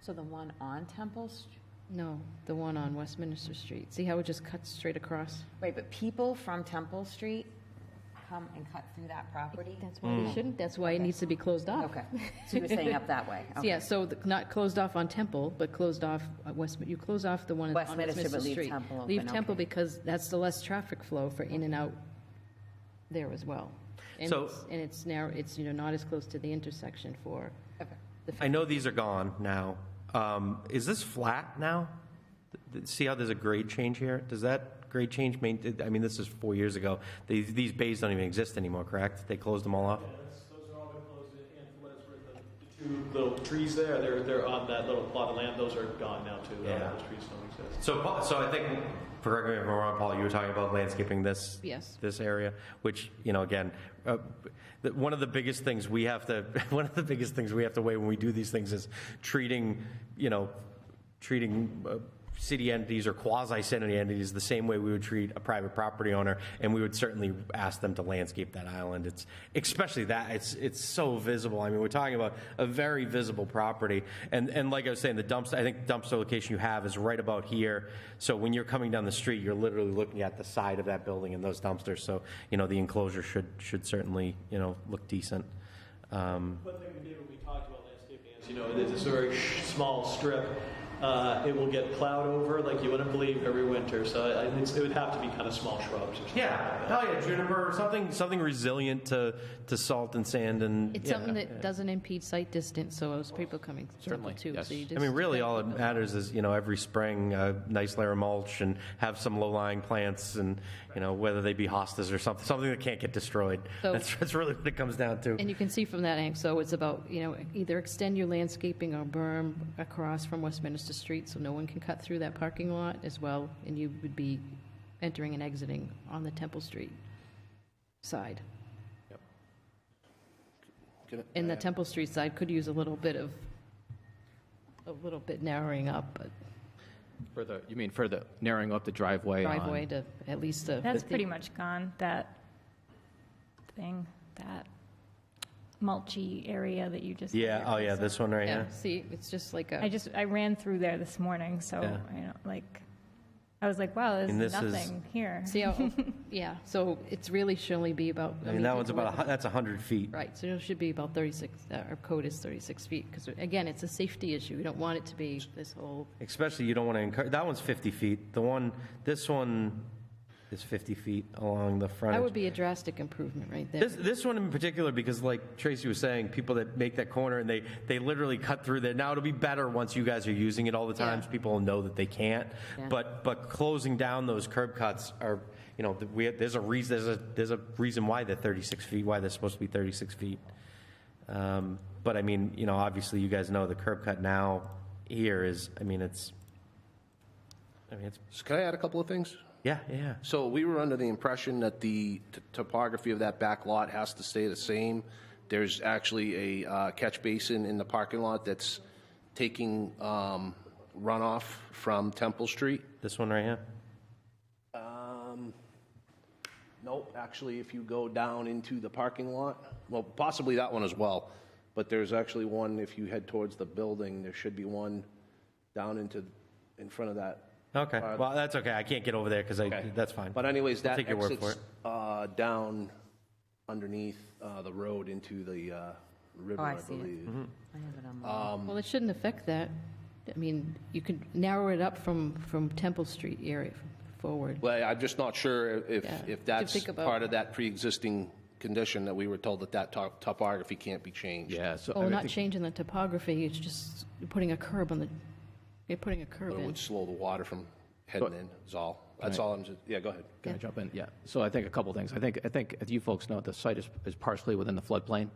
So the one on Temple Street? No, the one on Westminster Street. See how it just cuts straight across? Right, but people from Temple Street come and cut through that property? That's why they shouldn't. That's why it needs to be closed off. Okay. So you were saying up that way? So, yeah, so not closed off on Temple, but closed off you close off the one on Westminster, Westminster but leave Street. Temple open, Leave Temple okay. because that's the less traffic flow for in and out there as well. And So- it's narrow. It's not as close to the intersection for. I know these are gone now. Is this flat now? See how there's a grade change here? Does that grade change I mean, this is 4 years ago. These bays don't even exist anymore, correct? They closed them all off? Those are all been closed, and for what it's worth, the two little trees there, they're on that little plot of land. Those are gone now too. Yeah. Those trees don't exist. So I think, correct me if I'm wrong, Paul, you were talking about landscaping this area, which, again, one of the biggest things we have to weigh when we do these things is treating city entities or quasi-city entities the same way we would treat a private property owner, and we would certainly ask them to landscape that island. It's especially that it's so visible. I mean, we're talking about a very visible property, and like I was saying, the dumpster. I think the dumpster location you have is right about here. So when you're coming down the street, you're literally looking at the side of that building and those dumpsters. So the enclosure should certainly look decent. One thing we did when we talked about landscaping is, it's a very small strip. It will get plowed over like you wouldn't believe every winter. So I think it would have to be kind of small shrubs or something. Yeah, juniper, something resilient to salt and sand, and It's something that doesn't impede sight distance, so those people coming Certainly, too. yes. So you just I mean, really, all it matters is every spring a nice layer of mulch and have some low-lying plants, and whether they be hostas or something that can't get destroyed. So- That's really what it comes down to. And you can see from that angle, so it's about, either extend your landscaping or berm across from Westminster Street so no one can cut through that parking lot as well, and you would be entering and exiting on the Temple Street side. And the Temple Street side could use a little bit narrowing up, but You mean further narrowing up the driveway? driveway to at least the... That's pretty much gone, that thing, that mulchy area that you just. Yeah, oh yeah, this one right Yeah, here. see, it's just like a... I ran through there this morning, so, Yeah. I was like, wow, there's And this is- nothing here. See how, yeah, so it's really should only be about... I mean, that one's that's 100 feet. Right, so it should be about 36, our code is 36 feet, because again, it's a safety issue. We don't want it to be this whole... Especially, you don't want to encourage, that one's 50 feet. This one is 50 feet along the front. That would be a drastic improvement right there. This one in particular, because like Tracy was saying, people that make that corner and they literally cut through there. Now it'll be better once you guys are using it all the time. Yeah. So people will know that they can't. Yeah. But closing down those curb cuts are, there's a reason why they're 36 feet, why they're supposed to be 36 feet. But I mean, obviously you guys know the curb cut now here is, it's. So can I add a couple of things? Yeah. So we were under the impression that the topography of that back lot has to stay the same. There's actually a catch basin in the parking lot that's taking runoff from Temple Street. This one right here? Nope, actually, if you go down into the parking lot, well, possibly that one as well, but there's actually one, if you head towards the building, there should be one down in front of that. Okay, well, that's okay. I can't get over there because that's fine. But anyways, I'll that take your word for exits down underneath the road into the river, I I see it. believe. I have it on my. Well, it shouldn't affect that. I mean, you could narrow it up from Temple Street area forward. Well, I'm just not sure if Yeah. that's think about- part of that pre-existing condition that we were told that topography can't be changed. Yeah, so. Oh, not changing the topography, it's just putting a curb on the, you're putting a curb But it in. would slow the water from heading in, is all. That's all I'm just, yeah, go ahead. Can I jump in? Yeah. So I think a couple things. I think as you folks know, the site is partially within the floodplain.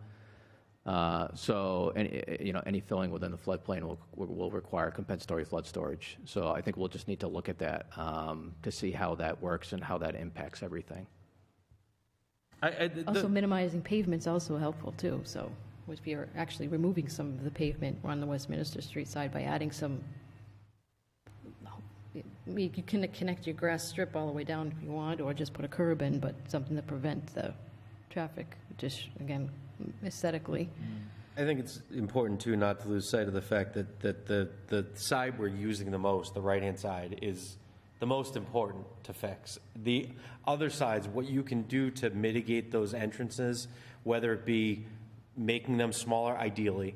So any filling within the floodplain will require compensatory flood storage. So I think we'll just need to look at that to see how that works and how that impacts everything. Also, minimizing pavement's also helpful too, so if you're actually removing some of the pavement on the Westminster Street side by adding some, you can connect your grass strip all the way down if you want, or just put a curb in, but something to prevent the traffic, just, again, aesthetically. I think it's important, too, not to lose sight of the fact that the side we're using the most, the right-hand side, is the most important to fix. The other sides, what you can do to mitigate those entrances, whether it be making them smaller, ideally,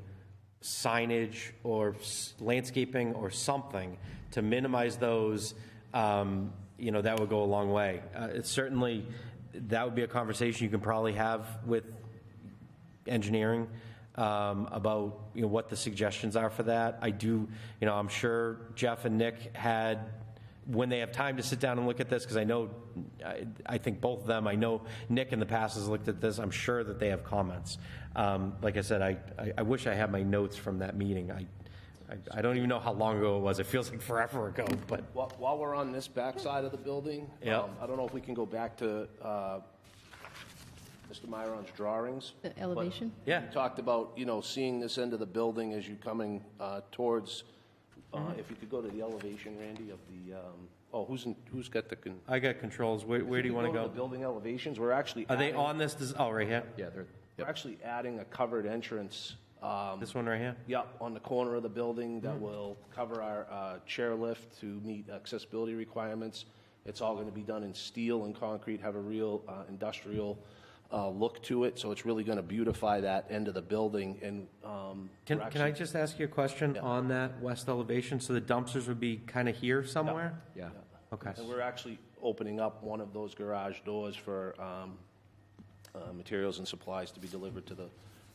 signage or landscaping or something to minimize those, that would go a long way. It's certainly, that would be a conversation you can probably have with engineering about what the suggestions are for that. I do, I'm sure Jeff and Nick had, when they have time to sit down and look at this, because I know, I think both of them, I know Nick in the past has looked at this, I'm sure that they have comments. Like I said, I wish I had my notes from that meeting. I don't even know how long ago it was. It feels like forever ago, but. While we're on this back side of the building, Yeah. I don't know if we can go back to Mr. Myron's drawings. The elevation? But Yeah. You talked about, seeing this end of the building as you're coming towards If you could go to the elevation, Randy, of the, who's got the? I got controls. Where do you want to go? The building elevations, we're actually. Are they on this? Oh, right here? Yeah, We're actually adding a covered entrance. This one right here? Yeah, on the corner of the building that will cover our chairlift to meet accessibility requirements. It's all going to be done in steel and concrete, have a real industrial look to it. So it's really going to beautify that end of the building. And Can I just ask you a question on that west elevation? So the dumpsters would be kind of here somewhere? Yeah. Okay. And we're actually opening up one of those garage doors for materials and supplies to be delivered to the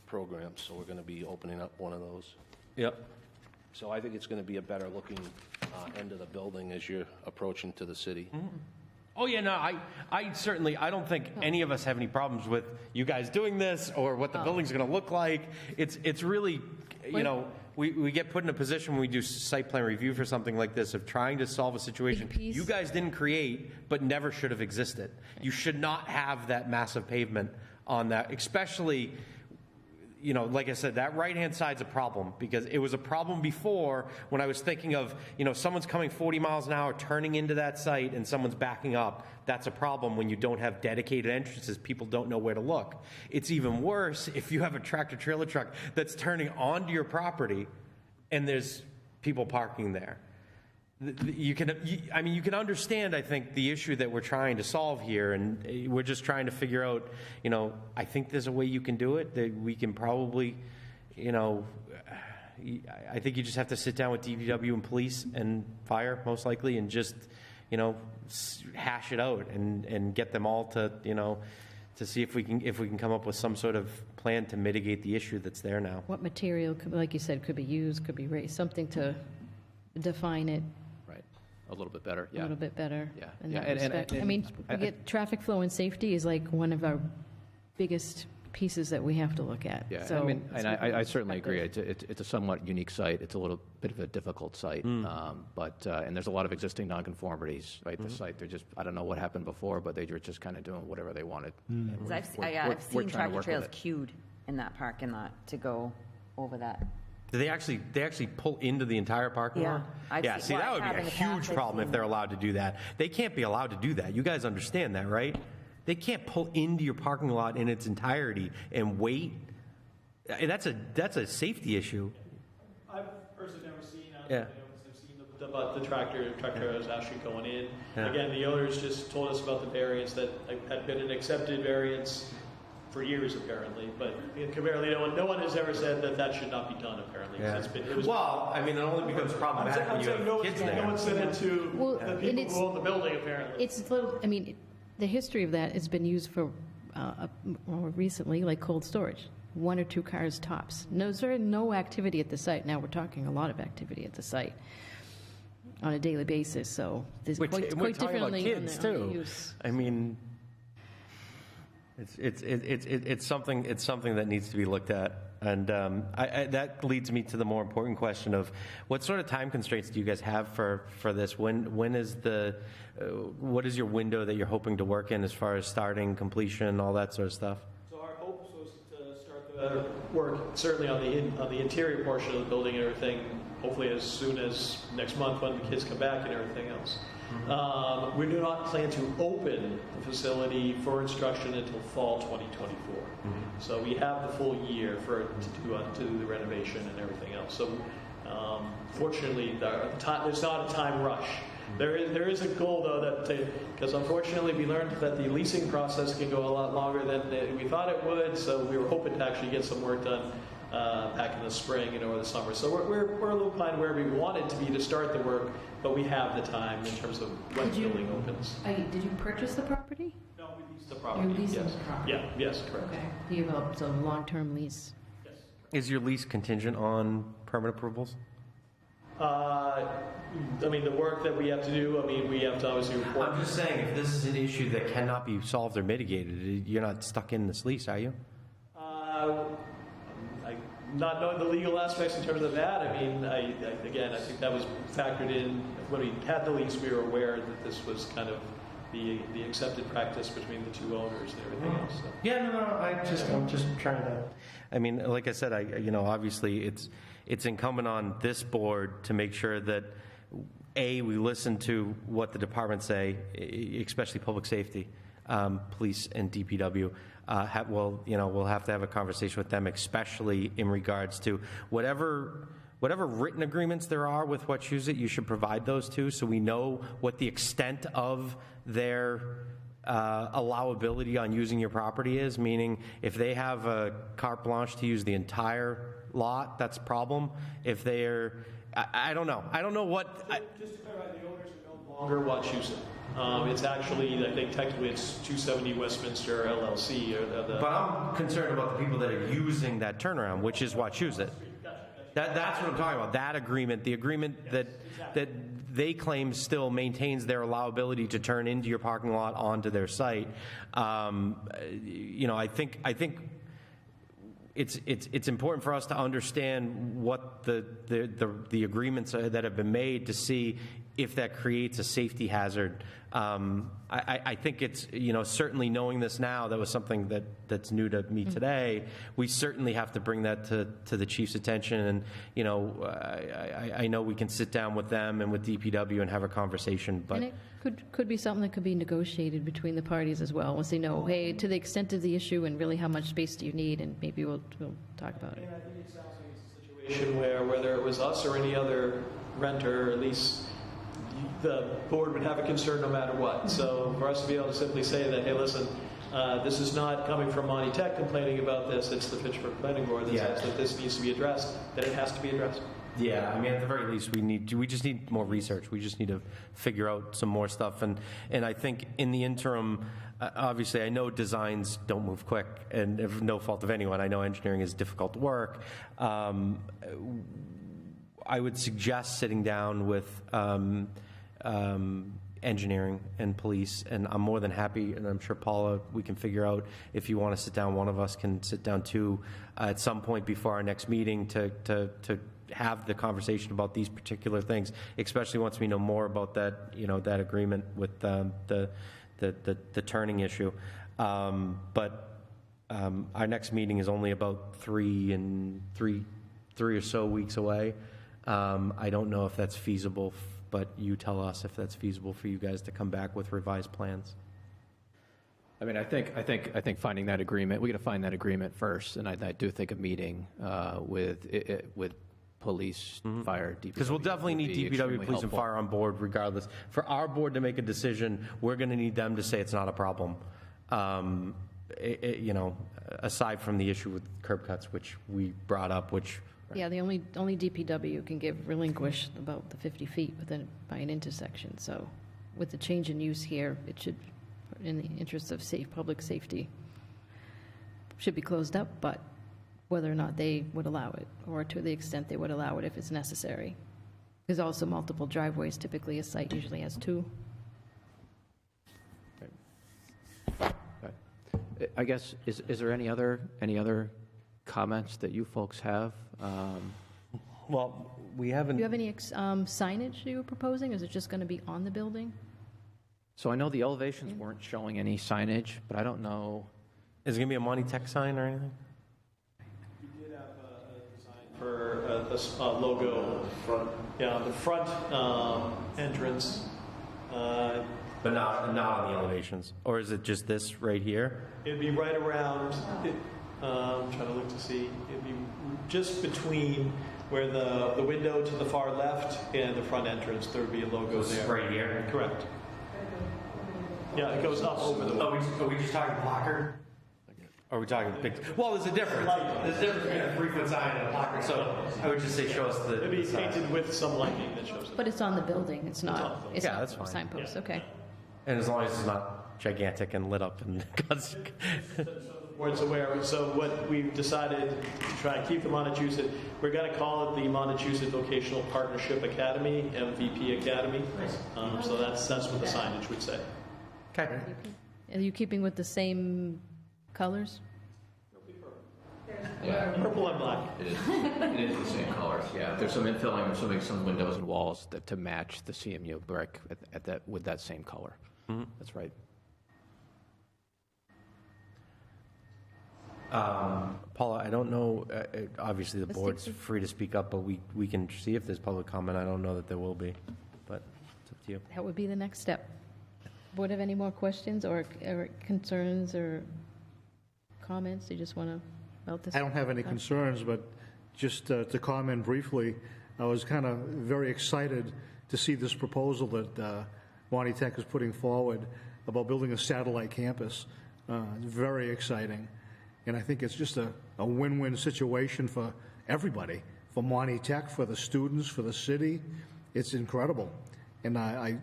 program. So we're going to be opening up one of those. Yep. So I think it's going to be a better looking end of the building as you're approaching to the city. Oh, yeah, no, I certainly, I don't think any of us have any problems with you guys doing this or what the building's going to look like. It's really, you know, we get put in a position when we do site plan review for something like this of trying to solve a situation you guys didn't create but never should have existed. You should not have that massive pavement on that, especially, you know, like I said, that right-hand side's a problem because it was a problem before when I was thinking of, you know, someone's coming 40 miles an hour turning into that site and someone's backing up. That's a problem when you don't have dedicated entrances. People don't know where to look. It's even worse if you have a tractor-trailer truck that's turning onto your property and there's people parking there. You can understand, I think, the issue that we're trying to solve here, and we're just trying to figure out, you know, I think there's a way you can do it, that we can probably, you know, I think you just have to sit down with DPW and police and fire, most likely, and just, you know, hash it out and get them all to, you know, to see if we can come up with some sort of plan to mitigate the issue that's there now. What material, like you said, could be used, could be raised, something to define it. A little bit better, yeah. A little bit better. Yeah. In Yeah, that and- respect. I mean, we get traffic flow and safety is like one of our biggest pieces that we have to look at. Yeah, So I mean, it's and I certainly agree. It's a somewhat unique site. It's a little bit of a difficult site, but and there's a lot of existing nonconformities, right? The site, they're just, I don't know what happened before, but they were just kind of doing whatever they wanted. And 'Cause we're- I've we're seen trying to tractor work with trailers it. queued in that parking lot to go over that. Do they actually pull into the entire parking lot? I've See, seen- that well, would I be have a in the huge past, I've problem if seen they're allowed to do that. They can't be allowed to do that. You guys understand that, right? They can't pull into your parking lot in its entirety and wait. And that's a safety issue. I've personally never seen Yeah. I've seen about the tractor trailers actually going in. Yeah. Again, the owners just told us about the variance that had been an accepted variance for years, apparently. But apparently, no one has ever said that should not be done. Apparently, Yeah. it was. Well, I mean, it only becomes problematic when you have kids there. No one said it to Well, the and people it's- who own the building. Apparently, It's a little, I mean, the history of that has been used for, more recently, like cold storage. 1 or 2 cars tops. No activity at the site. Now we're talking a lot of activity at the site on a daily basis, so there's We're quite talking about differently kids, on the too. use. I mean, it's something that needs to be looked at, and that leads me to the more important question of what sort of time constraints do you guys have for this? When is what is your window that you're hoping to work in as far as starting, completion, all that sort of stuff? So our hope was to start the work certainly on the interior portion of the building and everything. Hopefully, as soon as next month when the kids come back and everything else. We do not plan to open the facility for instruction until fall 2024. So we have the full year to do the renovation and everything else. So fortunately, there's not a time rush. There is a goal, though, because unfortunately we learned that the leasing process can go a lot longer than we thought it would, so we were hoping to actually get some work done back in the spring and over the summer. So we're a little behind where we wanted to be to start the work, but we have the time in terms of when the building opens. Did you purchase the property? No, we leased the property. You're leasing yes. the property? Yeah, yes, correct. Okay. You have a long-term lease? Is your lease contingent on permit approvals? I mean, the work that we have to do, I mean, we have to obviously report. I'm just saying, if this is an issue that cannot be solved or mitigated, you're not stuck in this lease, are you? Not knowing the legal aspects in terms of that, I mean, I think that was factored in. When we had the lease, we were aware that this was kind of the accepted practice between the two owners and everything else. So. Yeah, no, I'm just trying to. I mean, like I said, obviously it's incumbent on this board to make sure that, A, we listen to what the departments say, especially public safety, police and DPW. We'll have to have a conversation with them, especially in regards to whatever written agreements there are with Wachusett, you should provide those to, so we know what the extent of their allowability on using your property is, meaning if they have a carte blanche to use the entire lot, that's a problem. If they're, I don't know. I don't know what. Just to clarify, the owners are no longer Wachusett. It's actually, I think technically it's 270 Westminster LLC. But I'm concerned about the people that are using that turnaround, which is Wachusett. That's what I'm talking about. That agreement, the agreement that they claim still maintains their allowability to turn into your parking lot onto their site. I think it's important for us to understand what the agreements that have been made to see if that creates a safety hazard. I think it's, certainly knowing this now, that was something that's new to me today. We certainly have to bring that to the chief's attention. And, I know we can sit down with them and with DPW and have a conversation. But And it could be something that could be negotiated between the parties as well, once they know, hey, to the extent of the issue and really how much space do you need, and maybe we'll talk about it. I think it sounds like it's a situation where whether it was us or any other renter, at least the board would have a concern no matter what. So for us to be able to simply say that, hey, listen, this is not coming from Monty Tech complaining about this, it's the Fitchburg Planning Board that says that this needs to be addressed, that it has to be addressed. Yeah, I mean, at the very least, we just need more research. We just need to figure out some more stuff. And I think in the interim, obviously, I know designs don't move quick, and of no fault of anyone. I know engineering is difficult work. I would suggest sitting down with engineering and police, and I'm more than happy, and I'm sure Paula, we can figure out if you want to sit down, one of us can sit down too at some point before our next meeting to have the conversation about these particular things, especially once we know more about that, that agreement with the turning issue. But our next meeting is only about three or so weeks away. I don't know if that's feasible, but you tell us if that's feasible for you guys to come back with revised plans. I mean, I think finding that agreement, we got to find that agreement first, and I do think a meeting with police, fire, DPW. Because we'll definitely need DPW, police, and fire on board regardless. For our board to make a decision, we're going to need them to say it's not a problem. Aside from the issue with curb cuts, which we brought up, which. Yeah, the only DPW can relinquish about the 50 feet by an intersection. So with the change in use here, it should, in the interest of public safety, should be closed up, but whether or not they would allow it, or to the extent they would allow it if it's necessary. There's also multiple driveways. Typically, a site usually has two. I guess, is there any other comments that you folks have? Well, we haven't. Do you have any signage you were proposing? Is it just going to be on the building? So I know the elevations weren't showing any signage, but I don't know. Is it going to be a Monty Tech sign or anything? We did have a design for this logo. Front. Yeah, the front entrance. But not on the elevations. Or is it just this right here? It'd be right around. I'm trying to look to see. It'd be just between where the window to the far left and the front entrance. There would be a logo there. Right here? Correct. Yeah, it goes up over the window. Are we just talking placard? Or are we talking big? Well, there's a difference. There's a difference between a 3-foot sign and a placard. So I would just say show us the. It'd be painted with some lighting that shows. But it's on the building. It's not. It's yeah, not that's fine. Signpost. Okay. And as long as it's not gigantic and lit up and. Board's aware. So what we've decided to try and keep the Montechusett, we're going to call it the Montechusett Vocational Partnership Academy, MVP Academy. So that's what the signage would say. Okay. Are you keeping with the same colors? Yeah. Purple and black. It is the same colors. Yeah. There's some infilling. There's some windows and walls to match the CMU brick with that same color. Mm-hmm. That's right. Paula, I don't know, obviously the board's free to speak up, but we can see if there's public comment. I don't know that there will be, but it's up to you. That would be the next step. Board have any more questions or concerns or comments? You just want to about this? I don't have any concerns, but just to comment briefly, I was kind of very excited to see this proposal that Monty Tech is putting forward about building a satellite campus. Very exciting. And I think it's just a win-win situation for everybody, for Monty Tech, for the students, for the city. It's incredible. And I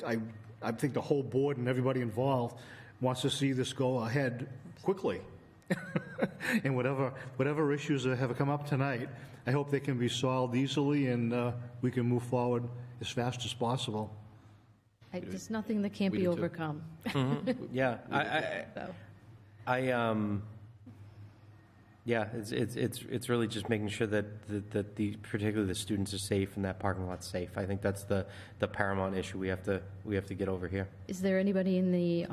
think the whole board and everybody involved wants to see this go ahead quickly. And whatever issues have come up tonight, I hope they can be solved easily and we can move forward as fast as possible. There's nothing that can't be overcome. Yeah, yeah, it's really just making sure that particularly the students are safe and that parking lot's safe. I think that's the paramount issue we have to get over here. Is there anybody in the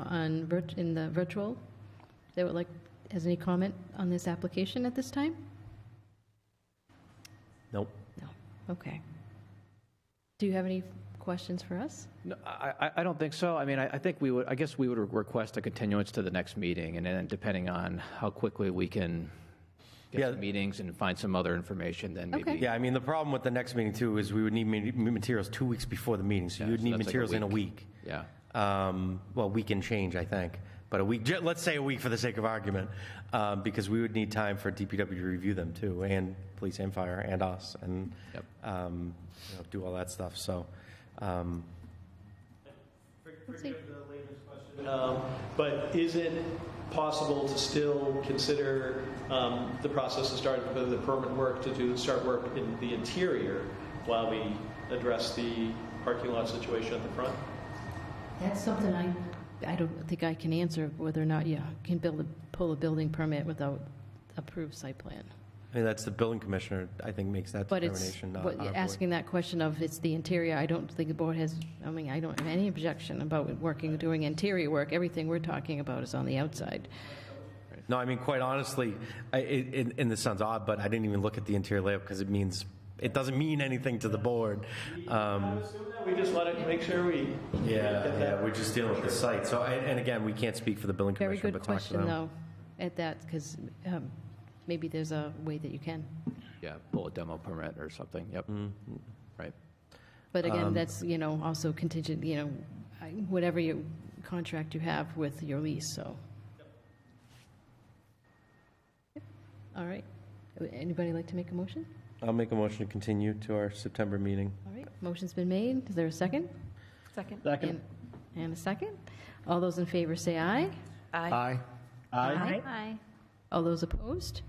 virtual that would has any comment on this application at this time? Nope. No. Okay. Do you have any questions for us? No, I don't think so. I mean, I think I guess we would request a continuance to the next meeting, and then depending on how quickly we can get the meetings and find some other information, then maybe. Yeah, I mean, the problem with the next meeting too is we would need materials 2 weeks before the meeting, so you would need materials in a week. Yeah. Well, we can change, I think, but a week. Let's say a week for the sake of argument, because we would need time for DPW to review them too, and police and fire and us, and do all that stuff. So. But is it possible to still consider the process of starting the permit work start work in the interior while we address the parking lot situation at the front? That's something I don't think I can answer, whether or not you can pull a building permit without approved site plan. I mean, that's the building commissioner, I think, makes that determination. But it's asking that question of it's the interior. I don't think the board has, I mean, I don't have any objection about doing interior work. Everything we're talking about is on the outside. No, I mean, quite honestly, and this sounds odd, but I didn't even look at the interior layout because it doesn't mean anything to the board. We just want to make sure we. Yeah, we're just dealing with the site. So, and again, we can't speak for the building Very commissioner, good but talk to question, them. though, at that, because maybe there's a way that you can. Yeah, pull a demo permit or something. Yep. Right. But again, that's, also contingent, whatever your contract you have with your lease, so. All right. Anybody like to make a motion? I'll make a motion to continue to our September meeting. All right, motion's been made. Is there a second? Second. And a second. All those in favor say aye. Aye. Aye. Aye. All those opposed?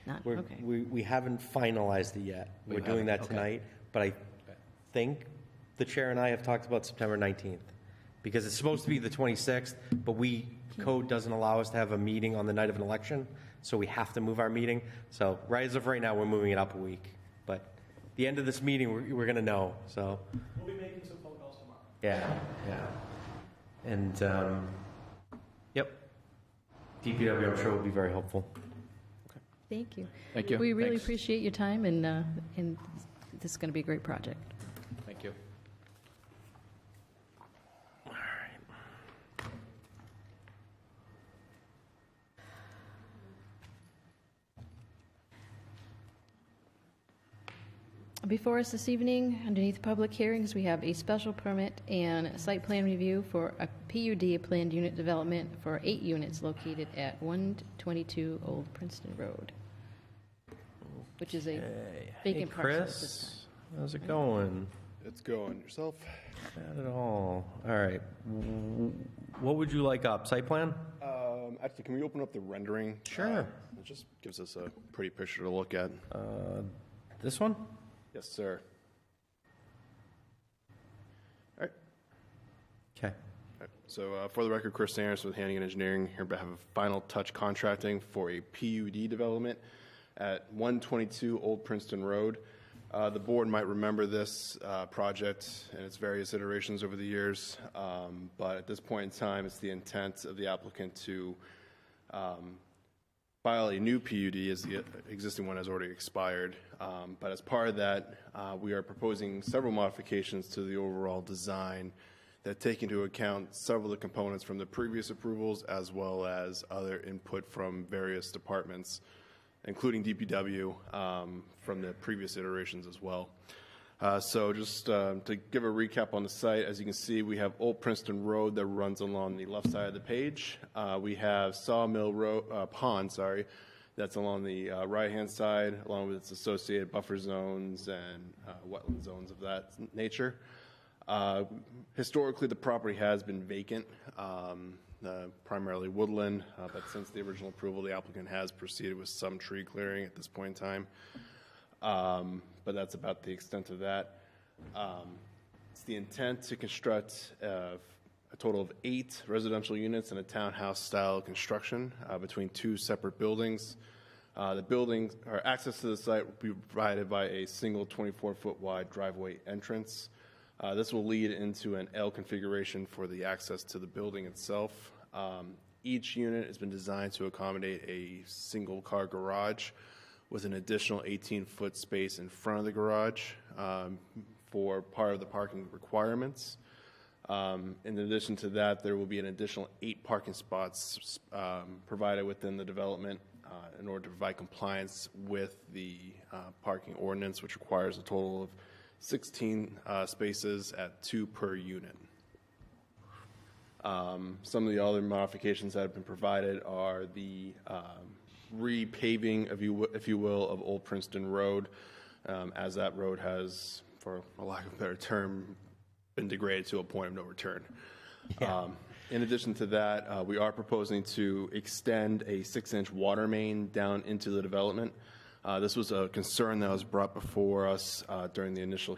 None. Okay. We haven't finalized it yet. We're doing that tonight, but I think the chair and I have talked about September 19th, because it's supposed to be the 26th, but code doesn't allow us to have a meeting on the night of an election, so we have to move our meeting. So as of right now, we're moving it up a week. But the end of this meeting, we're going to know. So we'll be making some phone calls tomorrow. Yeah. And yep, DPW, I'm sure, will be very helpful. Thank you. Thank you. We really Thanks. appreciate your time, and this is going to be a great project. Thank you. Before us this evening, underneath public hearings, we have a special permit and a site plan review for a PUD, a planned unit development for 8 units located at 122 Old Princeton Road, which is a vacant parcel at this Chris, how's it going? It's going. Yourself? Not at all. All right. What would you like up? Site plan? Actually, can we open up the rendering? Sure. It just gives us a pretty picture to look at. This one? Yes, sir. All right. Okay. So for the record, Chris Sanders with Hannigan Engineering here on behalf of Final Touch Contracting for a PUD development at 122 Old Princeton Road. The board might remember this project and its various iterations over the years, but at this point in time, it's the intent of the applicant to file a new PUD as the existing one has already expired. But as part of that, we are proposing several modifications to the overall design that take into account several of the components from the previous approvals as well as other input from various departments, including DPW from the previous iterations as well. So just to give a recap on the site, as you can see, we have Old Princeton Road that runs along the left side of the page. We have Sawmill Pond, that's along the right-hand side, along with its associated buffer zones and wetland zones of that nature. Historically, the property has been vacant, primarily woodland, but since the original approval, the applicant has proceeded with some tree clearing at this point in time. But that's about the extent of that. It's the intent to construct a total of 8 residential units in a townhouse-style construction between 2 separate buildings. The buildings, or access to the site, will be provided by a single 24-foot wide driveway entrance. This will lead into an L configuration for the access to the building itself. Each unit has been designed to accommodate a single-car garage with an additional 18-foot space in front of the garage for part of the parking requirements. In addition to that, there will be an additional 8 parking spots provided within the development in order to provide compliance with the parking ordinance, which requires a total of 16 spaces at 2 per unit. Some of the other modifications that have been provided are the repaving, if you will, of Old Princeton Road, as that road has, for a lack of a better term, been degraded to a point of no return. Yeah. In addition to that, we are proposing to extend a 6-inch water main down into the development. This was a concern that was brought before us during the initial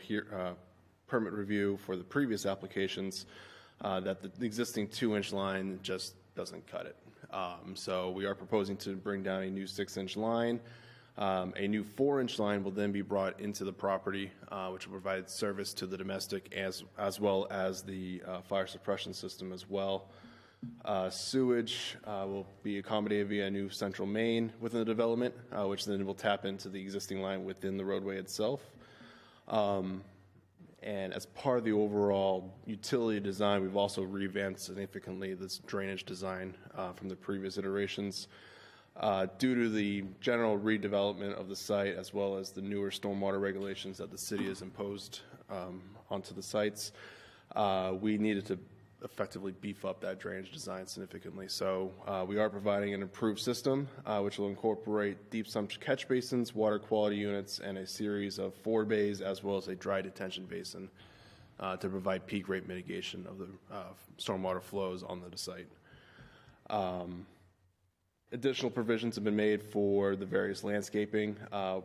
permit review for the previous applications, that the existing 2-inch line just doesn't cut it. So we are proposing to bring down a new 6-inch line. A new 4-inch line will then be brought into the property, which will provide service to the domestic as well as the fire suppression system as well. Sewage will be accommodated via a new central main within the development, which then will tap into the existing line within the roadway itself. And as part of the overall utility design, we've also revamped significantly this drainage design from the previous iterations. Due to the general redevelopment of the site, as well as the newer stormwater regulations that the city has imposed onto the sites, we needed to effectively beef up that drainage design significantly. So we are providing an improved system, which will incorporate deep sump catch basins, water quality units, and a series of 4 bays, as well as a dry detention basin to provide peak rate mitigation of the stormwater flows on the site. Additional provisions have been made for the various landscaping,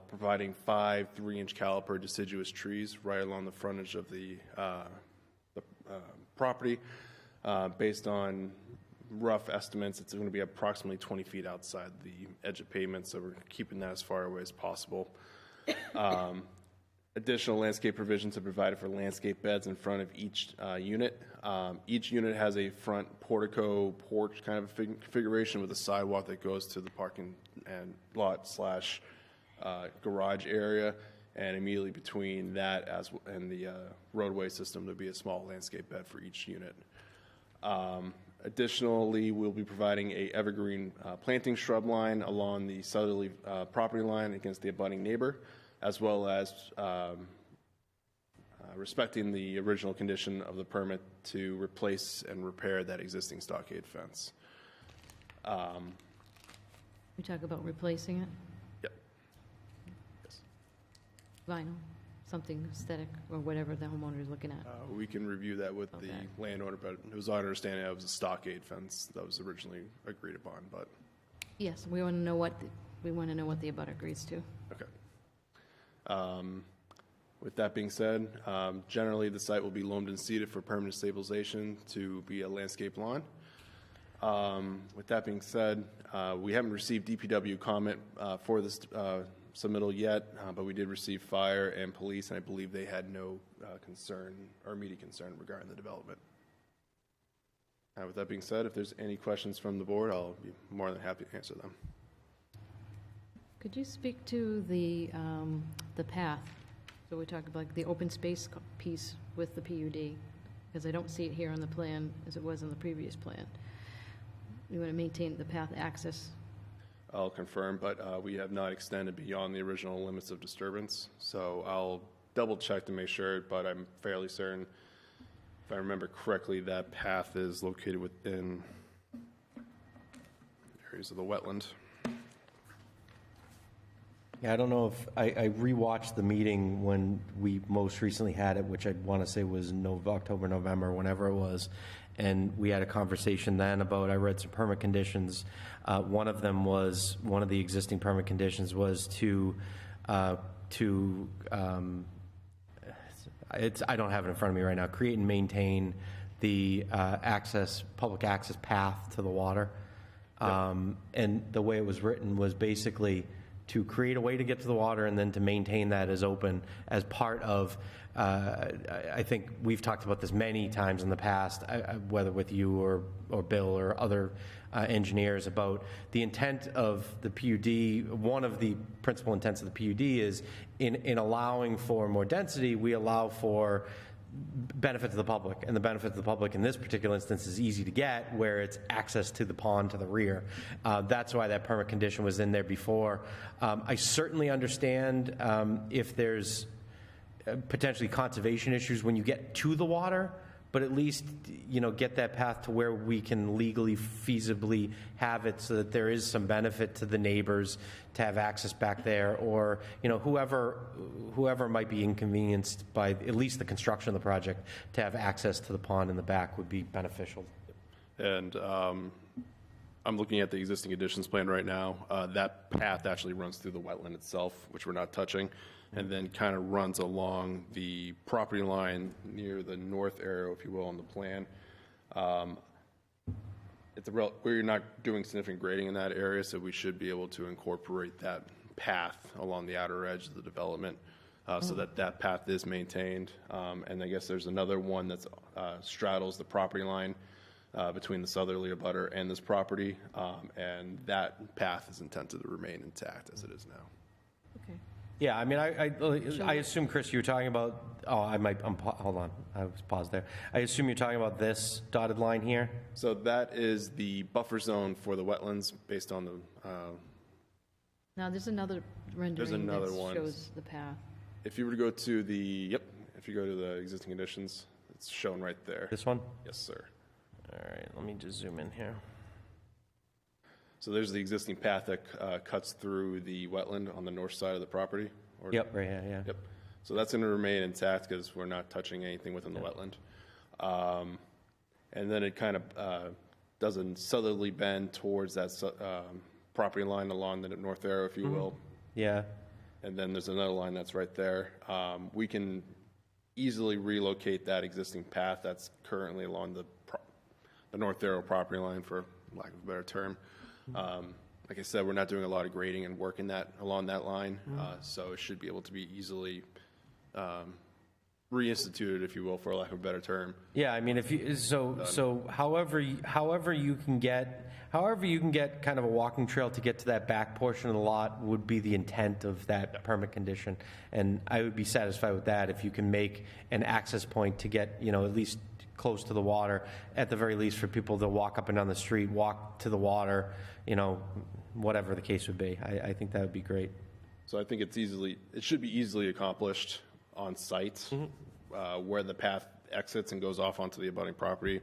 providing 5 3-inch caliper deciduous trees right along the frontage of the property. Based on rough estimates, it's going to be approximately 20 feet outside the edge of pavement, so we're keeping that as far away as possible. Additional landscape provisions are provided for landscape beds in front of each unit. Each unit has a front portico porch kind of configuration with a sidewalk that goes to the parking and lot / garage area, and immediately between that and the roadway system, there'll be a small landscape bed for each unit. Additionally, we'll be providing a evergreen planting shrub line along the southerly property line against the abutting neighbor, as well as respecting the original condition of the permit to replace and repair that existing stockade fence. We talk about replacing it? Yep. Yes. Vinyl, something aesthetic, or whatever the homeowner is looking at. We can review that with the landowner, but it was our understanding that it was a stockade fence that was originally agreed upon. But yes, we want to know what the abutter agrees to. Okay. With that being said, generally the site will be loamed and seeded for permanent stabilization to be a landscape lawn. With that being said, we haven't received DPW comment for this submittal yet, but we did receive fire and police, and I believe they had no concern or immediate concern regarding the development. With that being said, if there's any questions from the board, I'll be more than happy to answer them. Could you speak to the path? So we're talking about like the open space piece with the PUD, because I don't see it here on the plan as it was on the previous plan. We want to maintain the path access. I'll confirm, but we have not extended beyond the original limits of disturbance. So I'll double check to make sure, but I'm fairly certain, if I remember correctly, that path is located within areas of the wetland. Yeah, I don't know if, I rewatched the meeting when we most recently had it, which I want to say was October, November, whenever it was. And we had a conversation then about, I read some permit conditions. One of them was, one of the existing permit conditions was I don't have it in front of me right now, create and maintain the public access path to the water. And the way it was written was basically to create a way to get to the water and then to maintain that as open as part of, I think we've talked about this many times in the past, whether with you or Bill or other engineers, about the intent of the PUD. One of the principal intents of the PUD is in allowing for more density, we allow for benefit to the public, and the benefit to the public in this particular instance is easy to get, where it's access to the pond to the rear. That's why that permit condition was in there before. I certainly understand if there's potentially conservation issues when you get to the water, but at least, get that path to where we can legally, feasibly have it so that there is some benefit to the neighbors to have access back there, or, whoever might be inconvenienced by at least the construction of the project to have access to the pond in the back would be beneficial. And I'm looking at the existing additions plan right now. That path actually runs through the wetland itself, which we're not touching, and then kind of runs along the property line near the north arrow, if you will, on the plan. We're not doing significant grading in that area, so we should be able to incorporate that path along the outer edge of the development so that path is maintained. And I guess there's another one that straddles the property line between the southerly abutter and this property, and that path is intended to remain intact as it is now. Okay. Yeah, I mean, I assume, Chris, you were talking about, hold on, I was paused there. I assume you're talking about this dotted line here? So that is the buffer zone for the wetlands based on the... Now, there's another rendering that shows the path. If you were to go to if you go to the existing conditions, it's shown right there. This one? Yes, sir. All right, let me just zoom in here. So there's the existing path that cuts through the wetland on the north side of the property? Yep, right here, yeah. Yep. So that's going to remain intact because we're not touching anything within the wetland. And then it kind of does a southerly bend towards that property line along the north arrow, if you will. Yeah. And then there's another line that's right there. We can easily relocate that existing path that's currently along the north arrow property line, for lack of a better term. Like I said, we're not doing a lot of grading and work along that line, so it should be able to be easily reinstituted, if you will, for lack of a better term. Yeah, I mean, however you can get kind of a walking trail to get to that back portion of the lot would be the intent of that permit condition, and I would be satisfied with that if you can make an access point to get, at least close to the water, at the very least for people to walk up and down the street, walk to the water, whatever the case would be. I think that would be great. So I think it should be easily accomplished on site, where the path exits and goes off onto the abutting property.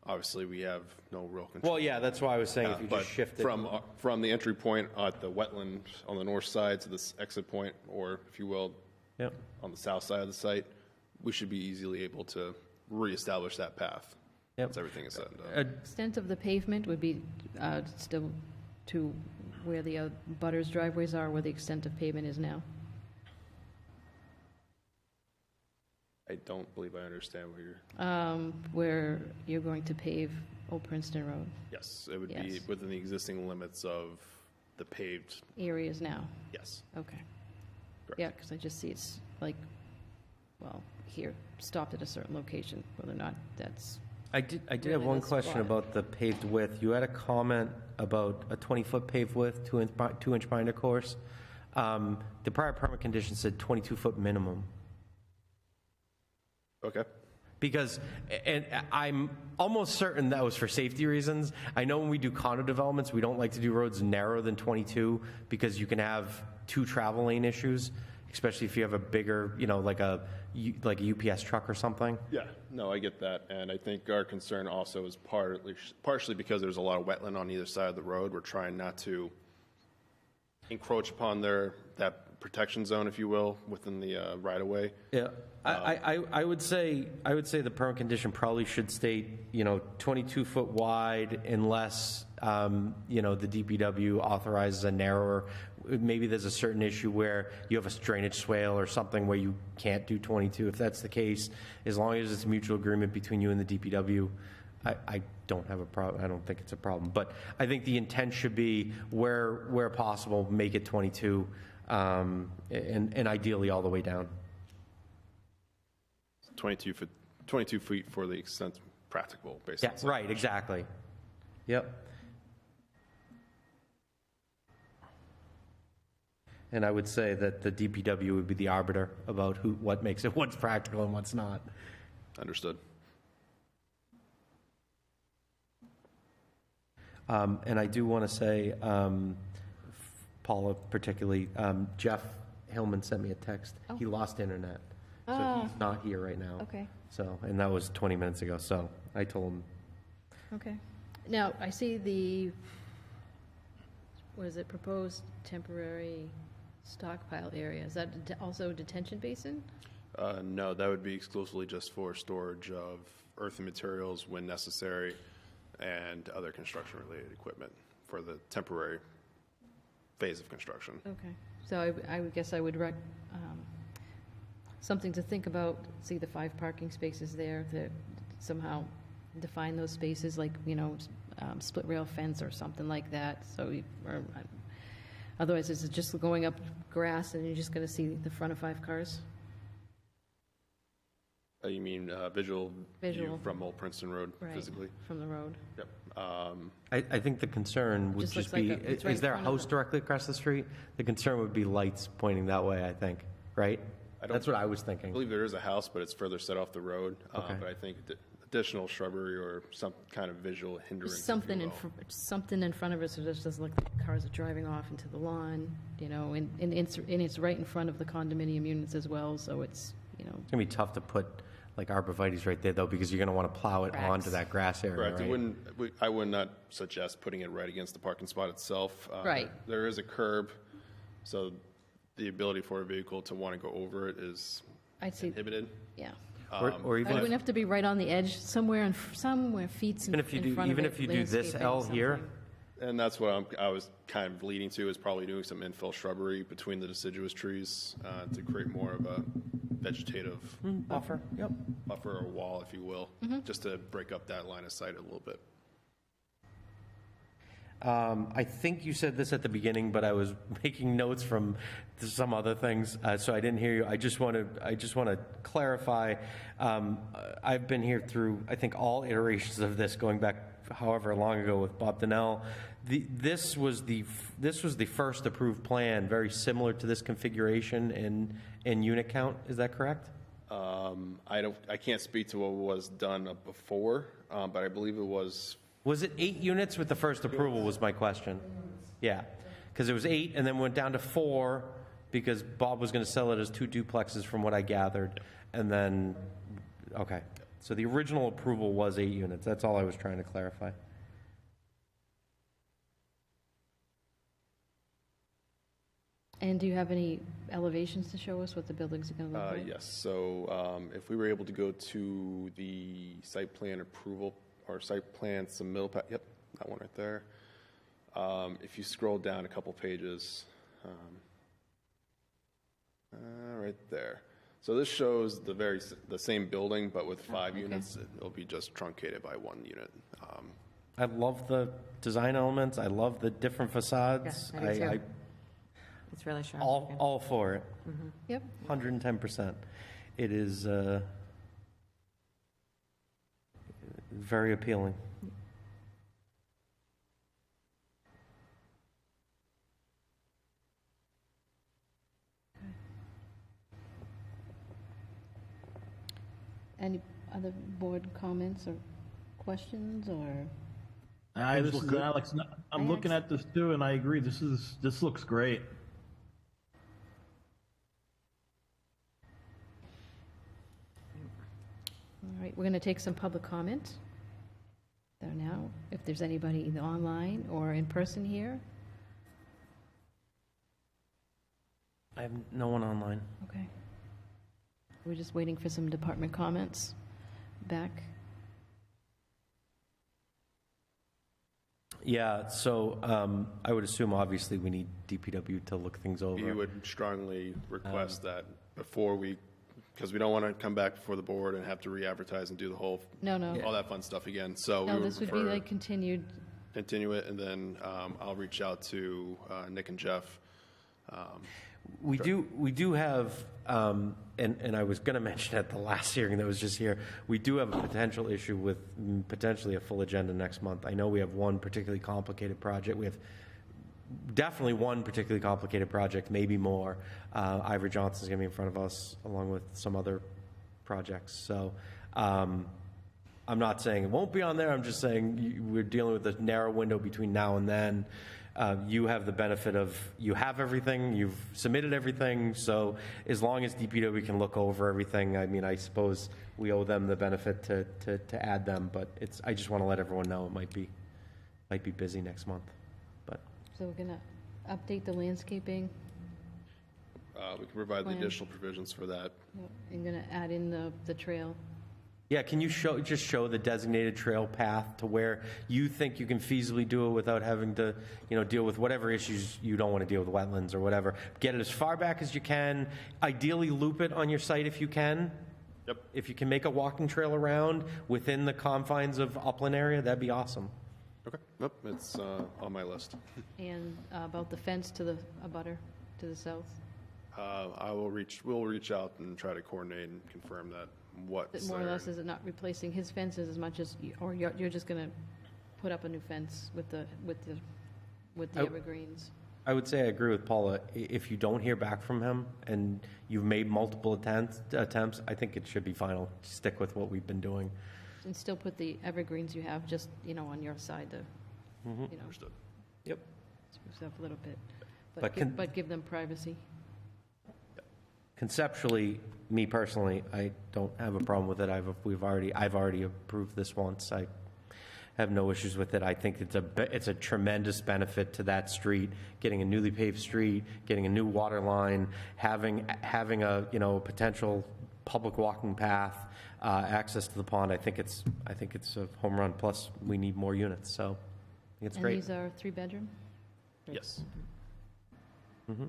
Obviously, we have no real control. Well, yeah, that's why I was saying if you just shift it. From the entry point at the wetland on the north side to this exit point, or if you will, on the south side of the site, we should be easily able to reestablish that path. Once everything is said and done. Extent of the pavement would be still to where the butters driveways are, where the extent of pavement is now? I don't believe I understand where you're... Where you're going to pave Old Princeton Road. Yes, it would be within the existing limits of the paved... Areas now? Yes. Okay. Correct. Yeah, because I just see it's like, here, stopped at a certain location, whether or not that's I did really have one was question broad. about the paved width. You had a comment about a 20-foot paved width, 2-inch binder course. The prior permit condition said 22-foot minimum. Okay. Because, and I'm almost certain that was for safety reasons. I know when we do condo developments, we don't like to do roads narrower than 22 because you can have 2 travel lane issues, especially if you have a bigger, like a UPS truck or something. Yeah, no, I get that. And I think our concern also is partially because there's a lot of wetland on either side of the road. We're trying not to encroach upon that protection zone, if you will, within the right-of-way. Yeah, I would say the permit condition probably should state, 22-foot wide unless, the DPW authorizes a narrower. Maybe there's a certain issue where you have a drainage swale or something where you can't do 22. If that's the case, as long as it's a mutual agreement between you and the DPW, I don't have a problem. I don't think it's a problem. But I think the intent should be where possible, make it 22. And ideally all the way down. 22 feet for the extent practical, basically. Yeah, right, exactly. Yep. And I would say that the DPW would be the arbiter about what makes it, what's practical and what's not. Understood. And I do want to say, Paula particularly, Jeff Hillman sent me a text. Oh. He lost internet. So he's not here right now. Okay. So, and that was 20 minutes ago. So I told him. Okay. Now, I see proposed temporary stockpile area. Is that also a detention basin? No, that would be exclusively just for storage of earth and materials when necessary and other construction-related equipment for the temporary phase of construction. Okay. So I would guess I would something to think about, see the 5 parking spaces there, that somehow define those spaces like, split rail fence or something like that. So, otherwise it's just going up grass and you're just going to see the front of 5 cars. You mean visual Visual. view from Old Princeton Road, Right, physically? from the road. Yep. I think the concern would Just just looks be, like it's right is there a in front of house directly across the street? The concern would be lights pointing that way, I think, right? That's what I was I thinking. believe there is a house, but it's further set off the road. Okay. But I think additional shrubbery or some kind of visual hindrance. Just something in front of us, so it just doesn't look like cars are driving off into the lawn, and it's right in front of the condominium units as well, so it's, It's going to be tough to put like arborvitae's right there though, because you're going to want to plow it onto that grass area, Correct. right? I would not suggest putting it right against the parking spot itself. Right. There is a curb, so the ability for a vehicle to want to go over it is inhibited. Yeah. Or even it wouldn't have to be right on the edge, somewhere feet in front of it. Even if you do this landscaping, L here, And that's what I was kind of leading to, is probably doing some infill shrubbery between the deciduous trees to create more of a vegetative buffer. Yep. Buffer or wall, if you will, just to break up that line of sight a little bit. I think you said this at the beginning, but I was making notes from some other things, so I didn't hear you. I just want to clarify. I've been here through, I think, all iterations of this, going back however long ago with Bob Donnell. This was the first approved plan, very similar to this configuration and unit count. Is that correct? I can't speak to what was done before, but I believe it was. Was it 8 units with the first approval was my question. Yeah, because it was 8 and then went down to 4 because Bob was going to sell it as 2 duplexes from what I gathered. And then, okay. So the original approval was 8 units. That's all I was trying to clarify. And do you have any elevations to show us what the buildings are going to look like? Yes. So if we were able to go to the site plan approval or site plan submittal, yep, that one right there. If you scroll down a couple pages, right there. So this shows the same building, but with 5 units. It'll be just truncated by 1 unit. I love the design elements. I love the different facades. Yeah, I do too. It's really sharp. All for it. Mm-hmm. Yep. 110%. It is. Very appealing. Any other board comments or questions, or? This is Alex. I'm looking at this too, and I agree. This looks great. All right, we're going to take some public comment. So now, if there's anybody either online or in person here. I have no one online. Okay. We're just waiting for some department comments back. Yeah, so I would assume, obviously, we need DPW to look things over. You would strongly request that before we, because we don't want to come back before the board and have to re-advertise and do the whole, No. all that fun stuff again. So No, we this would be like continued. continue it, and then I'll reach out to Nick and Jeff. We do have, and I was going to mention at the last hearing that was just here, we do have a potential issue with potentially a full agenda next month. I know we have one particularly complicated project. We have definitely one particularly complicated project, maybe more. Ivory Johnson's going to be in front of us along with some other projects. So I'm not saying it won't be on there. I'm just saying we're dealing with a narrow window between now and then. You have the benefit of, you have everything, you've submitted everything, so as long as DPW can look over everything, I mean, I suppose we owe them the benefit to add them, but I just want to let everyone know it might be busy next month. But So we're going to update the landscaping. We can provide Plan. the additional provisions for that. I'm going to add in the trail. yeah, can you just show the designated trail path to where you think you can feasibly do it without having to, deal with whatever issues you don't want to deal with, wetlands or whatever. Get it as far back as you can. Ideally, loop it on your site if you can. Yep. If you can make a walking trail around within the confines of upland area, that'd be awesome. Okay. Nope, it's on my list. And about the fence to the abutter to the south. We'll reach out and try to coordinate and confirm that what's More or there. less, is it not replacing his fences as much as, or you're just going to put up a new fence with the evergreens? I would say I agree with Paula. If you don't hear back from him and you've made multiple attempts, I think it should be final. Stick with what we've been doing. And still put the evergreens you have just, on your side to, Understood. Yep. spruce up a little bit. But But give them privacy. Conceptually, me personally, I don't have a problem with it. I've already approved this once. I have no issues with it. I think it's a tremendous benefit to that street, getting a newly paved street, getting a new water line, having a potential public walking path, access to the pond. I think it's a home run. Plus, we need more units, so I think it's great. And these are 3-bedroom? Yes. Mm-hmm.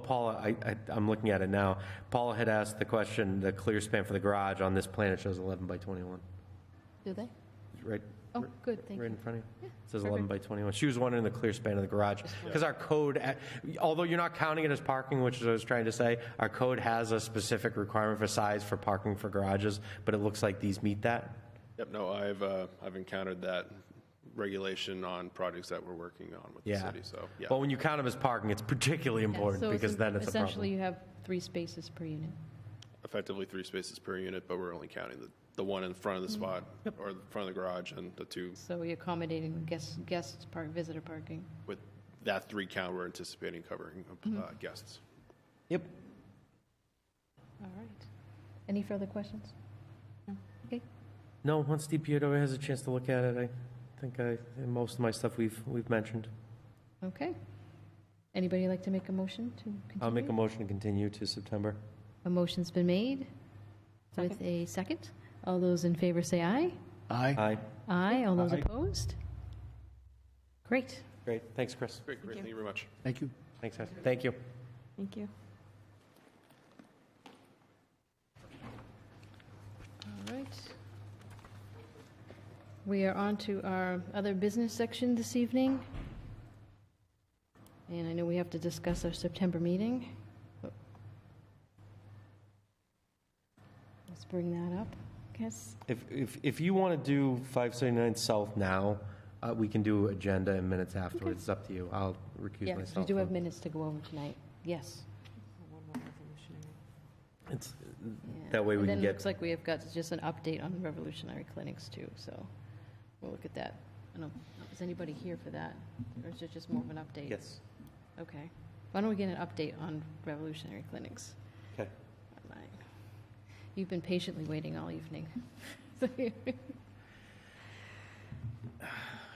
Paula, I'm looking at it now. Paula had asked the question, the clear span for the garage. On this plan, it shows 11 by 21. Do they? Right. Oh, good, thank you. Right in front of you. Yeah, It says 11 by 21. She was wondering the clear span of the garage. Just Because our code, although you're not counting it as parking, which is what I was trying to say, our code has a specific requirement for size for parking for garages, but it looks like these meet that. Yep. No, I've encountered that regulation on projects that we're working on with the city. So yeah. But when you count them as parking, it's particularly important So because then it's a problem. essentially you have 3 spaces per unit. Effectively 3 spaces per unit, but we're only counting the one in front of the spot or the front of the garage and the 2. So you're accommodating guests visitor parking. With that 3 count, we're anticipating covering guests. Yep. All right. Any further questions? No? Okay. No, once DPW has a chance to look at it, I think most of my stuff we've mentioned. Okay. Anybody like to make a motion to continue? I'll make a motion to continue to September. A motion's been made with a second. All those in favor say aye. Aye. Aye. Aye. All those Aye. opposed? Great. Great. Thanks, Chris. Great. Thank you very much. Thank you. Thanks, guys. Thank you. Thank you. All right. We are on to our other business section this evening. And I know we have to discuss our September meeting. Let's bring that up. guess. If you want to do 579 South now, we can do agenda and minutes afterwards. It's up to you. I'll recuse Yeah, we myself. do have minutes to go over tonight. Yes. It's, that way we And can then it get. looks like we have got just an update on revolutionary clinics too, so we'll look at that. I don't know, is anybody here for that? Or is it just more of an update? Yes. Okay. Why don't we get an update on revolutionary clinics? Okay. Online. You've been patiently waiting all evening.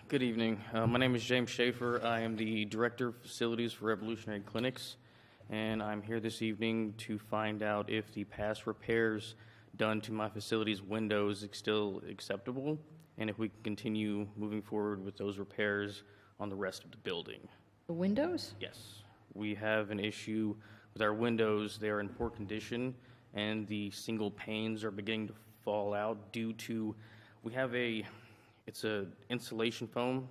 Good evening. My name is James Schaefer. I am the Director of Facilities for Revolutionary Clinics, and I'm here this evening to find out if the past repairs done to my facility's windows is still acceptable, and if we can continue moving forward with those repairs on the rest of the building. The windows? Yes. We have an issue with our windows. They are in poor condition, and the single panes are beginning to fall out due to, it's a insulation foam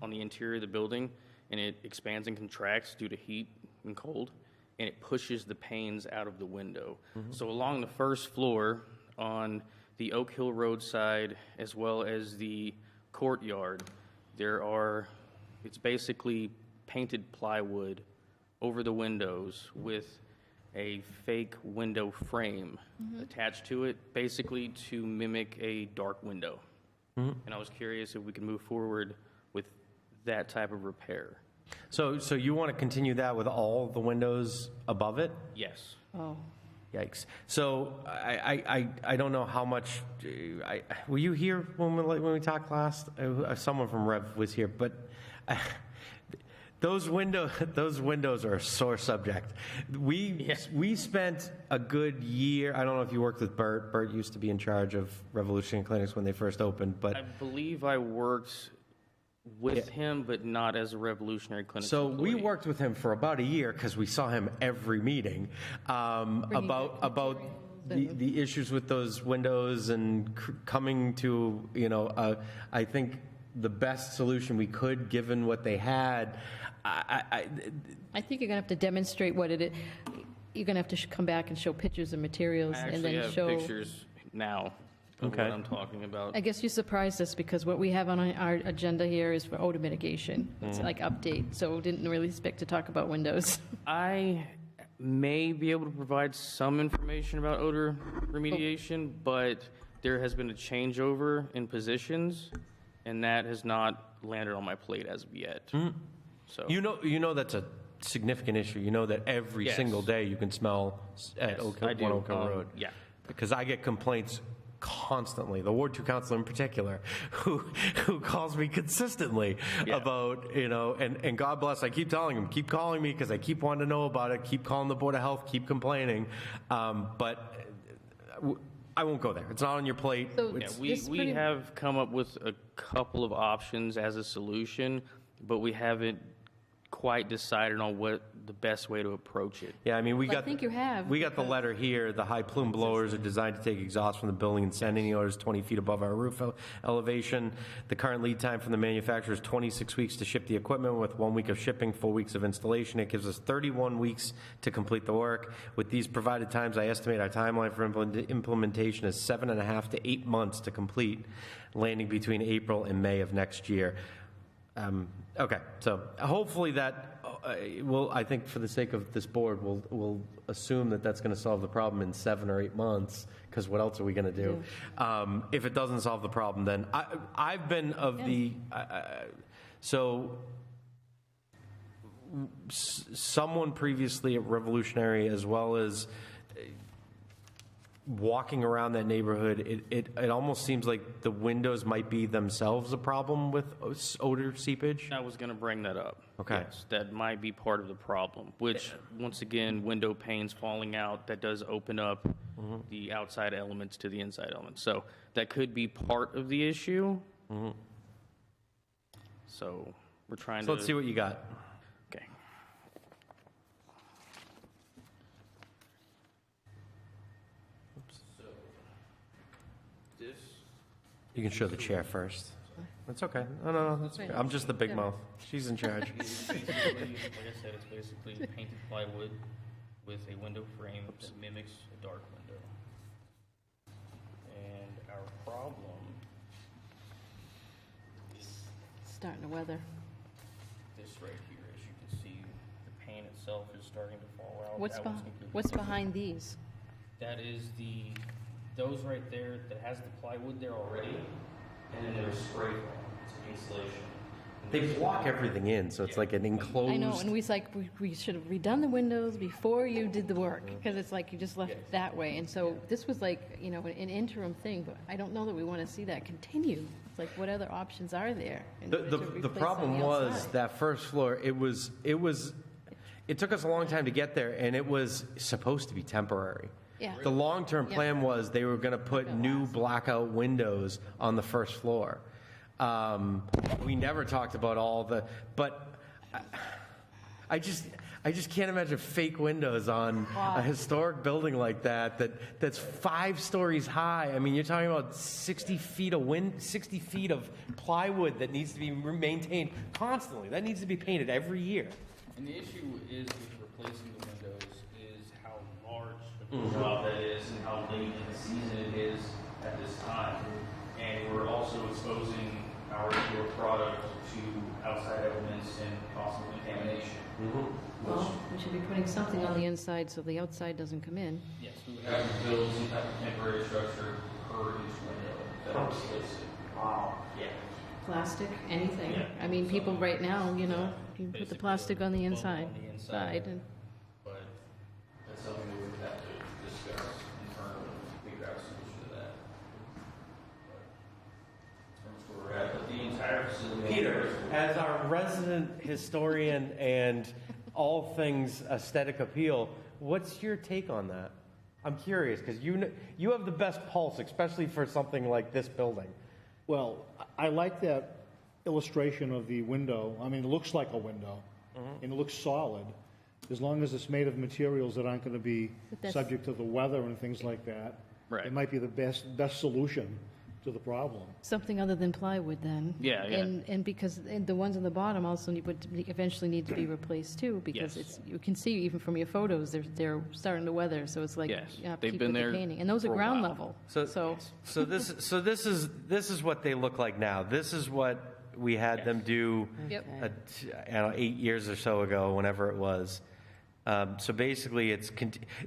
on the interior of the building, and it expands and contracts due to heat and cold, and it pushes the panes out of the window. So along the first floor on the Oak Hill Road side, as well as the courtyard, it's basically painted plywood over the windows with a fake window frame attached to it, basically to mimic a dark window. And I was curious if we could move forward with that type of repair. So you want to continue that with all the windows above it? Yes. Oh. Yikes. So I don't know how much. Were you here when we talked last? Someone from Rev was here, but those windows are a sore subject. We spent a good year. I don't know if you worked with Bert. Bert used to be in charge of Revolutionary Clinics when they first opened, but I believe I worked with him, but not as a Revolutionary Clinic so employee. we worked with him for about a year because we saw him every meeting about the issues with those windows and coming to I think the best solution we could given what they had. I think you're going to have to demonstrate what it is. You're going to have to come back and show pictures and materials I and actually then have show. pictures now of what I'm talking about. I guess you surprised us because what we have on our agenda here is for odor mitigation. It's like update, so we didn't really expect to talk about windows. I may be able to provide some information about odor remediation, but there has been a changeover in positions, and that has not landed on my plate as of yet. So you know that's a significant issue. You know that every Yes. single day you can smell at Yes, Oak Hill, I do. 1 Oak Hill Road. Yeah. Because I get complaints constantly. The Ward 2 councilor in particular, who calls me consistently about, and God bless, I keep telling him, keep calling me because I keep wanting to know about it, keep calling the Board of Health, keep complaining. But I won't go there. It's not on your plate. So Yeah, we have come up with a couple of options as a solution, but we haven't quite decided on what the best way to approach it. Yeah, I mean, we Well, I got think you have, we got the letter here. The high plume blowers are designed to take exhaust from the building and send any odors 20 feet above our roof elevation. The current lead time from the manufacturer is 26 weeks to ship the equipment, with 1 week of shipping, 4 weeks of installation. It gives us 31 weeks to complete the work. With these provided times, I estimate our timeline for implementation is 7.5 to 8 months to complete, landing between April and May of next year. Okay, so hopefully that I think for the sake of this board, we'll assume that that's going to solve the problem in 7 or 8 months, because what else are we going to do? If it doesn't solve the problem, then I've been of the... So someone previously at Revolutionary, as well as walking around that neighborhood, it almost seems like the windows might be themselves a problem with odor seepage. I was going to bring that up. Okay. Yes, that might be part of the problem, which, once again, window panes falling out, that does open up the outside elements to the inside elements. So that could be part of the issue. So we're trying So let's see what you got. Okay. You can show the chair first. That's okay. No, that's okay. I'm just the big mouth. She's in charge. Basically, like I said, it's basically painted plywood with a window frame that mimics a dark window. And our starting to weather. This right here, as you can see, the paint itself is starting to fall out. What's, That one's completely what's broken. behind these? That is those right there, that has the plywood there already, and then there's spray foam, it's insulation. And They there's- block everything in, so it's like an enclosed. I know, and we should have redone the windows before you did the work, because it's like you just left it that way. And so this was like, you know, an interim thing, but I don't know that we want to see that continue. It's like, what other options are there? in order to The replace on problem the was outside? that first floor, it took us a long time to get there, and it was supposed to be temporary. Yeah. The long-term Yeah. plan was they were going to put new blackout windows on the first floor. We never talked about but I just can't imagine fake windows on a historic building like that's 5 stories high. I mean, you're talking about 60 feet of plywood that needs to be maintained constantly. That needs to be painted every year. And the issue is with replacing the windows is how large the job that is and how late in the season it is at this time. And we're also exposing our indoor product to outside elements and possible contamination. Well, we should be putting something on the inside so the outside doesn't come in. Yes, we would have to build some type of temporary structure per each window that replaces it. Wow. Yeah. Plastic, anything. Yeah. I mean, people right now, you know, you can put the plastic on the inside. And But that's something we would have to discuss internally, figure out a solution to that. That's where we're at, but the entire facility. Peter, as our resident historian and all things aesthetic appeal, what's your take on that? I'm curious, because you have the best pulse, especially for something like this building. Well, I like that illustration of the window. I mean, it looks like a window, and it looks solid, as long as it's made of materials that aren't going to be that's- subject to the weather and things like that. Right. It might be the best solution to the problem. something other than plywood then. Yeah, yeah. And because the ones on the bottom also would eventually need to be replaced too, because Yes. you can see even from your photos, they're starting to weather, so it's like, Yes. you have to They've keep been with the there painting. And those are for a ground while. level, So this is what they look like now. This is what we had them do Yep. I don't know, 8 years or so ago, whenever it was. So basically,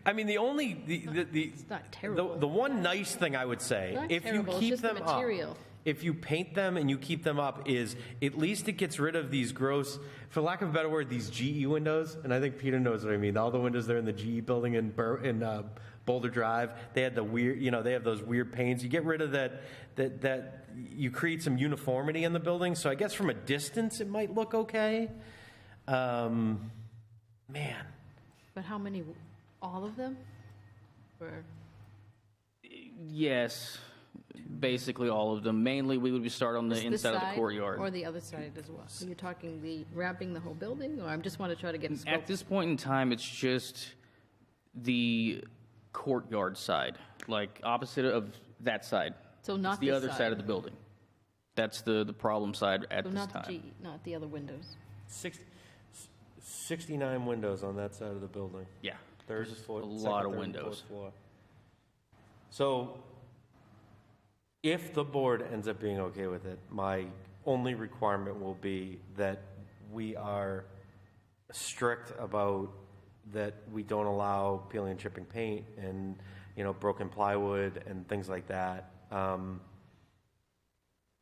I mean, It's not terrible. the one nice thing I would say, Not if you terrible, it's keep just the them material. up, if you paint them and you keep them up, is at least it gets rid of these gross, for lack of a better word, these GE windows. And I think Peter knows what I mean. All the windows there in the GE building in Boulder Drive, they had the weird, they have those weird panes. You get rid of that you create some uniformity in the building. So I guess from a distance it might look okay. Man. But how many, all of them? Or, Yes, basically all of them. Mainly, we would start on the this inside of side the courtyard. or the other side as well? Are you talking wrapping the whole building, or I just want to try to get a scope? At this point in time, it's just the courtyard side, like opposite of that side. So not it's the this other side of the building. That's the problem side at So this not the time. GE, not the other windows. 69 windows on that side of the building. Yeah, Third, there's fourth, a second, lot of third, and windows. fourth floor. So, if the board ends up being okay with it, my only requirement will be that we are strict about that we don't allow peeling and chipping paint and, broken plywood and things like that.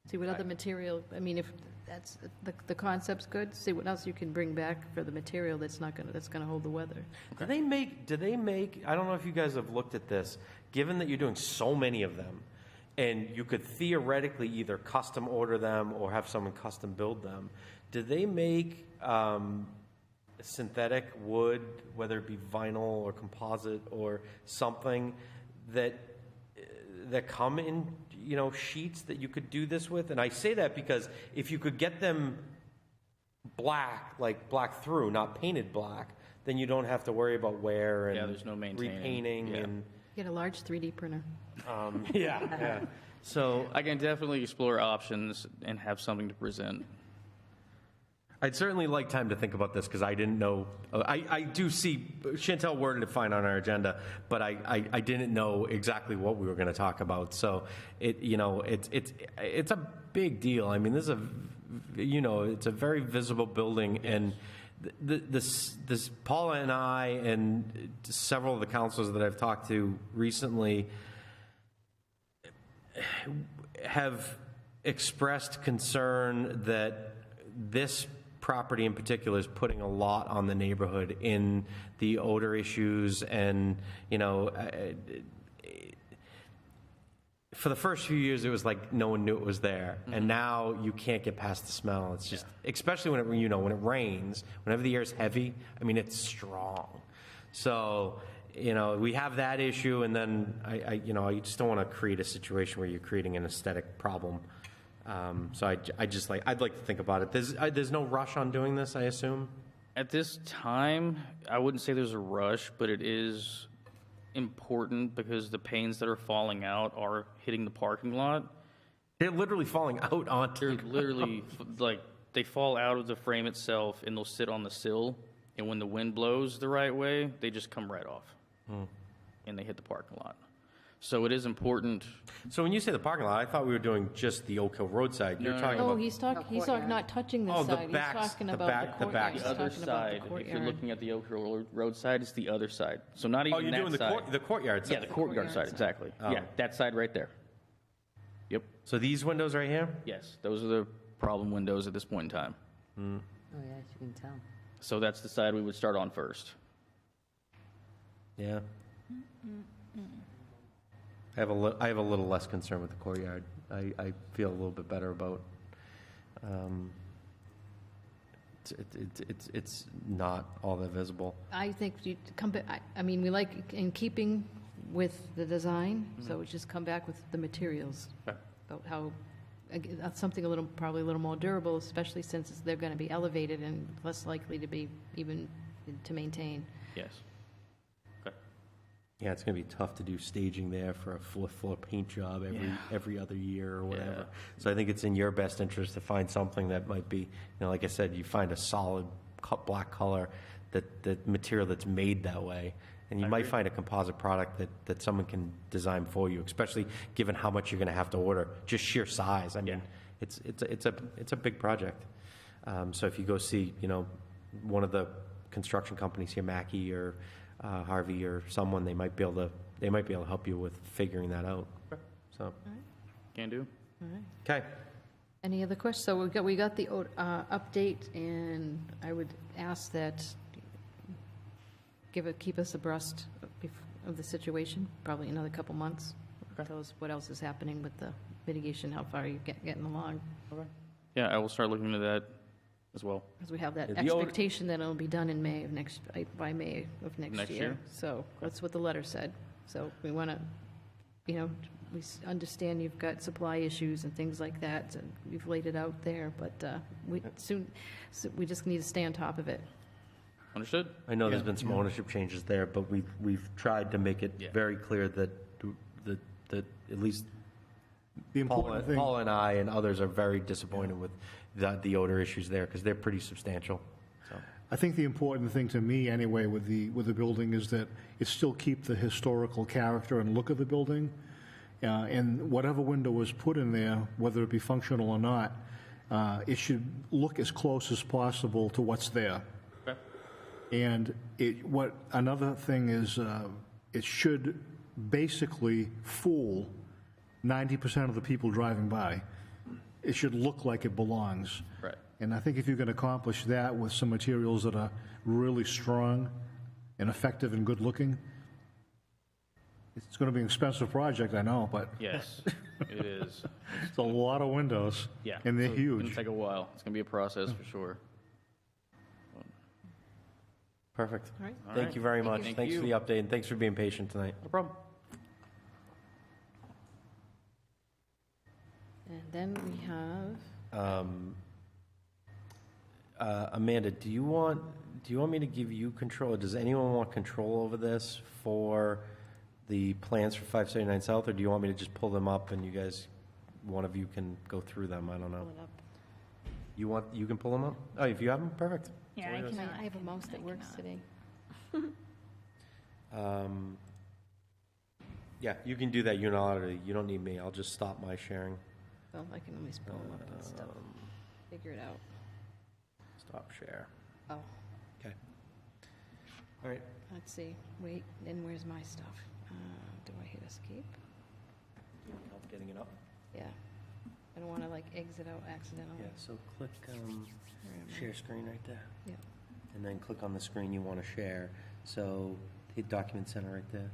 See what other material, I mean, if that's, the concept's good, see what else you can bring back for the material that's gonna hold the weather. Do they make, I don't know if you guys have looked at this, given that you're doing so many of them, and you could theoretically either custom order them or have someone custom build them, do they make synthetic wood, whether it be vinyl or composite or something that come in, sheets that you could do this with? And I say that because if you could get them black, like black through, not painted black, then you don't have to worry about wear and there's no maintaining. repainting and Get a large 3D printer. yeah. So I can definitely explore options and have something to present. I'd certainly like time to think about this because I didn't know. I do see Chantel worded it fine on our agenda, but I didn't know exactly what we were going to talk about. So it's a big deal. I mean, this is it's a very visible building, and this Paula and I and several of the councilors that I've talked to recently have expressed concern that this property in particular is putting a lot on the neighborhood in the odor issues, and for the first few years it was like no one knew it was there, and now you can't get past the smell. It's just, especially when it rains, whenever the air is heavy, I mean, it's strong. So we have that issue, and then I just don't want to create a situation where you're creating an aesthetic problem. So I'd like to think about it. There's no rush on doing this, I assume? At this time, I wouldn't say there's a rush, but it is important because the panes that are falling out are hitting the parking lot. They're literally falling out onto... They're literally, they fall out of the frame itself, and they'll sit on the sill, and when the wind blows the right way, they just come right off, and they hit the parking lot. So it is important. So when you say the parking lot, I thought we were doing just the Oak Hill Road side. You're talking about... he's talking not touching this side. He's talking about the courtyard. The other side. If you're looking at the Oak Hill Road side, it's the other side. So not even you're that doing side. the courtyard side. Yeah, the courtyard side, exactly. Oh. Yeah, that side right there. Yep. So these windows right here? Yes, those are the problem windows at this point in time. Oh, yes, you can tell. So that's the side we would start on first. Yeah. I have a little less concern with the courtyard. I feel a little bit better about. It's not all that visible. I think you come back. I mean, we like in keeping with the design, so we just come back with the materials. Okay. About how something probably a little more durable, especially since they're going to be elevated and less likely to be even to maintain. Yes. Yeah, it's going to be tough to do staging there for a full paint job every other year or whatever. Yeah. So I think it's in your best interest to find something that might be, like I said, you find a solid black color, that material that's made that way. And you might find a composite product that someone can design for you, especially given how much you're going to have to order, just sheer size. I mean, it's a big project. So if you go see, one of the construction companies here, Mackey or Harvey or someone, they might be able to help you with figuring that out. So, can do. All right. Okay. Any other questions? So we got the update, and I would ask that keep us abreast of the situation. Probably another couple months. Okay. Tell us what else is happening with the mitigation. How far are you getting along? Okay. Yeah, I will start looking into that as well. Because we have that expectation that it'll be done in May of by May of next year. So that's what the letter said. So we want to, we understand you've got supply issues and things like that, and we've laid it out there, but we just need to stay on top of it. Understood. I know there's been some ownership changes there, but we've tried to make it very clear that at least Paul and I and others are very disappointed with the odor issues there, because they're pretty substantial. So. I think the important thing to me, anyway, with the building is that it still keep the historical character and look of the building, and whatever window was put in there, whether it be functional or not, it should look as close as possible to what's there. Okay. And another thing is, it should basically fool 90% of the people driving by. It should look like it belongs. Right. And I think if you can accomplish that with some materials that are really strong and effective and good looking, it's going to be an expensive project, I know, but yes, it is. It's a lot of windows. Yeah, and they're so huge. It's going to take a while. It's going to be a process for sure. Perfect. All right. Thank you very much. Thank Thanks you. for the update, and thanks for being patient tonight. No problem. And then we have. Amanda, do you want me to give you control? Does anyone want control over this for the plans for 579 South, or do you want me to just pull them up and you guys, one of you can go through them? I don't know. You can pull them up? Oh, if you have them, perfect. Yeah, That's all I yours. cannot. I have a mouse that works today. Yeah, you can do that unilaterally. You don't need me. I'll just stop my sharing. Well, I can always pull them up and stuff. Figure it out. Stop share. Oh, Okay. All right. let's see. Wait, then where's my stuff? Do I hit escape? Help getting it up. Yeah. I don't want to like exit out accidentally. Yeah, so click Where am I? share screen right there. Yeah. And then click on the screen you want to share. So hit Document Center right there.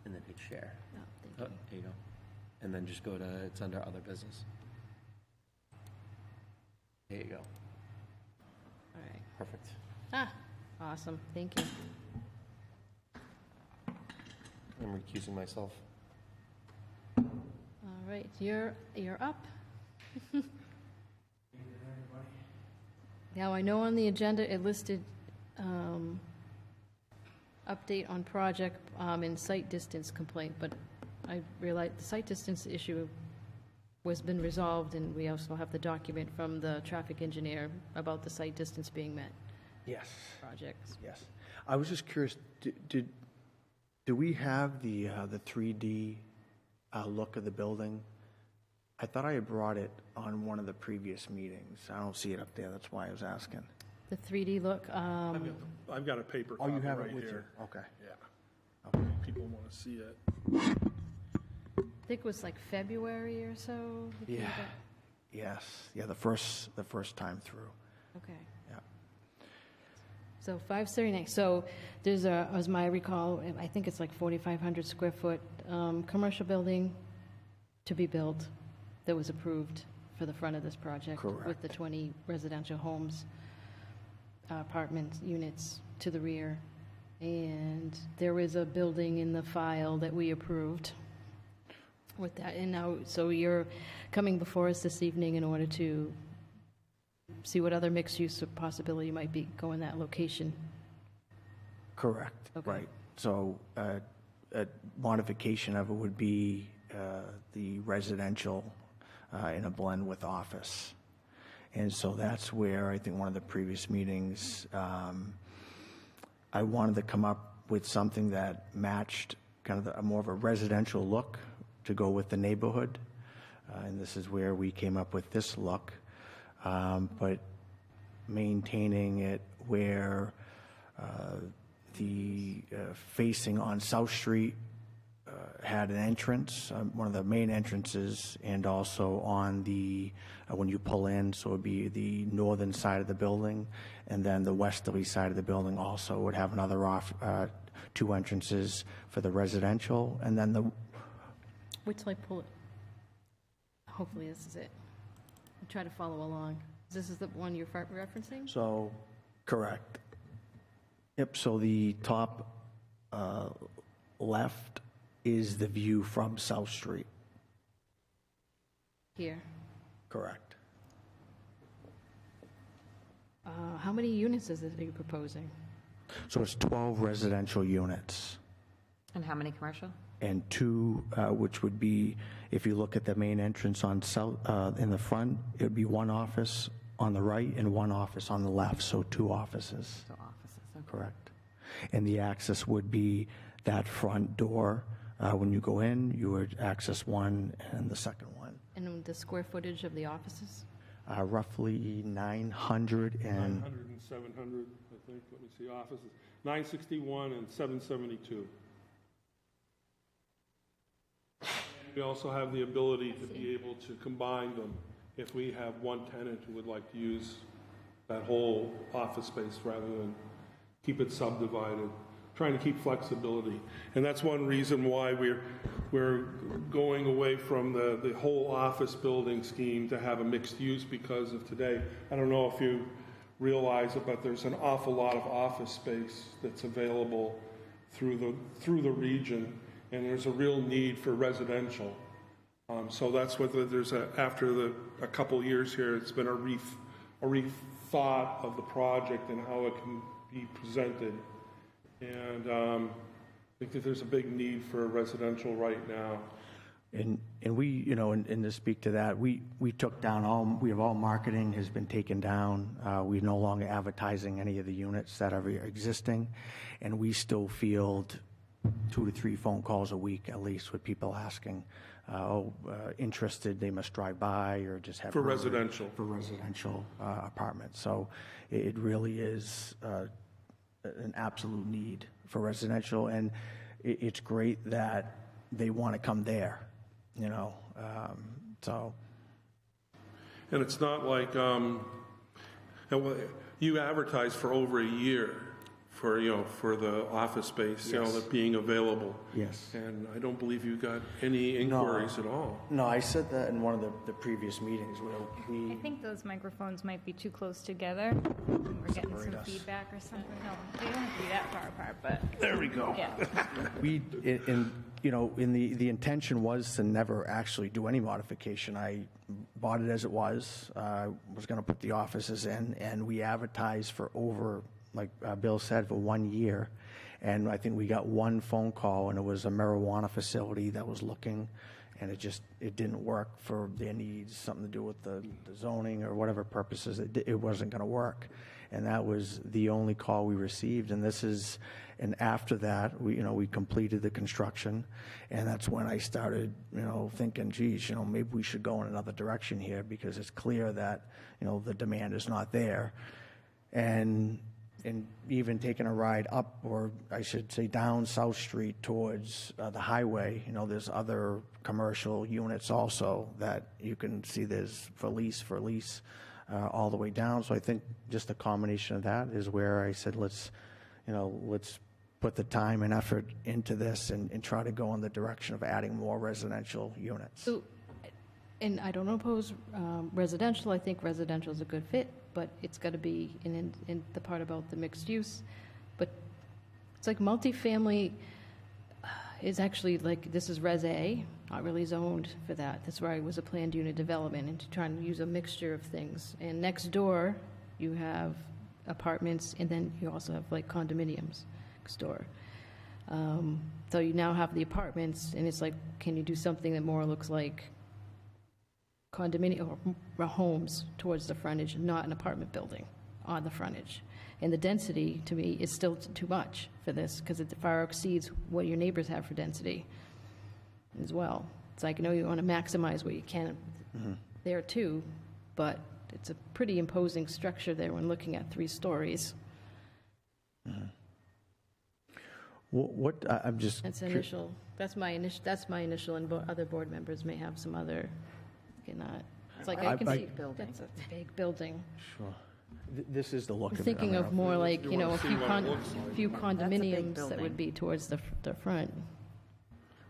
And then hit share. Oh, thank Oh, there you go. And then just go to, it's under other business. There you go. All right. Perfect. Ah, awesome. Thank you. I'm recusing myself. All right, you're up. Now, I know on the agenda it listed update on project and site distance complaint, but I realized the site distance issue was been resolved, and we also have the document from the traffic engineer about the site distance being met. Yes. Projects. Yes. I was just curious, do we have the 3D look of the building? I thought I had brought it on one of the previous meetings. I don't see it up there. That's why I was asking. The 3D look, I've got a paper Oh, copy you have right it with here. you? Okay. Yeah. People want to see it. I think it was like February or so. if you Yeah. got- Yes. Yeah, the first time through. Okay. Yeah. So 539, so there's a, as my recall, I think it's like 4,500 square foot commercial building to be built that was approved for the front of this project. Correct. With the 20 residential homes, apartment units to the rear. And there is a building in the file that we approved with that. And now, so you're coming before us this evening in order to see what other mixed-use possibility might be go in that location. Correct. Okay. Right. So a modification of it would be the residential in a blend with office. And so that's where I think one of the previous meetings, I wanted to come up with something that matched kind of more of a residential look to go with the neighborhood. And this is where we came up with this look. But maintaining it where the facing on South Street had an entrance, one of the main entrances, and also on the, when you pull in, so it would be the northern side of the building, and then the westerly side of the building also would have another two entrances for the residential, and then the... Wait till I pull it. Hopefully this is it. I'll try to follow along. This is the one you're referencing? So, correct. Yep, so the top left is the view from South Street. Here. Correct. How many units is it that you're proposing? So it's 12 residential units And how many commercial? and two, which would be, if you look at the main entrance on South, in the front, it would be one office on the right and one office on the left, so two offices. So offices, okay. Correct. And the access would be that front door. When you go in, you would access one and the second one. And the square footage of the offices? Roughly 900 and... 900 and 700, I think. Let me see, offices. 961 and 772. We also have the ability to be able to combine them if we have one tenant who would like to use that whole office space rather than keep it subdivided, trying to keep flexibility. And that's one reason why we're going away from the whole office building scheme to have a mixed use because of today. I don't know if you realize it, but there's an awful lot of office space that's available through the region, and there's a real need for residential. So that's what after a couple years here, it's been a rethought of the project and how it can be presented. And I think that there's a big need for residential right now. And we, you know, and to speak to that, we took down all marketing has been taken down. We're no longer advertising any of the units that are existing, and we still field 2 to 3 phone calls a week at least with people asking, interested, they must drive by or just have. For residential. For residential apartments. So it really is an absolute need for residential, and it's great that they want to come there, you know, so. And it's not like, you advertise for over a year for, you know, for the office space, you know, Yes. that being available. Yes. And I don't believe you got any inquiries at all. No, I said that in one of the previous meetings where I think those microphones might be too close together. We're getting some feedback or something. No, they don't have to be that far apart, but. There we go. Yeah. The intention was to never actually do any modification. I bought it as it was, was going to put the offices in, and we advertised for over, like Bill said, for 1 year. And I think we got one phone call, and it was a marijuana facility that was looking, and it didn't work for their needs, something to do with the zoning or whatever purposes. It wasn't going to work. And that was the only call we received. And after that, we completed the construction, and that's when I started, thinking, geez, maybe we should go in another direction here, because it's clear that, the demand is not there. And even taking a ride up, or I should say down South Street towards the highway, there's other commercial units also that you can see there's for lease, all the way down. So I think just a combination of that is where I said, let's put the time and effort into this and try to go in the direction of adding more residential units. So, and I don't oppose residential. I think residential is a good fit, but it's got to be in the part about the mixed use. But it's like multifamily is actually like, this is Res A, not really zoned for that. That's why it was a planned unit development, and to try and use a mixture of things. And next door, you have apartments, and then you also have like condominiums next door. So you now have the apartments, and it's like, can you do something that more looks like condominium or homes towards the frontage, not an apartment building on the frontage? And the density, to me, is still too much for this, because it far exceeds what your neighbors have for density as well. It's like, you want to maximize what you can there too, but it's a pretty imposing structure there when looking at 3 stories. I'm just. That's initial. That's my initial, and other board members may have some other. It's like I can see that's a big building. Sure. This is the look of it. Thinking of more like, a few That's a big condominiums that building. would be towards the front.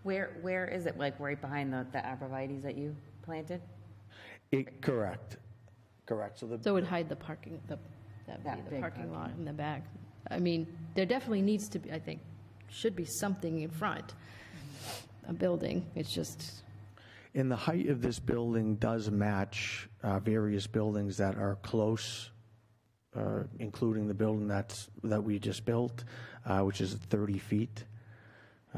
Where is it, like right behind the arborvitaes that you planted? Correct. So So it would hide the parking, that would That be the big parking lot in the back. I mean, there definitely needs to be, I think, should be something in front, a building. It's just, And the height of this building does match various buildings that are close, including the building that we just built, which is 30 feet.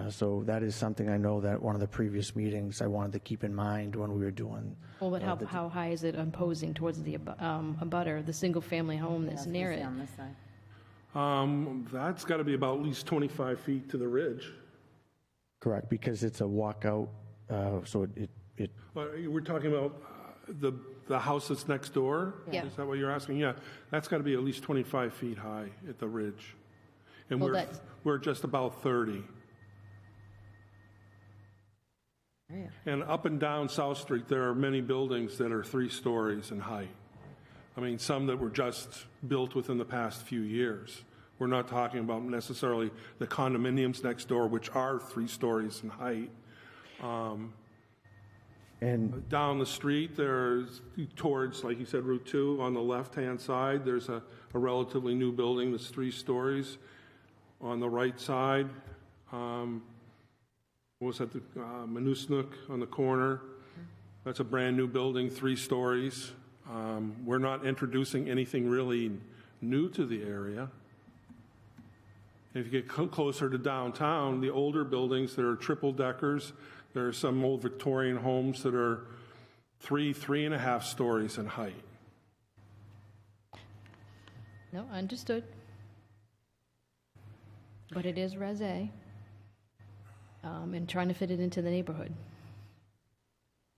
So that is something I know that one of the previous meetings I wanted to keep in mind when we were doing. well, but how high is it imposing towards the abutter, the single-family home that's near it? On this side. That's got to be about at least 25 feet to the ridge. Correct, because it's a walkout, so it. We're talking about the house that's next door? Yeah. Is that what you're asking? Yeah, that's got to be at least 25 feet high at the ridge. And Well, we're just about 30. Yeah. And up and down South Street, there are many buildings that are 3 stories in height. I mean, some that were just built within the past few years. We're not talking about necessarily the condominiums next door, which are 3 stories in height. And down the street, there's towards, like you said, Route 2, on the left-hand side, there's a relatively new building that's 3 stories. On the right side, what was that, the Manusnook on the corner? That's a brand-new building, 3 stories. We're not introducing anything really new to the area. If you get closer to downtown, the older buildings that are triple deckers, There are some old Victorian homes that are 3.5 stories in height. No, understood. But it is Res A, and trying to fit it into the neighborhood.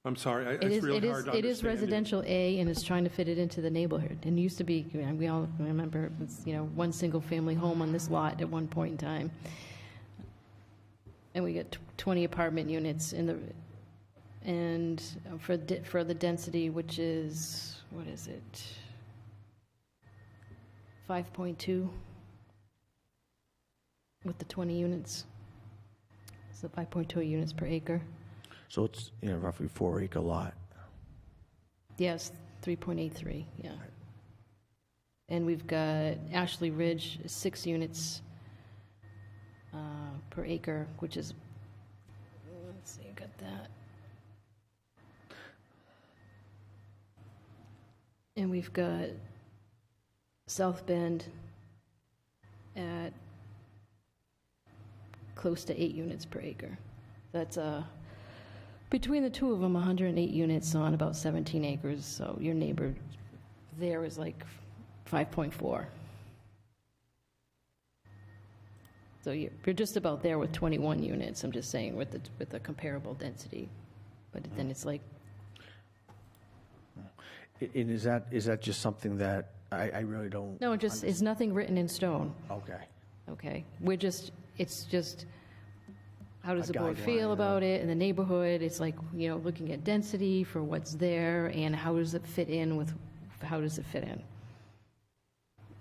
I'm sorry, It it's is, really it is, hard to it understand. is residential A, and it's trying to fit it into the neighborhood. And it used to be, we all remember, it was, one single-family home on this lot at one point in time. And we get 20 apartment units in the, and for the density, which is, what is it? 5.2 with the 20 units. So 5.2 units per acre. So it's, roughly 4-acre lot. Yes, 3.83, yeah. And we've got Ashley Ridge, 6 units per acre, which is, let's see, got that. And we've got South Bend at close to 8 units per acre. That's between the two of them, 108 units on about 17 acres, so your neighbor there is like 5.4. So you're just about there with 21 units, I'm just saying, with the comparable density. But then it's like... And is that just something that I really don't... No, it's nothing written in stone. Okay. Okay? It's just... How does A the board guideline, feel about it in the neighborhood? It's like, looking at density for what's there and how does it fit in.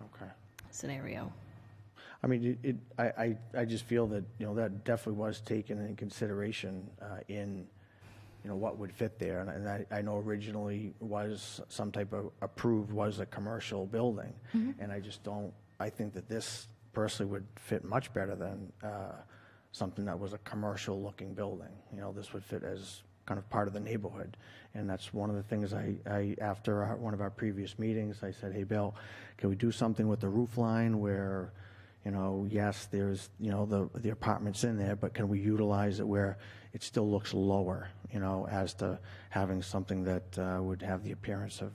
Okay. Scenario. I mean, I just feel that, that definitely was taken in consideration in, what would fit there. And I know originally was some type of approved was a commercial building. Mm-hmm. And I think that this personally would fit much better than something that was a commercial-looking building. This would fit as kind of part of the neighborhood. And that's one of the things after one of our previous meetings, I said, hey, Bill, can we do something with the roof line where, yes, there's, the apartments in there, but can we utilize it where it still looks lower, as to having something that would have the appearance of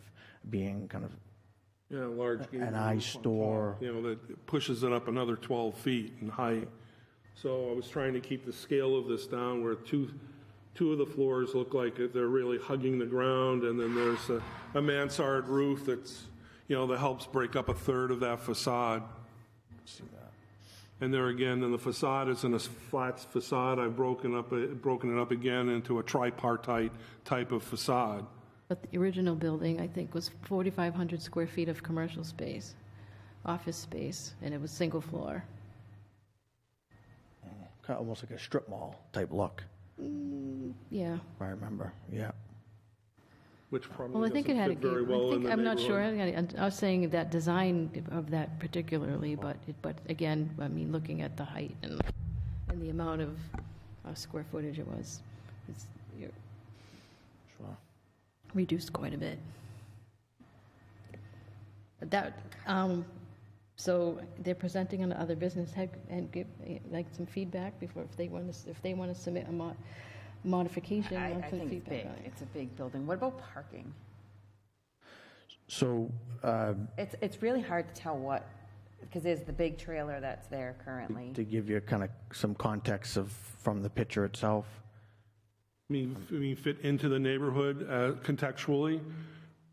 being kind of large an eyesore. That pushes it up another 12 feet in height. So I was trying to keep the scale of this down where two of the floors look like they're really hugging the ground, and then there's a mansard roof that's, that helps break up a third of that facade. See that. And there again, then the facade is in a flat facade. I've broken it up again into a tripartite type of facade. But the original building, I think, was 4,500 square feet of commercial space, office space, and it was single floor. Kind of almost like a strip mall type look. Yeah. If I remember, yeah. Which probably Well, I think it had a doesn't fit very well in the I'm not sure. neighborhood. I was saying that design of that particularly, but again, I mean, looking at the height and the amount of square footage it was, you're Sure. reduced quite a bit. That so they're presenting on other business and give like some feedback before if they want to submit a modification. I want some think it's feedback big. on it. It's a big building. What about parking? So, It's really hard to tell because there's the big trailer that's there currently. to give you kind of some context from the picture itself. I mean, fit into the neighborhood contextually.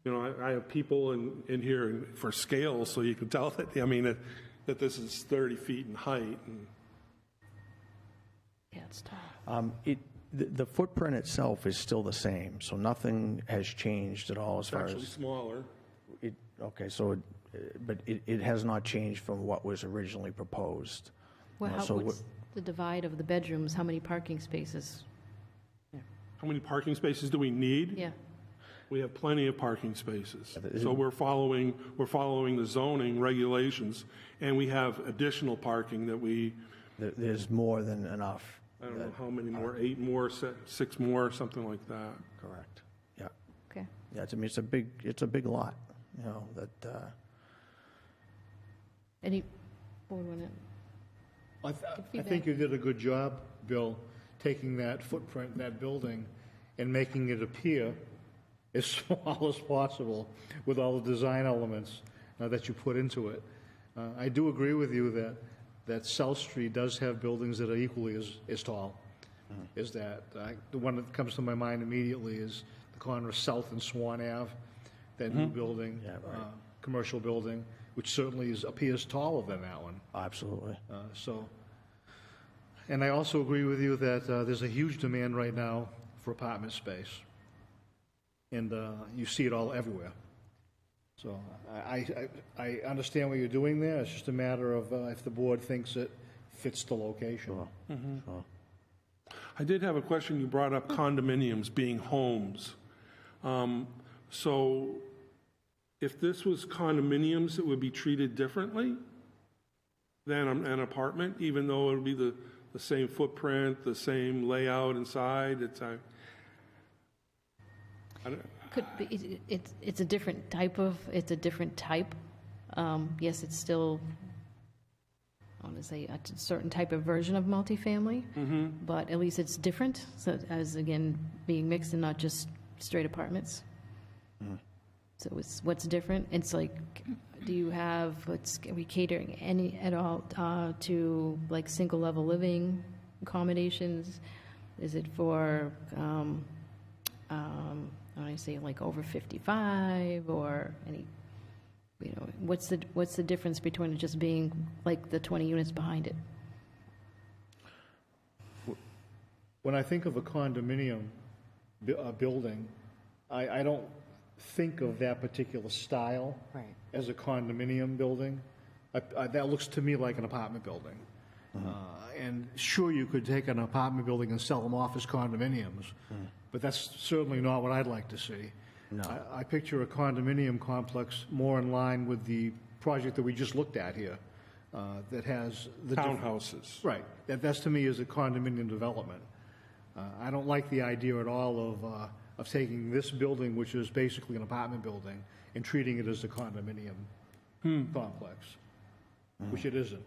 I have people in here for scale, so you can tell that, that this is 30 feet in height. And Yeah, it's tall. The footprint itself is still the same, so nothing has changed at all as it's far actually as... smaller. Okay, so, but it has not changed from what was originally proposed. Well, So what's the divide of the bedrooms? How many parking spaces? How many parking spaces do we need? Yeah. We have plenty of parking spaces. So we're following the zoning regulations, and we have additional parking that we... There's more than enough. I don't know how many more, 8 more, 6 more, something like that. Correct. Yeah. Okay. Yeah, it's a big lot, that... Any board want to? I think you did a good job, Bill, taking that footprint, that building, and making it appear as small as possible with all the design elements that you put into it. I do agree with you that South Street does have buildings that are equally as tall as that. The one that comes to my mind immediately is the corner of South and Swan Ave, that new building, commercial building, which certainly appears taller than that one. Absolutely. And I also agree with you that there's a huge demand right now for apartment space. And you see it all everywhere. So I understand what you're doing there. It's just a matter of if the board thinks it fits the location. I did have a question. You brought up condominiums being homes. So if this was condominiums, it would be treated differently than an apartment, even though it would be the same footprint, the same layout inside. Could be, it's a different type of, yes, it's still, I want to say, a certain type of version of multifamily, but at least it's different, so as, again, being mixed and not just straight apartments. So what's different? It's like, do you have, are we catering any at all to like single level living accommodations? Is it for, I say like over 55 or any, what's the difference between it just being like the 20 units behind it? When I think of a condominium building, I don't think of that particular style as a condominium building. That looks to me like an apartment building. And sure, you could take an apartment building and sell them off as condominiums, but that's certainly not what I'd like to see. No. I picture a condominium complex more in line with the project that we just looked at here, that has the townhouses. Right. That's to me is a condominium development. I don't like the idea at all of taking this building, which is basically an apartment building, and treating it as a condominium complex, which it isn't.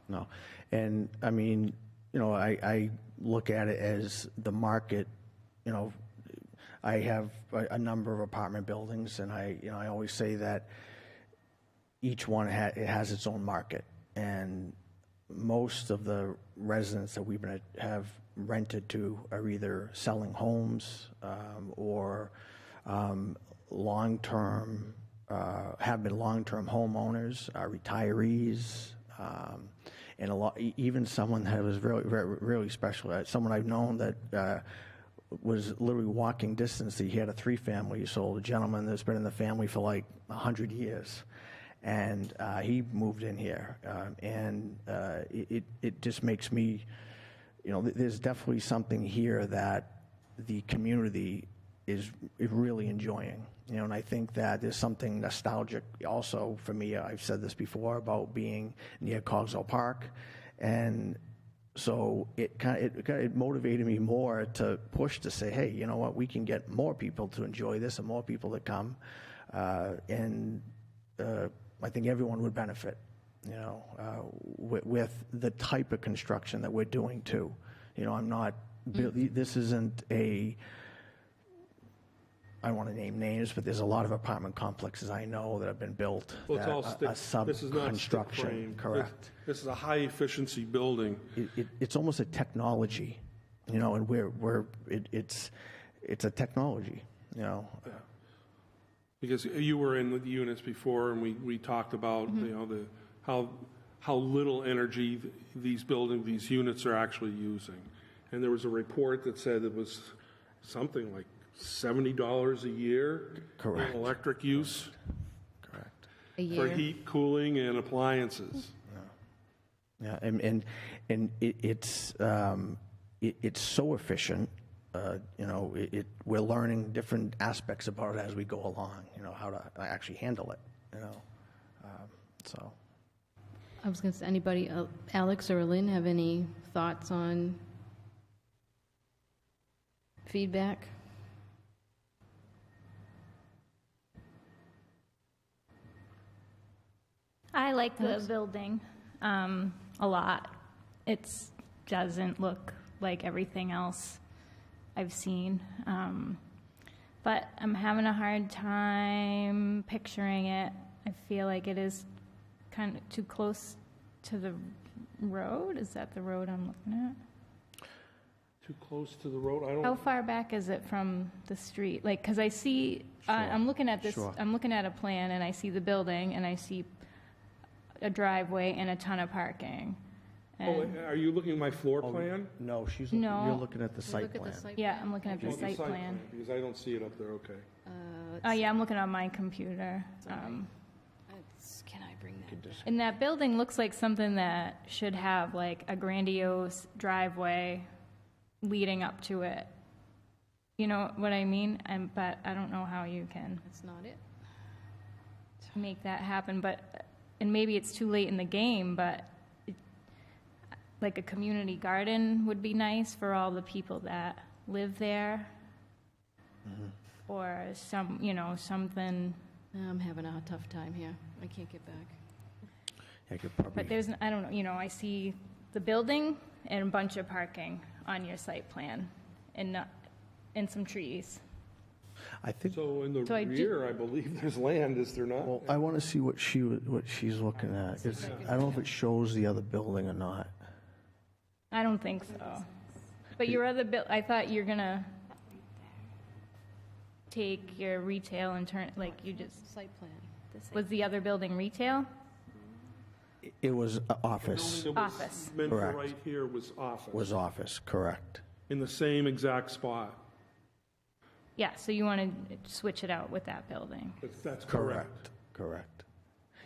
No. And I mean, I look at it as the market. I have a number of apartment buildings, and I always say that each one has its own market, and most of the residents that have rented to are either selling homes or long-term, have been long-term homeowners, retirees, and even someone that was really special. Someone I've known that was literally walking distance. He had a 3-family, so a gentleman that's been in the family for like 100 years. And he moved in here, and it just makes me, there's definitely something here that the community is really enjoying. And I think that there's something nostalgic also for me. I've said this before about being near Cogswell Park, and so it motivated me more to push to say, hey, you know what, we can get more people to enjoy this and more people to come, and I think everyone would benefit, with the type of construction that we're doing too. I'm not, this isn't I don't want to name names, but there's a lot of apartment complexes I know that have been built. Well, it's all a sub-construction, frame. correct. This is a high-efficiency building. It's almost a technology, and it's a technology, Yeah. Because you were in the units before, and we talked about how little energy these units are actually using, and there was a report that said it was something like $70 a year correct. In electric use, correct, a year. for heat, cooling, and appliances. Yeah, and it's so efficient. We're learning different aspects about it as we go along. How to actually handle it. So. I was going to say, anybody, Alex or Lynn, have any thoughts on feedback? I like the building a lot. It's doesn't look like everything else I've seen. But I'm having a hard time picturing it. I feel like it is kind of too close to the road. Is that the road I'm looking at? Too close to the road? I don't. How far back is it from the street? Like, because I see, I'm looking at this, Sure. I'm looking at a plan, and I see the building, and I see a driveway and a ton of parking. Oh, And- are you looking at my floor plan? No, she's, No. you're looking at the site plan. Yeah, I'm looking at the Oh, site plan. Because I don't see it up there, okay. Oh, yeah, I'm looking on my computer. Can I bring that? And that building looks like something that should have like a grandiose driveway leading up to it. You know what I mean? But I don't know how you can That's not it. make that happen. But, and maybe it's too late in the game, but like a community garden would be nice for all the people that live there. Or some, you know, something. I'm having a tough time here. I can't get back. I could probably, But there's, I don't know, you know, I see the building and a bunch of parking on your site plan and some trees. I think, So in the So I rear, I believe there's land, is there not? well, I want to see what she's looking at. I don't know if it shows the other building or not. I don't think so. But your other I thought you're gonna take your retail and turn, like you just, Site plan. was the other building retail? It was office, It was Office. meant for Correct. right here was office. was office, correct. In the same exact spot. Yeah, so you want to switch it out with that building. That's correct. Correct.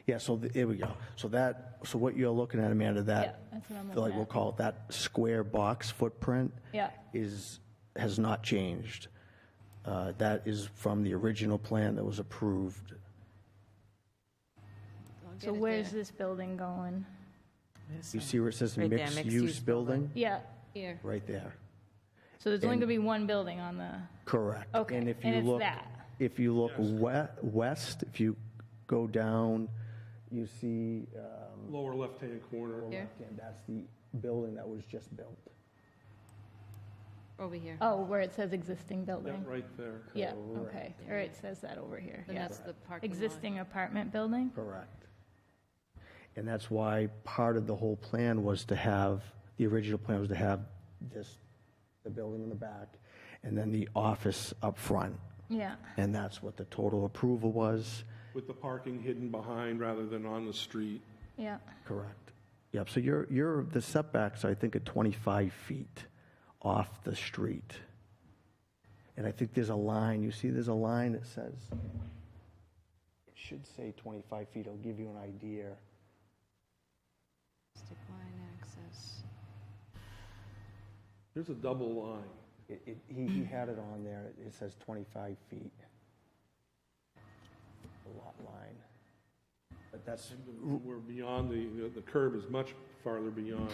Yeah, so here we go. So what you're looking at, Amanda, Yeah, that, that's what I'm like looking we'll at. call it, that square box footprint Yeah, has not changed. That is from the original plan that was approved. I'll so get it where's there. this building going? You see where it says Right there, mixed-use mixed-use building? Yeah, Here. Right there. so there's only And- going to be one building on the, Correct. Okay, And if and you it's look, that. if you look west, if you go down, you see, Lower left-hand corner. Here? left-hand, that's the building that was just built. Over here. oh, where it says existing Yeah, building? right there. Yeah, Correct. okay, or it says that over here, Then yeah. that's the parking lot. Existing apartment building? Correct. And that's why part of the whole plan was to have, the original plan was to have the building in the back, and then the office up front. Yeah, And that's what the total approval was. With the parking hidden behind rather than on the street. yeah. Correct. Yep, so the setbacks, I think, are 25 feet off the street. And I think there's a line, you see there's a line that says, it should say 25 feet, it'll give you an idea. Stick line access. There's a double line. He had it on there, it says 25 feet. The lot line. But that's, We're beyond, the curb is much farther beyond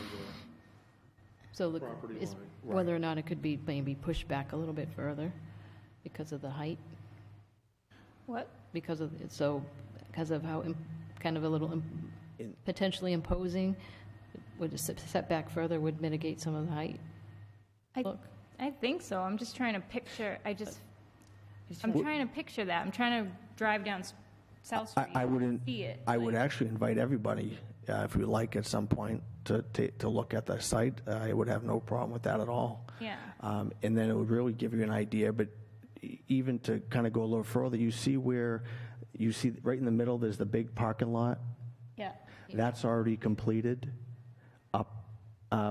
So the the, property is line. whether or not it could be maybe pushed back a little bit further because of the height, What? because of how kind of a little potentially imposing, would a setback further would mitigate some of the height? Look. I think so. I'm just trying to picture, I'm trying to picture that. I'm trying to drive down South Street I and wouldn't, see it. I would actually invite everybody, if you like at some point, to look at the site. I would have no problem with that at all. Yeah. And then it would really give you an idea, but even to kind of go a little further, you see right in the middle, there's the big parking lot. Yeah. That's already completed. Up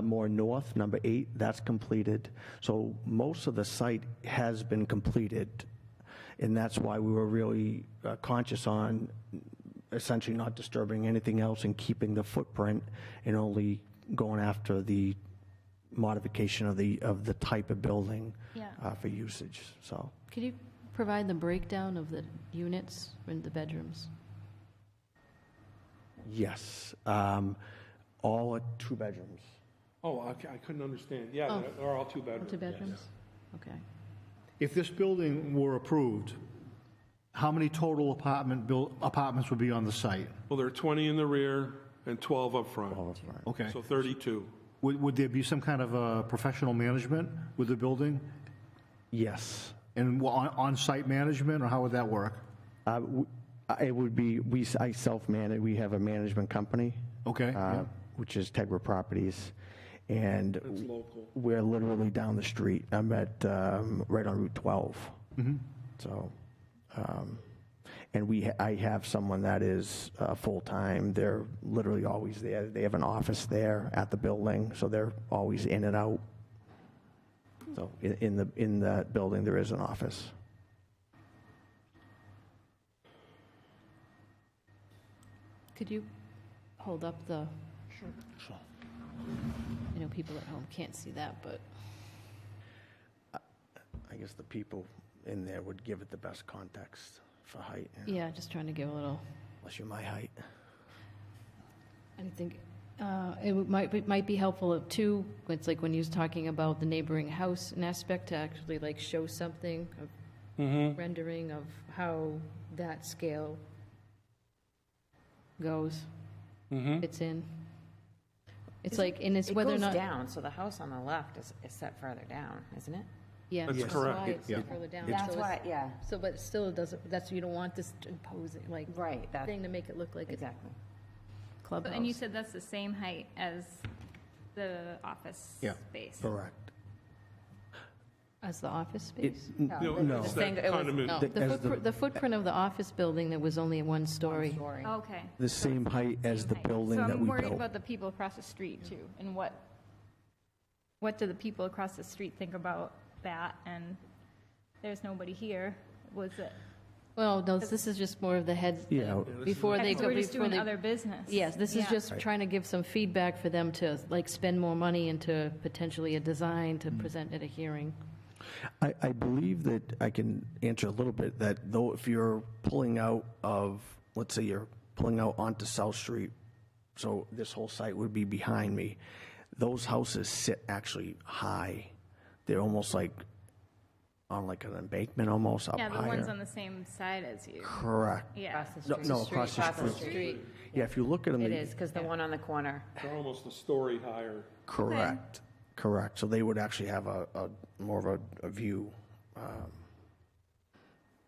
more north, number 8, that's completed. So most of the site has been completed, and that's why we were really conscious on essentially not disturbing anything else and keeping the footprint and only going after the modification of the type of building Yeah. for usage. So Could you provide the breakdown of the units in the bedrooms? yes, all are 2 bedrooms. Oh, okay, I couldn't understand. Yeah, Oh. they're all 2 bedrooms. 2 bedrooms? Okay. If this building were approved, how many total apartments would be on the site? Well, there are 20 in the rear and 12 up front. Okay. So 32. Would there be some kind of professional management with the building? Yes. And on-site management, or how would that work? It would be, I self-manage, we have a management company. Okay. Yeah. Which is Tegra Properties. And It's local. we're literally down the street. I'm at, right on Route 12. Mm-hmm. So, and I have someone that is full-time. They're literally always there. They have an office there at the building, so they're always in and out. So in the building, there is an office. Could you hold up the, I know people at home can't see that, but I guess the people in there would give it the best context for height. yeah, just trying to give a little, Unless you're my height. I think might be helpful too, it's like when you was talking about the neighboring house, an aspect to actually like show something, of rendering of how that scale goes, fits in. It's like, and it's whether or not. It goes down, so the house on the left is set further down, isn't it? Yeah. That's That's correct. why it's Yeah. further down. That's So why, it's- yeah. So, but still, it doesn't, that's, you don't want this imposing, like, Right, that, thing to make it look like it's exactly. clubhouse. And you said that's the same height as the office Yeah. space? Correct. As the office space? No, The it's thing- that it was- condiment. No, the footprint of the office building that was only one story. Okay. The same height as the building So that I'm we worried built. about the people across the street too, and what do the people across the street think about that? And there's nobody here, was it? Well, no, this is just more of the heads, Yeah. before they Because go, we're just before doing they. other business. Yes, this is Yeah. just trying to give some feedback for them to, like, spend more money into potentially a design to present at a hearing. I believe that I can answer a little bit that though if you're pulling out of, let's say you're pulling out onto South Street, so this whole site would be behind me, those houses sit actually high. They're almost like on like an embankment almost up Yeah, higher. the ones on the same side as you. Correct. Yeah. No, across the street. Yeah, if you look at them. It is, because the one on the corner. They're almost a story higher. Correct. Correct. So they would actually have a more of a view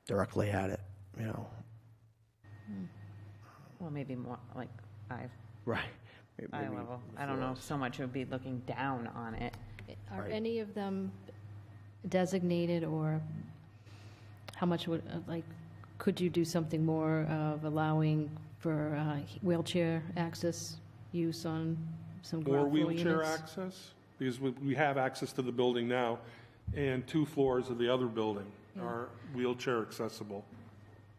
directly at it, you know. Well, maybe more like eye Right. level. I don't know if so much it would be looking down on it. Are Right. any of them designated, or how much would, like, could you do something more of allowing for wheelchair access use on some Or ground floor units? wheelchair access, because we have access to the building now, and 2 floors of the other building are wheelchair accessible.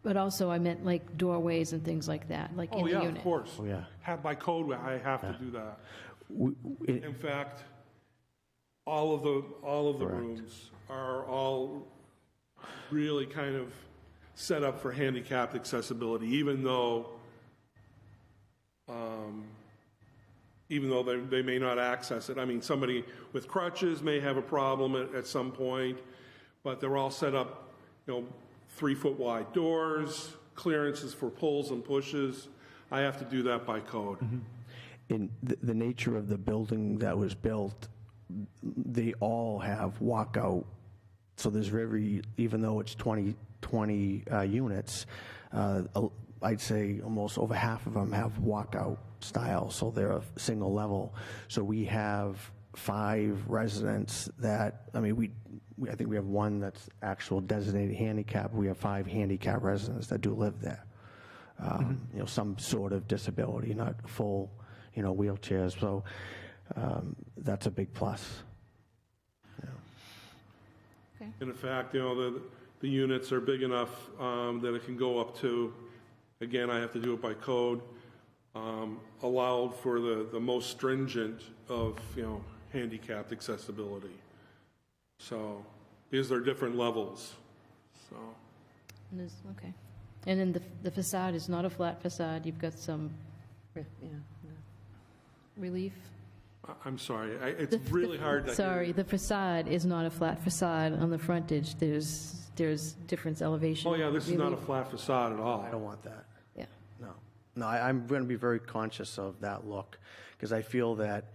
But also, I meant like doorways and things like that, like in Oh, the yeah, unit. of course. Oh, yeah. By code, I have to do that. It- In fact, all of the Correct. rooms are all really kind of set up for handicapped accessibility, even though they may not access it. I mean, somebody with crutches may have a problem at some point, but they're all set up, 3-foot wide doors, clearances for pulls and pushes. I have to do that by code. In the nature of the building that was built, they all have walkout. So there's even though it's 20 units, I'd say almost over half of them have walkout style, so they're a single level. So we have 5 residents that, I think we have one that's actual designated handicap. We have 5 handicap residents that do live there. Some sort of disability, not full, wheelchairs. So that's a big plus. Okay. And in fact, the units are big enough that it can go up to, again, I have to do it by code, allowed for the most stringent of, handicapped accessibility. So, these are different levels, so. Okay. And then the facade is not a flat facade, you've got some relief? I'm sorry, it's really hard to hear. Sorry, the facade is not a flat facade on the frontage, there's different elevation. Oh, yeah, this is not a relief. flat facade at all. I don't want that. Yeah. No, I'm going to be very conscious of that look, because I feel that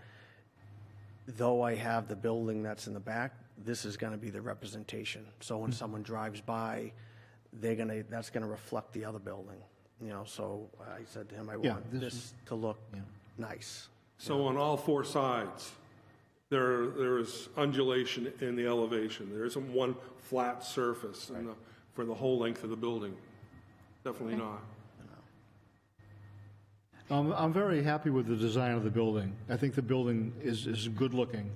though I have the building that's in the back, this is going to be the representation. So when someone drives by, that's going to reflect the other building. So I said to him, I want this to look nice. So on all four sides, there is undulation in the elevation. There isn't one flat surface for the whole length of the building. Definitely not. I'm very happy with the design of the building. I think the building is good looking,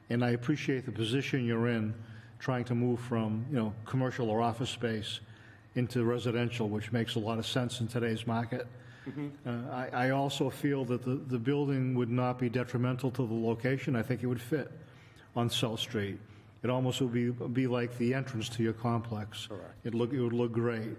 and I appreciate the position you're in, trying to move from commercial or office space into residential, which makes a lot of sense in today's market. I also feel that the building would not be detrimental to the location. I think it would fit on South Street. It almost would be like the entrance to your complex. Correct. It would look great.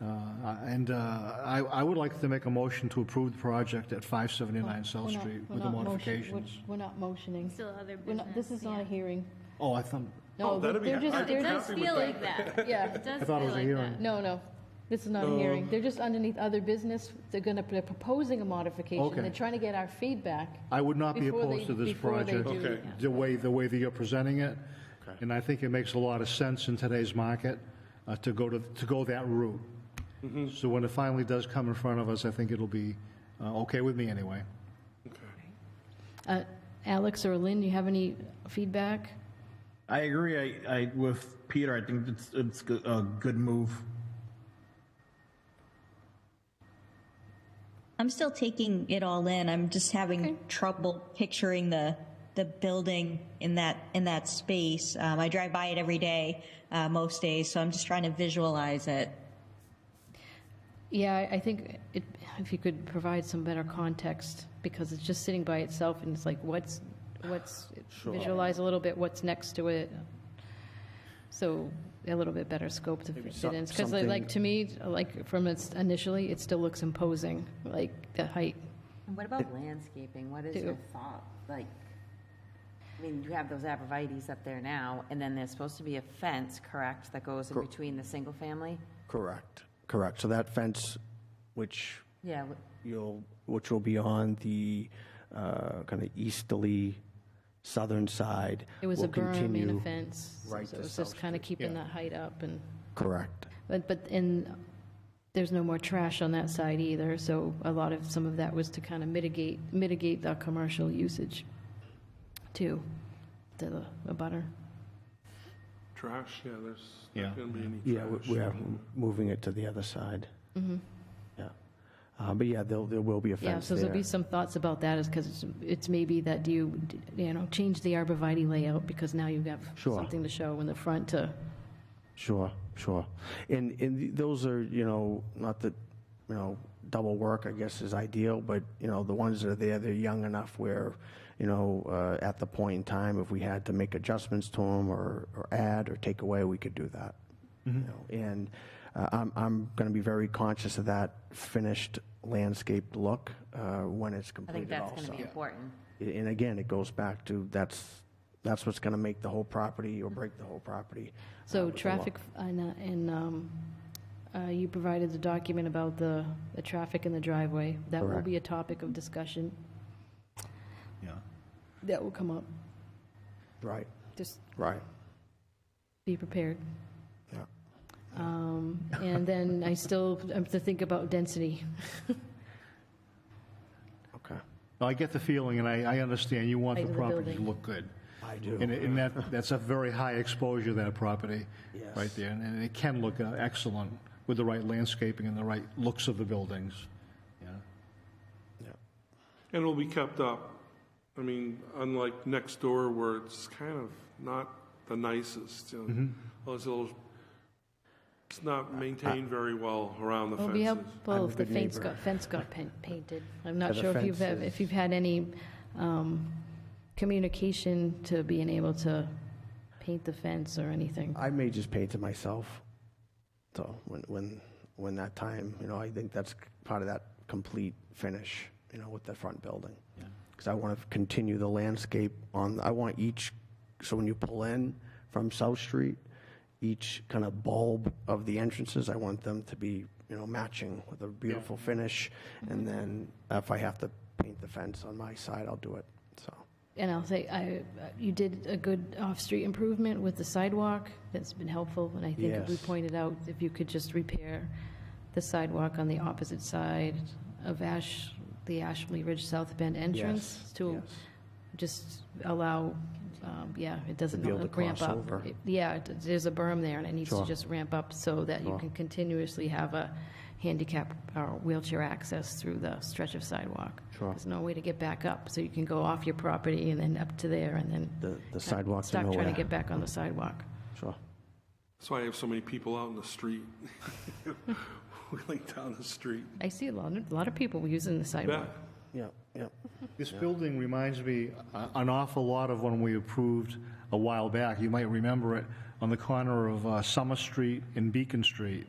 I would like to make a motion to approve the project at 579 South Street with the modifications. We're not motioning. Still other This is not a hearing. Oh, I thought. No, that'd be- they're just, I'd be they're happy just, with feel that. like that. yeah. It does I thought it feel was a like hearing. that. No, this is not a hearing. They're just underneath other business. They're proposing a modification. Okay. They're trying to get our feedback. I would not be before opposed to this before they project, do- the way that you're presenting it. And I think it makes a lot of sense in today's market to go that route. So when it finally does come in front of us, I think it'll be okay with me anyway. Alex or Lynn, you have any feedback? I agree. I with Peter. I think it's a good move. I'm still taking it all in. I'm just having trouble picturing the building in that space. I drive by it every day, most days, so I'm just trying to visualize it. Yeah, I think if you could provide some better context, because it's just sitting by itself, and it's like, visualize a little bit what's next to it. So a little bit better scope to fit in. Because like to me, like from its initially, it still looks imposing, like the height. And what about landscaping? What is your thought? Like, I mean, you have those arborvitaes up there now, and then there's supposed to be a fence, correct, that goes in between the single family? Correct. So that fence, which Yeah. which will be on the kind of easterly southern side. It was will a berm continue and a fence, right so to it's South just kind of Street. keeping that height up. And Correct. but there's no more trash on that side either, so some of that was to kind of mitigate the commercial usage too, to the butter. Trash, yeah, there's Yeah. not going to be any Yeah, trash. we are moving it to the other side. Mm-hmm. Yeah. But yeah, there will be a Yeah, fence so there'll there. be some thoughts about that, is because it's maybe that you change the arborvitae layout, because now you have Sure. something to show in the front to. Sure. And those are, not that, double work, I guess, is ideal, but, the ones that are there, they're young enough where, at the point in time, if we had to make adjustments to them or add or take away, we could do that. And I'm going to be very conscious of that finished landscaped look when it's I completed think also. that's going to be important. And again, it goes back to that's what's going to make the whole property or break the whole property. So with the traffic, look. and you provided the document about the traffic in the driveway. That will Correct. be a topic of discussion. Yeah. That will come up. Right. Just Right. be prepared. Yeah. And then I still have to think about density. Okay. I get the feeling, and I understand, you want Height the of the property to building. look good. I do. And that's a very high exposure, that property, Yes. right there. And it can look excellent with the right landscaping and the right looks of the buildings. Yeah. And it'll be kept up. I mean, unlike next door where it's kind of not the nicest. It's not maintained very well around the It'll be fences. helpful if the fence got painted. I'm not Yeah, the sure if fence you've had any communication to being able to paint the fence or anything. I may just paint it myself. So when that time, I think that's part of that complete finish, with the front building. Because I want to continue the landscape I want each, so when you pull in from South Street, each kind of bulb of the entrances, I want them to be, matching with a beautiful finish. And then if I have to paint the fence on my side, I'll do it. So. And I'll say, you did a good off-street improvement with the sidewalk. That's been helpful, and I think we Yes. pointed out if you could just repair the sidewalk on the opposite side of the Ashley Ridge South Bend entrance Yes, to yes. just allow, it doesn't be able to ramp cross up. over. There's a berm there, and it needs to Sure. just ramp up so that you Sure. can continuously have a handicap or wheelchair access through the stretch of sidewalk. Sure. There's no way to get back up, so you can go off your property and then up to there, and then The sidewalk to stop trying to nowhere. get back on the sidewalk. Sure. That's why I have so many people out in the street, wheeling down the street. I see a lot of people using the sidewalk. Yeah, yeah. This building reminds me an awful lot of when we approved a while back. You might remember it on the corner of Summer Street and Beacon Street.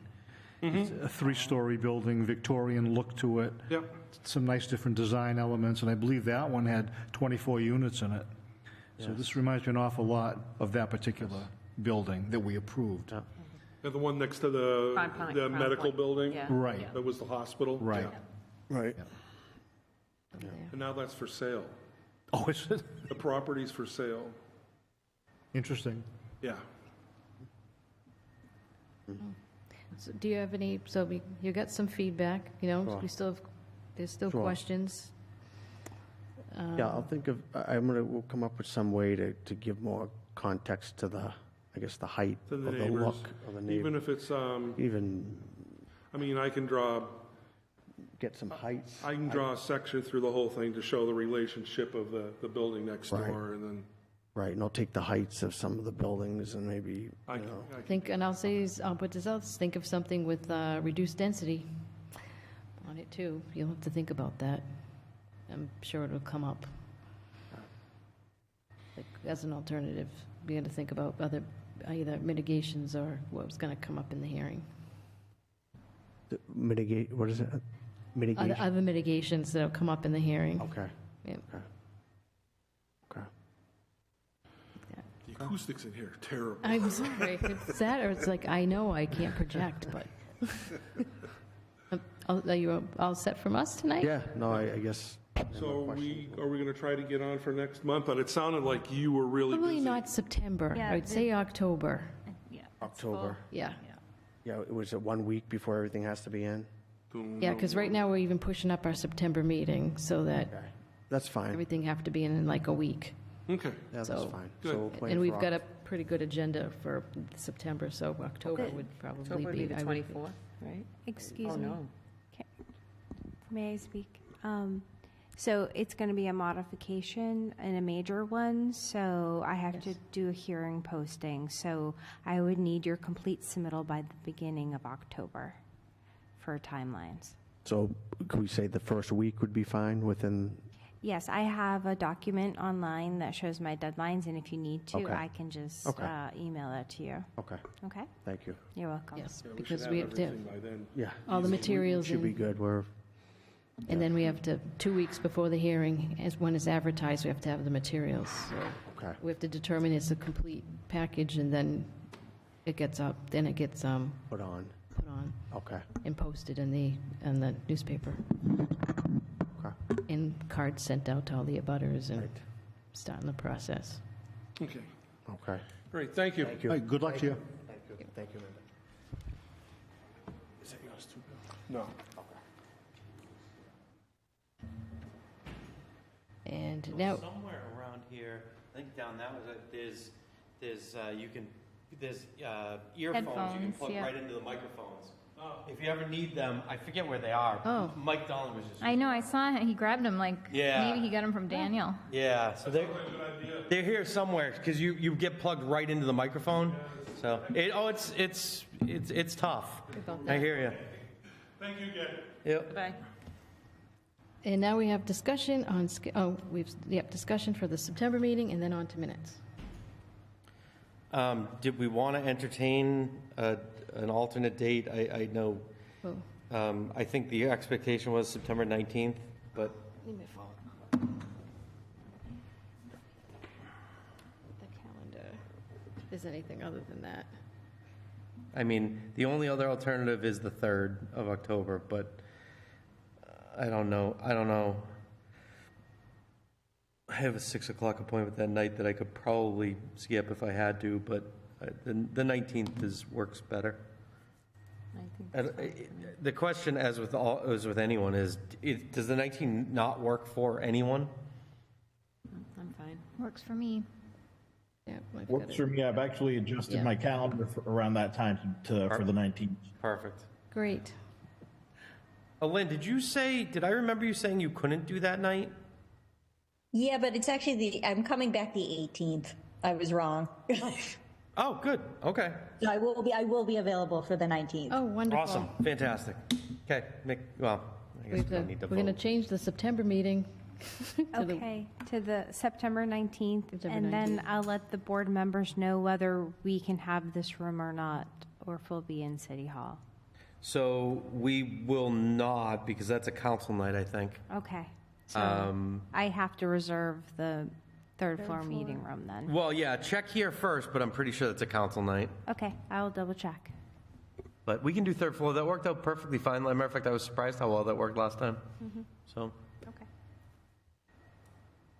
It's a three-story building, Victorian look to it. Yep. Some nice different design elements, and I believe that one had 24 units in it. So this reminds me an awful lot of that particular building that we approved. And the one next to the Crown medical Point. building? Yeah. Right. That was the hospital? Right. Right. And now that's for sale. Oh, is it? The property's for sale. Interesting. Yeah. So do you have any, you got some feedback, Sure. we still have, there's still Sure. questions. Yeah, I'll think of, we'll come up with some way to give more context to the, I guess, the height To of the the neighbors. look of the neighbor. Even if it's, Even I mean, I can draw get some heights. I can draw a section through the whole thing to show the relationship of the building next Right. door, and then Right, and I'll take the heights of some of the buildings and maybe, I you can, know. And I'll put this out, think of something with reduced density on it too. You'll have to think about that. I'm sure it'll come up. Like, as an alternative, we got to think about either mitigations or what was going to come up in the hearing. Mitigate, what is it? Mitigation? Other mitigations that'll come up in the hearing. Okay. Yeah. Okay. the acoustics in here are terrible. I'm sorry. It's that, or it's like, I know I can't project, but. Are you all set from us tonight? Yeah, no, I guess. So are we going to try to get on for next month? But it sounded like you were really Probably busy. not September. Yeah, I'd say October. October. Yeah. Yeah, it was 1 week before everything has to be in? Yeah, because right now we're even pushing up our September meeting so that That's fine. everything have to be in like a week. Okay. Yeah, that's So- fine. Good. So we'll plan And we've for got a pretty good agenda for September, so October Okay. would probably October would be the I would- 24th, right? Excuse Oh, me. no. May I speak? So it's going to be a modification and a major one, so I have to do a hearing posting. So I would need your complete submittal by the beginning of October for timelines. So could we say the first week would be fine within? Yes, I have a document online that shows my deadlines, and if you need to, Okay. I can just Okay. Email that to you. Okay. Okay? Thank you. You're welcome. Yes, Yeah, we because should we have have to, everything by then. Yeah. all the materials Should be in, good. We're, and then we have to, 2 weeks before the hearing, when it's advertised, we have to have the materials. So okay. we have to determine it's a complete package, and then it gets up, then it gets Put on. put on Okay. and posted in the newspaper. Okay. And cards sent out to all the abutters and Right. starting the process. Okay. Okay. Great. Thank you. Thank you. Hey, good luck to you. Thank you. Thank you, Linda. Is that yours too, Bill? No. And now, Somewhere around here, I think down that was it, there's earphones you can Headphones, plug yeah. right into the microphones. If you ever need them, I forget where they are. Oh. Mike Dolan was just. I know, I saw him, he grabbed him like, Yeah. maybe he got him from Daniel. Yeah, so they're here somewhere because you get plugged right into the microphone. So it's tough. I hear you. Thank you again. Yep. Bye. and now we have discussion on, discussion for the September meeting and then on to minutes. Did we want to entertain an alternate date? I know. Oh. I think the expectation was September 19th, but Leave me a phone. The calendar. If there's anything other than that. I mean, the only other alternative is the 3rd of October, but I don't know. have a 6 o'clock appointment that night that I could probably skip if I had to, but the 19th works better. The question, as with anyone, is does the 19th not work for anyone? I'm fine. Works for me. Yeah, Works for me. I've actually adjusted my calendar around that time for the 19th. Perfect. Great. Lynn, did I remember you saying you couldn't do that night? Yeah, but it's actually I'm coming back the 18th. I was wrong. Oh, good. Okay. So I will be available for the 19th. Oh, wonderful. Awesome. Fantastic. Okay. Well, I guess we don't need to We're going to vote. change the September meeting. To the September 19th, and then I'll let the board members know whether we can have this room or not, or if we'll be in City Hall. So we will not, because that's a council night, I think. Okay. So I have to reserve the third floor meeting room then. Well, yeah, check here first, but I'm pretty sure that's a council night. Okay, I will double check. But we can do third floor. That worked out perfectly fine. As a matter of fact, I was surprised how well that worked last time. So. Okay.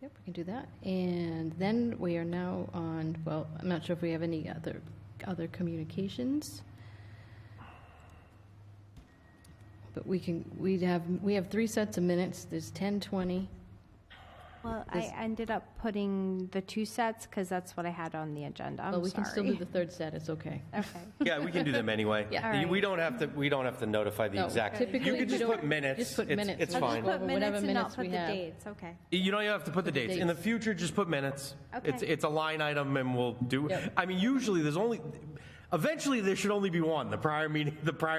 Yep, we can do that. And then we are now on, well, I'm not sure if we have any other communications. But we have 3 sets of minutes. There's 10, 20. Well, I ended up putting the 2 sets because that's what I had on the agenda. I'm Well, we can still do sorry. the 3rd set. It's okay. Okay. Yeah, we can do them anyway. Yeah. All right. We don't have to notify the No, exact. typically You can we just don't- put minutes. just put minutes. It's I'll just fine. put Put whatever minutes and not minutes put we the have. dates, okay. You don't have to put the dates. In the dates. future, just put minutes. Okay. It's a line item, and we'll do. Yep. I mean, usually eventually there should only be one. The prior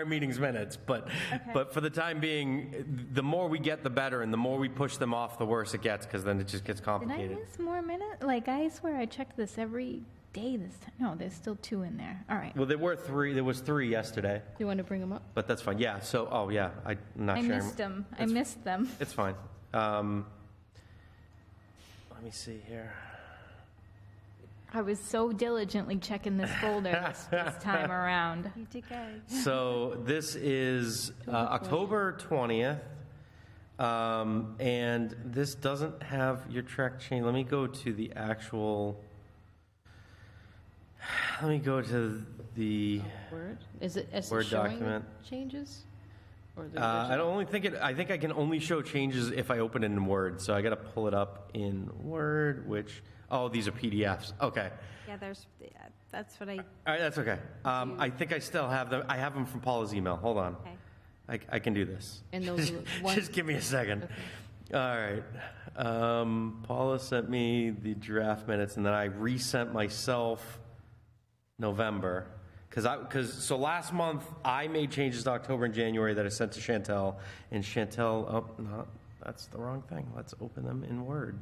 meeting's minutes. But for the time being, the more we get, the better, and the more we push them off, the worse it gets, because then it just gets Did I complicated. miss more minutes? Like, I swear I checked this every day this time. No, there's still 2 in there. All right. Well, there was 3 yesterday, Do you want to bring them up? but that's fine. Yeah. So, I'm not I sharing. missed them. I missed them. It's fine. Let me see here. I was so diligently checking this folder this time around. You did good. So this is October 20th, and this doesn't have your track change. Let me go to the actual. Let me go to the Word? Is it Word showing document. changes? Or the I don't think it. I think I can only show changes if I open it in Word. So I got to pull it up in Word. These are PDFs. Okay. Yeah, that's what I, All right, that's okay. I think I still have them. I have them from Paula's email. Hold on. okay. I can do this. And those are the ones- Just give me a second. All right. Paula sent me the draft minutes, and then I resent myself November. So last month, I made changes to October and January that I sent to Chantel. And Chantel, no, that's the wrong thing. Let's open them in Word.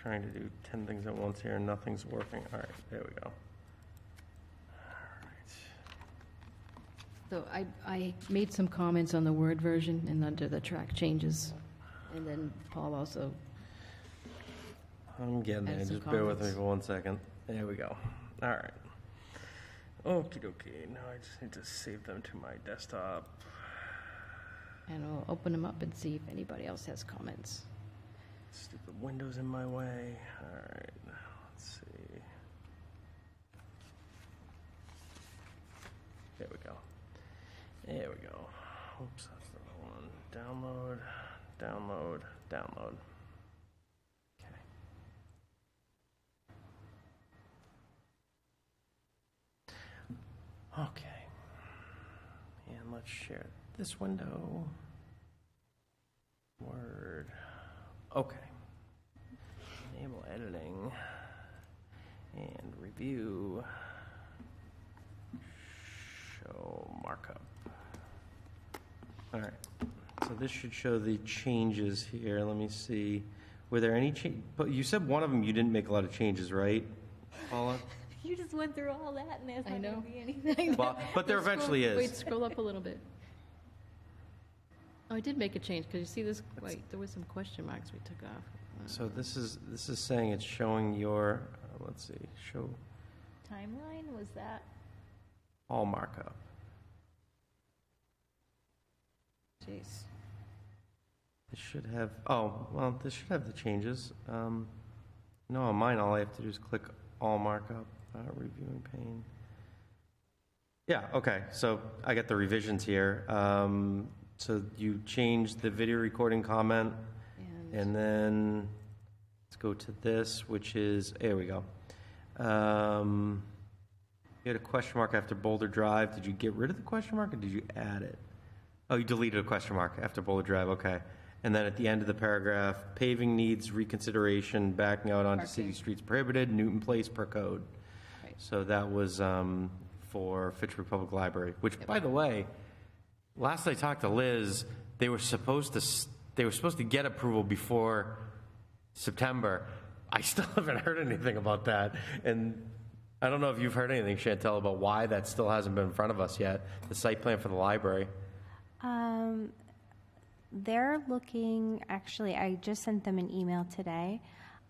Trying to do 10 things at once here and nothing's working. All right, there we go. So I made some comments on the Word version and under the track changes. And then Paul also, I'm getting there. Add some Just bear with me comments. for 1 second. There we go. All right. Okie dokie. Now I just need to save them to my desktop. and we'll open them up and see if anybody else has comments. Stupid windows in my way. All right. Let's see. There we go. There we go. Oops, that's the wrong one. Download, download, download. Okay. Okay. And let's share this window. Word. Okay. Enable editing and review. Show markup. All right. So this should show the changes here. Let me see. Were there any change? But you said one of them you didn't make a lot of changes, right, Paula? You just went through all that and there's I not going know. to be anything. Well, but there eventually is. Wait, scroll up a little bit. Oh, I did make a change, because you see this, wait, there was some question marks we took off. So this is saying it's showing your, let's see, show Timeline, was that? all markup. Jeez. It should have, oh, well, this should have the changes. No, on mine, all I have to do is click all markup, reviewing pane. Yeah, okay, so I got the revisions here. So you changed the video recording comment, and then let's go to this, which is, there we go. You had a question mark after Boulder Drive. Did you get rid of the question mark, or did you add it? Oh, you deleted a question mark after Boulder Drive, okay. And then at the end of the paragraph, paving needs reconsideration, backing out onto city streets prohibited, Newton Place per code. Right. So that was for Fitchburg Public Library, which, by the way, last I talked to Liz, they were supposed to get approval before September. I still haven't heard anything about that, and I don't know if you've heard anything, Chantel, about why that still hasn't been in front of us yet. The site plan for the library. They're looking, actually, I just sent them an email today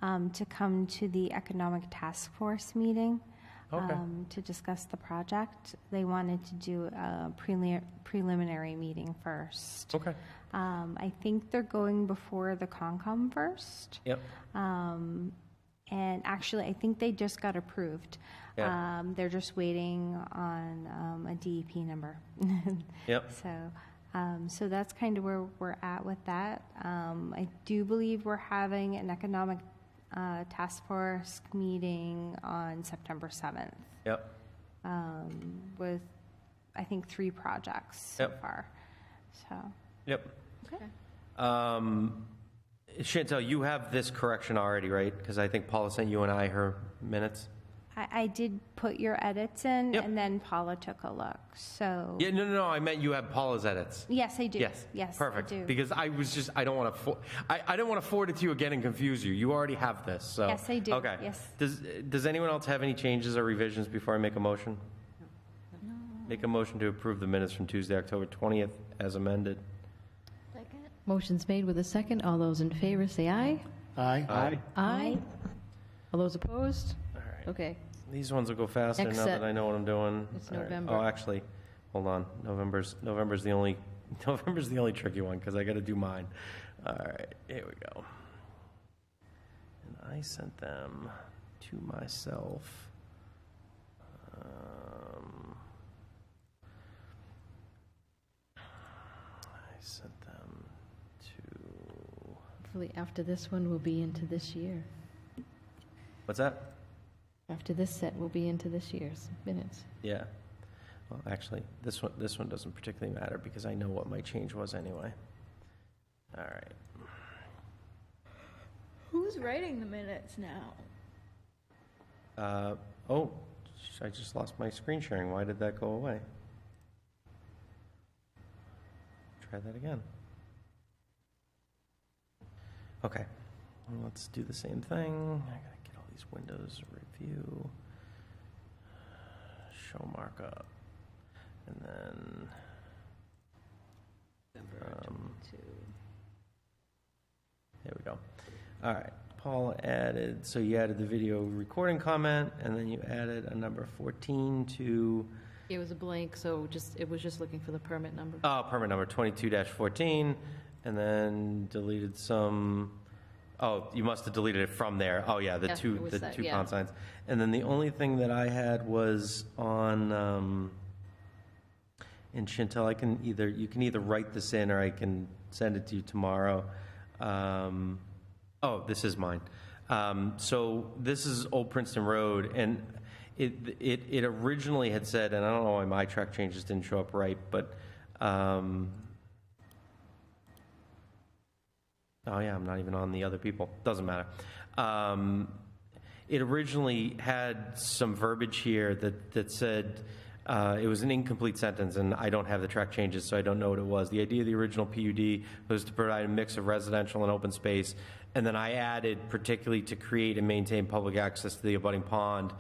to come to the Economic Task Force meeting to discuss the project. They wanted to do a preliminary meeting first. Okay. I think they're going before the Concom first. Yep. And actually, I think they just got approved. Yeah. They're just waiting on a DEP number. Yep. So that's kind of where we're at with that. I do believe we're having an economic task force meeting on September 7th. Yep. With, I think, 3 projects so far. So. Yep. Okay. Chantel, you have this correction already, right? Because I think Paula sent you and I her minutes. I did put your edits in, and then Paula took a look. So. Yeah, no. I meant you have Paula's edits. Yes, I do. Yes. Yes, Perfect. I do. Because I don't want to. I don't want to forward it to you again and confuse you. You already have this. So. Yes, I do. Okay. Yes. Does anyone else have any changes or revisions before I make a motion? No. Make a motion to approve the minutes from Tuesday, October 20th, as amended. Second? Motion's made with a second. All those in favor say aye. Aye. Aye. Aye. All those opposed? All right. Okay. These ones will go faster Next now set. that I know what I'm doing. It's All right. November. Oh, actually, hold on. November's the only tricky one because I got to do mine. All right, here we go. And I sent them to myself. I sent them to. Hopefully after this one, we'll be into this year. What's that? After this set, we'll be into this year's minutes. Yeah. Well, actually, this one doesn't particularly matter because I know what my change was anyway. All right. Who's writing the minutes now? Oh, I just lost my screen sharing. Why did that go away? Try that again. Okay. Well, let's do the same thing. I gotta get all these windows, review, show markup, and then there we go. All right. Paul added, so you added the video recording comment, and then you added a number 14 to... It was a blank, so it was just looking for the permit number. Oh, permit number 22-14, and then deleted some... Oh, you must have deleted it from there. Oh, yeah, the Yeah, two it was that, yeah. pound signs. And then the only thing that I had was on... in Chantel, you can either write this in or I can send it to you tomorrow. Oh, this is mine. So this is Old Princeton Road, and it originally had said, and I don't know why my track changes didn't show up right, but oh yeah, I'm not even on the other people. Doesn't matter. It originally had some verbiage here that said it was an incomplete sentence, and I don't have the track changes, so I don't know what it was. The idea of the original PUD was to provide a mix of residential and open space, and then I added particularly to create and maintain public access to the abutting pond.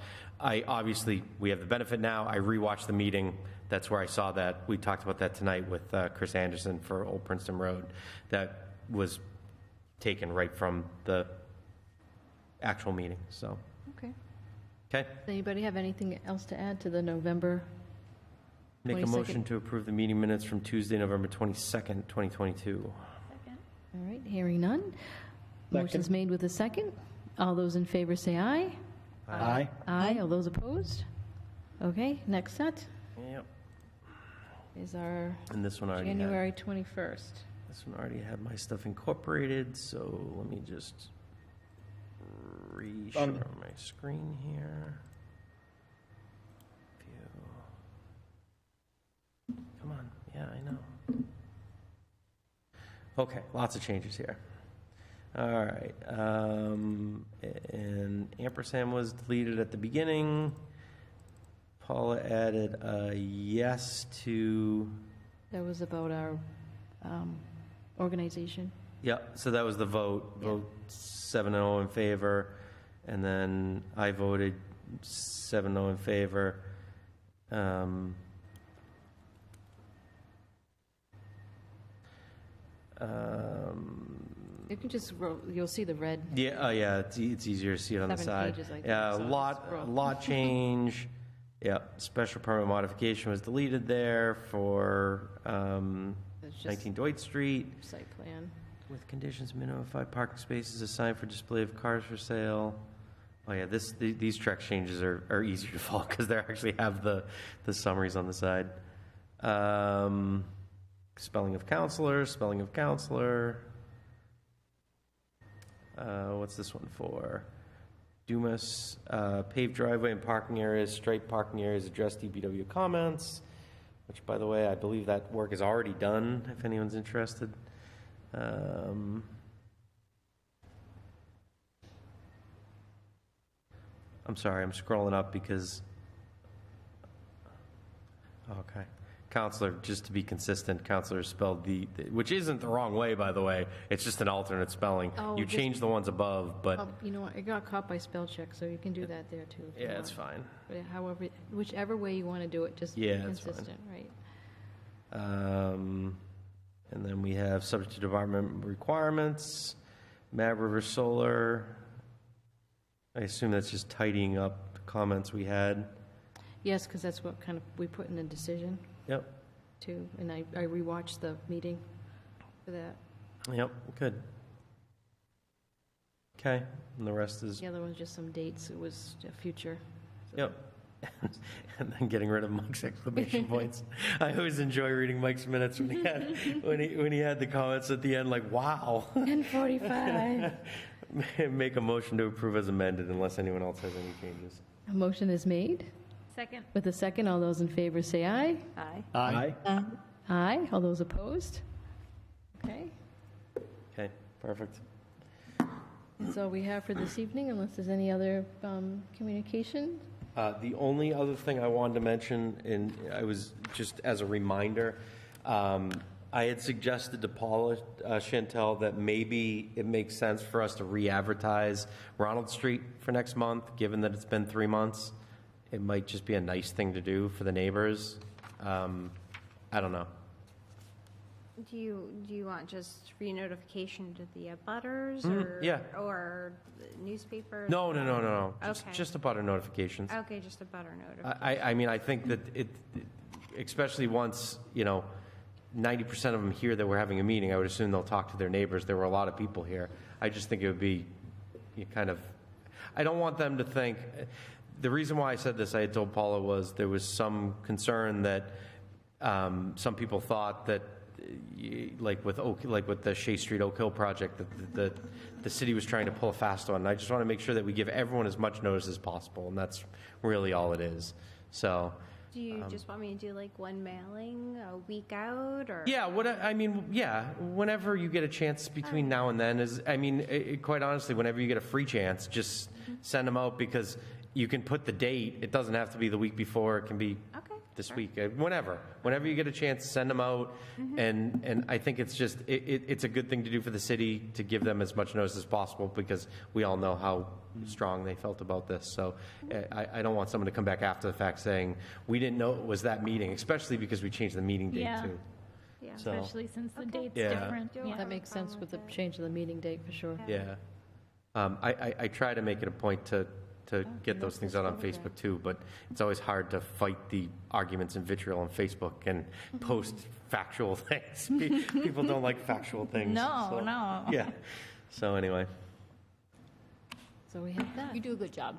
we have the benefit now. I rewatched the meeting. That's where I saw that. We talked about that tonight with Chris Anderson for Old Princeton Road. That was taken right from the actual meeting, so. Okay. Okay. Does anybody have anything else to add to the November 22nd? Make a motion to approve the meeting minutes from Tuesday, November 22nd, 2022. All right, hearing none. Motion's made with a second. All those in favor say aye. Aye. Aye. All those opposed? Okay, next set Yep. is our And this one already had. January 21st. This one already had my stuff incorporated, so let me just re-share my screen here. View. Come on, yeah, I know. Okay, lots of changes here. All right, and ampersand was deleted at the beginning. Paula added a yes to. That was about our organization. Yeah, so that was the vote. Vote 7-0 in favor, and then I voted 7-0 in favor. You can just you'll see the red. Yeah, yeah, it's easier to see it on the 7 side. pages, I think, Yeah, so lot change. Yeah, special permit modification was deleted there for It's just 19 Dwight Street. Site plan. With conditions, minimum 5 parking spaces assigned for display of cars for sale. Oh yeah, these track changes are easier to follow because they actually have the summaries on the side. Spelling of counselor, what's this one for? Dumas, paved driveway and parking areas, striped parking areas, address DPW comments, which, by the way, I believe that work is already done, if anyone's interested. I'm sorry, I'm scrolling up because, okay. Counselor, just to be consistent, counselor is spelled which isn't the wrong way, by the way. It's just an alternate spelling. Oh, You just- changed the ones above, but You know what, it got caught by spell check, so you can do that there too. if you yeah, it's want. fine. But however, whichever way you want to do it, just be Yeah, it's fine. consistent, right? And then we have subject to department requirements, Mad River Solar. I assume that's just tidying up the comments we had. Yes, because that's what kind of we put in the decision Yep, too, and I rewatched the meeting for that. yep, good. Okay, and the rest is, The other one's just some dates, it was a future. yep. And then getting rid of Mike's exclamation points. I always enjoy reading Mike's minutes when he had the comments at the end, like, wow. 10:45. Make a motion to approve as amended unless anyone else has any changes. A motion is made. Second. With a second, all those in favor say aye. Aye. Aye. Aye. All those opposed? Okay. Okay, perfect. That's all we have for this evening, unless there's any other communication. The only other thing I wanted to mention, and I was just as a reminder, I had suggested to Paula Chantel that maybe it makes sense for us to re-advertise Ronald Street for next month, given that it's been 3 months. It might just be a nice thing to do for the neighbors. I don't know. Do you want just re-notification to the abutters yeah. or the newspapers? No. Okay. Just about our notifications. Okay, just a butter notification. I mean, I think that especially once, 90% of them hear that we're having a meeting, I would assume they'll talk to their neighbors. There were a lot of people here. I just think it would be I don't want them to think, the reason why I said this, I had told Paula, was there was some concern that some people thought that, like with the Shea Street Oak Hill project, that the city was trying to pull a fast one. And I just want to make sure that we give everyone as much notice as possible, and that's really all it is. So. Do you just want me to do like one mailing a week out, or? Yeah, whenever you get a chance between now and then quite honestly, whenever you get a free chance, just send them out, because you can put the date. It doesn't have to be the week before. It can be this week, whenever you get a chance, send them out. And I think it's just, it's a good thing to do for the city to give them as much notice as possible, because we all know how strong they felt about this. So I don't want someone to come back after the fact saying, we didn't know it was that meeting, especially because we changed the meeting date too. Yeah, So- especially since the date's Yeah. different. Yeah. That makes sense with the change of the meeting date, for sure. Yeah. I try to make it a point to get those things out on Facebook too, but it's always hard to fight the arguments and vitriol on Facebook and post factual things. People don't like factual things. No, so- no. Yeah. So anyway, So we have that. You do a good job.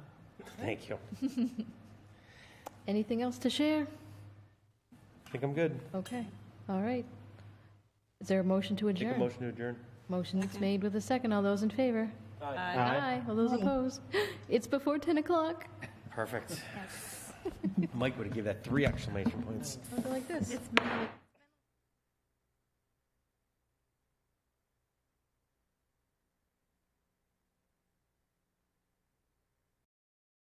thank you. Anything else to share? I think I'm good. Okay, all right. Is there a motion to Make adjourn? a motion to adjourn. Motion that's made with a second. All those in favor? Aye. All those opposed? It's before 10 o'clock. Perfect. Mike would have given that 3 exclamation points. Something like this. It's